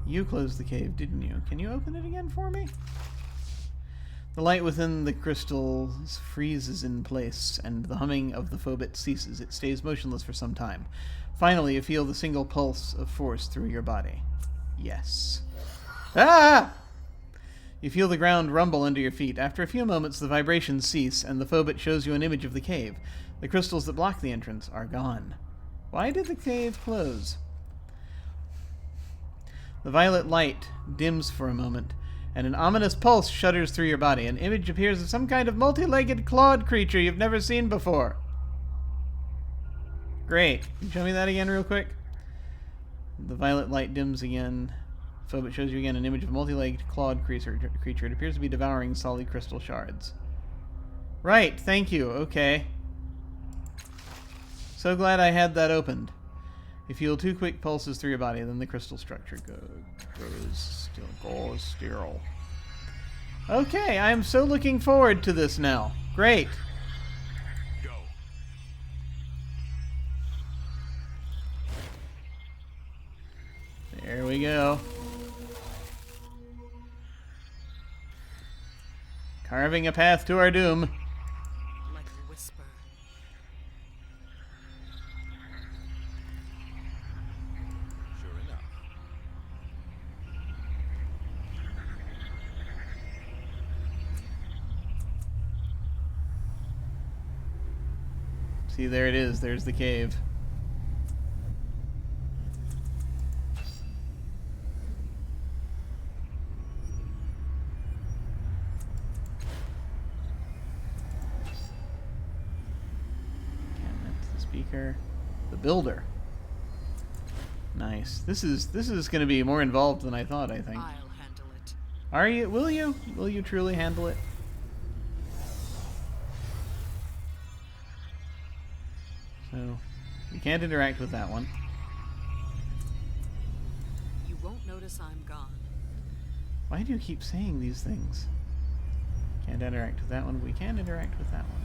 You closed the cave, didn't you? Can you open it again for me? The light within the crystals freezes in place, and the humming of the phobit ceases. It stays motionless for some time. Finally, you feel the single pulse of force through your body. Yes. Ah! You feel the ground rumble under your feet. After a few moments, the vibrations cease, and the phobit shows you an image of the cave. The crystals that block the entrance are gone. Why did the cave close? The violet light dims for a moment, and an ominous pulse shudders through your body. An image appears of some kind of multi-legged clawed creature you've never seen before. Great. Can you show me that again real quick? The violet light dims again. Phobit shows you again an image of a multi-legged clawed creature. It appears to be devouring solid crystal shards. Right, thank you. Okay. So glad I had that opened. You feel 2 quick pulses through your body, then the crystal structure goes sterile. Okay, I am so looking forward to this now. Great. Go. There we go. Carving a path to our doom. Like a whisper. Sure enough. See, there it is. There's the cave. The builder. Nice. This is going to be more involved than I thought, I think. I'll handle it. Are you? Will you? Will you truly handle it? So, you can't interact with that one. You won't notice I'm gone. Why do you keep saying these things? Can't interact with that one. We can interact with that one.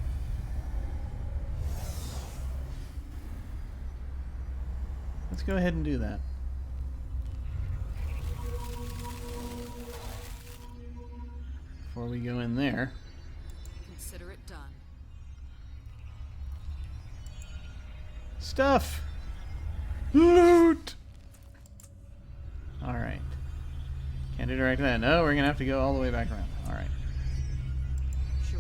Let's go ahead and do that. Before we go in there. Consider it done. Stuff! Loot! Alright. Can't interact with that. No, we're gonna have to go all the way back around. Alright. Sure.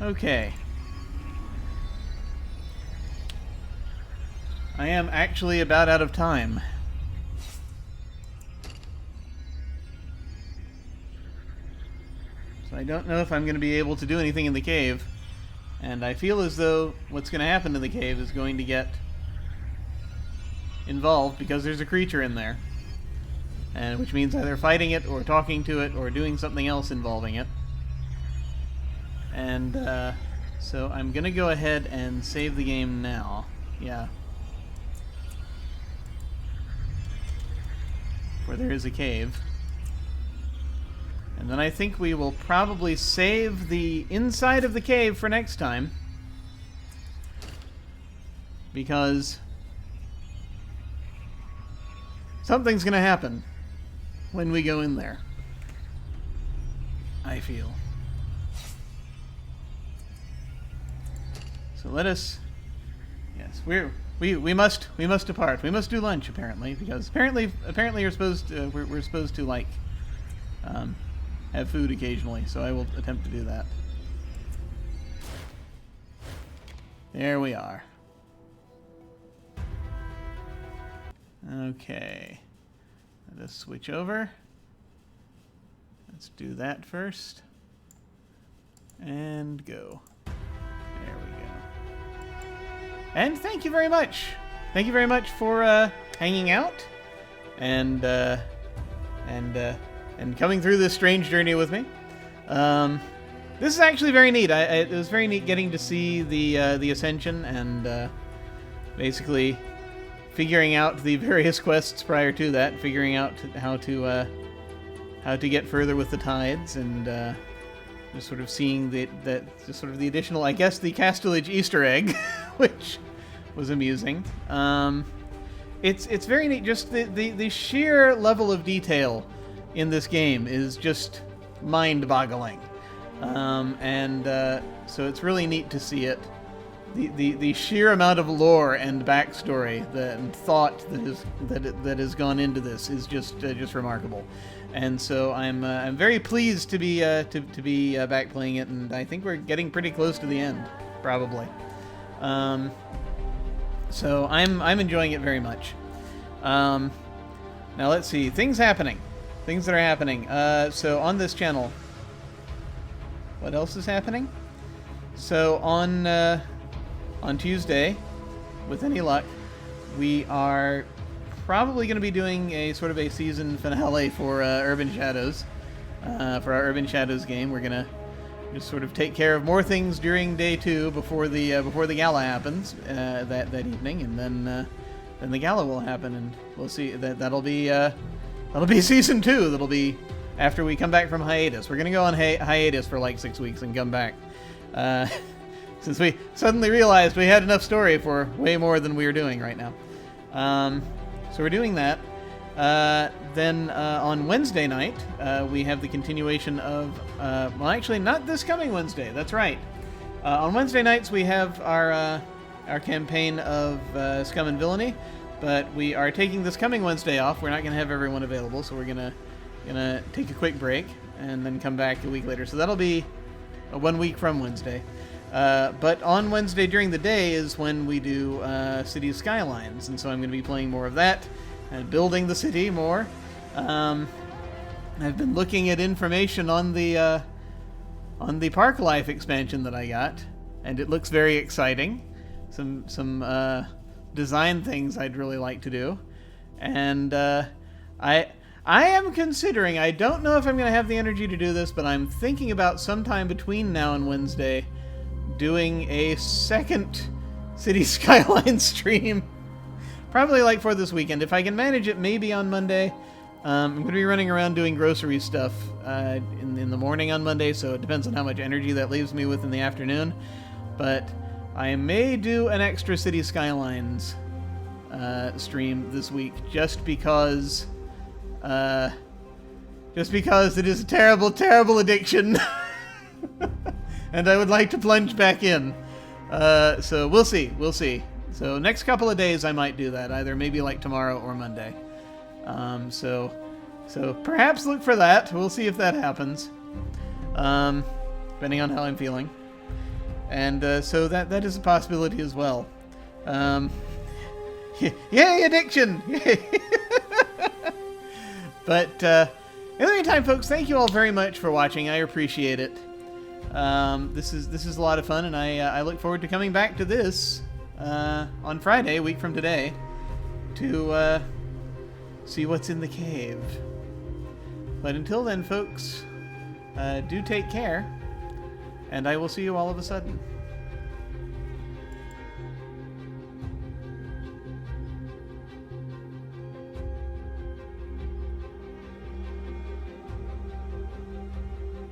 Okay. I am actually about out of time. So I don't know if I'm going to be able to do anything in the cave. And I feel as though what's going to happen in the cave is going to get involved because there's a creature in there. And which means either fighting it or talking to it or doing something else involving it. And so I'm going to go ahead and save the game now. Yeah. Where there is a cave. And then I think we will probably save the inside of the cave for next time. because something's going to happen when we go in there. I feel. So let us. Yes, we must depart. We must do lunch apparently, because apparently you're supposed to, we're supposed to like have food occasionally. So I will attempt to do that. There we are. Okay. Let us switch over. Let's do that first. And go. There we go. And thank you very much. Thank you very much for hanging out and coming through this strange journey with me. This is actually very neat. It was very neat getting to see the Ascension and basically figuring out the various quests prior to that, figuring out how to get further with the tides, and just sort of seeing the additional, I guess, the Castilage Easter egg, which was amusing. It's very neat. Just the sheer level of detail in this game is just mind-boggling. So it's really neat to see it. The sheer amount of lore and backstory and thought that has gone into this is just remarkable. And so I'm very pleased to be back playing it, and I think we're getting pretty close to the end, probably. So I'm enjoying it very much. Now let's see, things that are happening. So on this channel, what else is happening? So on Tuesday, with any luck, we are probably going to be doing a sort of a season finale for Urban Shadows, for our Urban Shadows game. We're going to just sort of take care of more things during day 2 before the gala happens that evening, and then the gala will happen, and we'll see. That'll be season 2. That'll be after we come back from hiatus. We're going to go on hiatus for like 6 weeks and come back. Since we suddenly realized we had enough story for way more than we were doing right now. So we're doing that. Then on Wednesday night, we have the continuation of... well, actually, not this coming Wednesday. That's right. On Wednesday nights, we have our campaign of Scum and Villainy, but we are taking this coming Wednesday off. We're not going to have everyone available, so we're gonna take a quick break and then come back a week later. So that'll be 1 week from Wednesday. But on Wednesday during the day is when we do City Skylines, and so I'm going to be playing more of that and building the city more. I've been looking at information on the Park Life expansion that I got, and it looks very exciting. Some design things I'd really like to do, and I am considering. I don't know if I'm going to have the energy to do this, but I'm thinking about sometime between now and Wednesday doing a second City Skyline stream. Probably like for this weekend. If I can manage it, maybe on Monday. I'm going to be running around doing grocery stuff in the morning on Monday, so it depends on how much energy that leaves me with in the afternoon. But I may do an extra City Skylines stream this week, just because it is a terrible, terrible addiction. And I would like to plunge back in. So we'll see. So next couple of days I might do that, either maybe like tomorrow or Monday. So perhaps look for that. We'll see if that happens. Depending on how I'm feeling. And so that is a possibility as well. Yay, addiction! Yay! But in the meantime, folks, thank you all very much for watching. I appreciate it. This is a lot of fun, and I look forward to coming back to this on Friday, a week from today, to see what's in the cave. But until then, folks, do take care, and I will see you all of a sudden.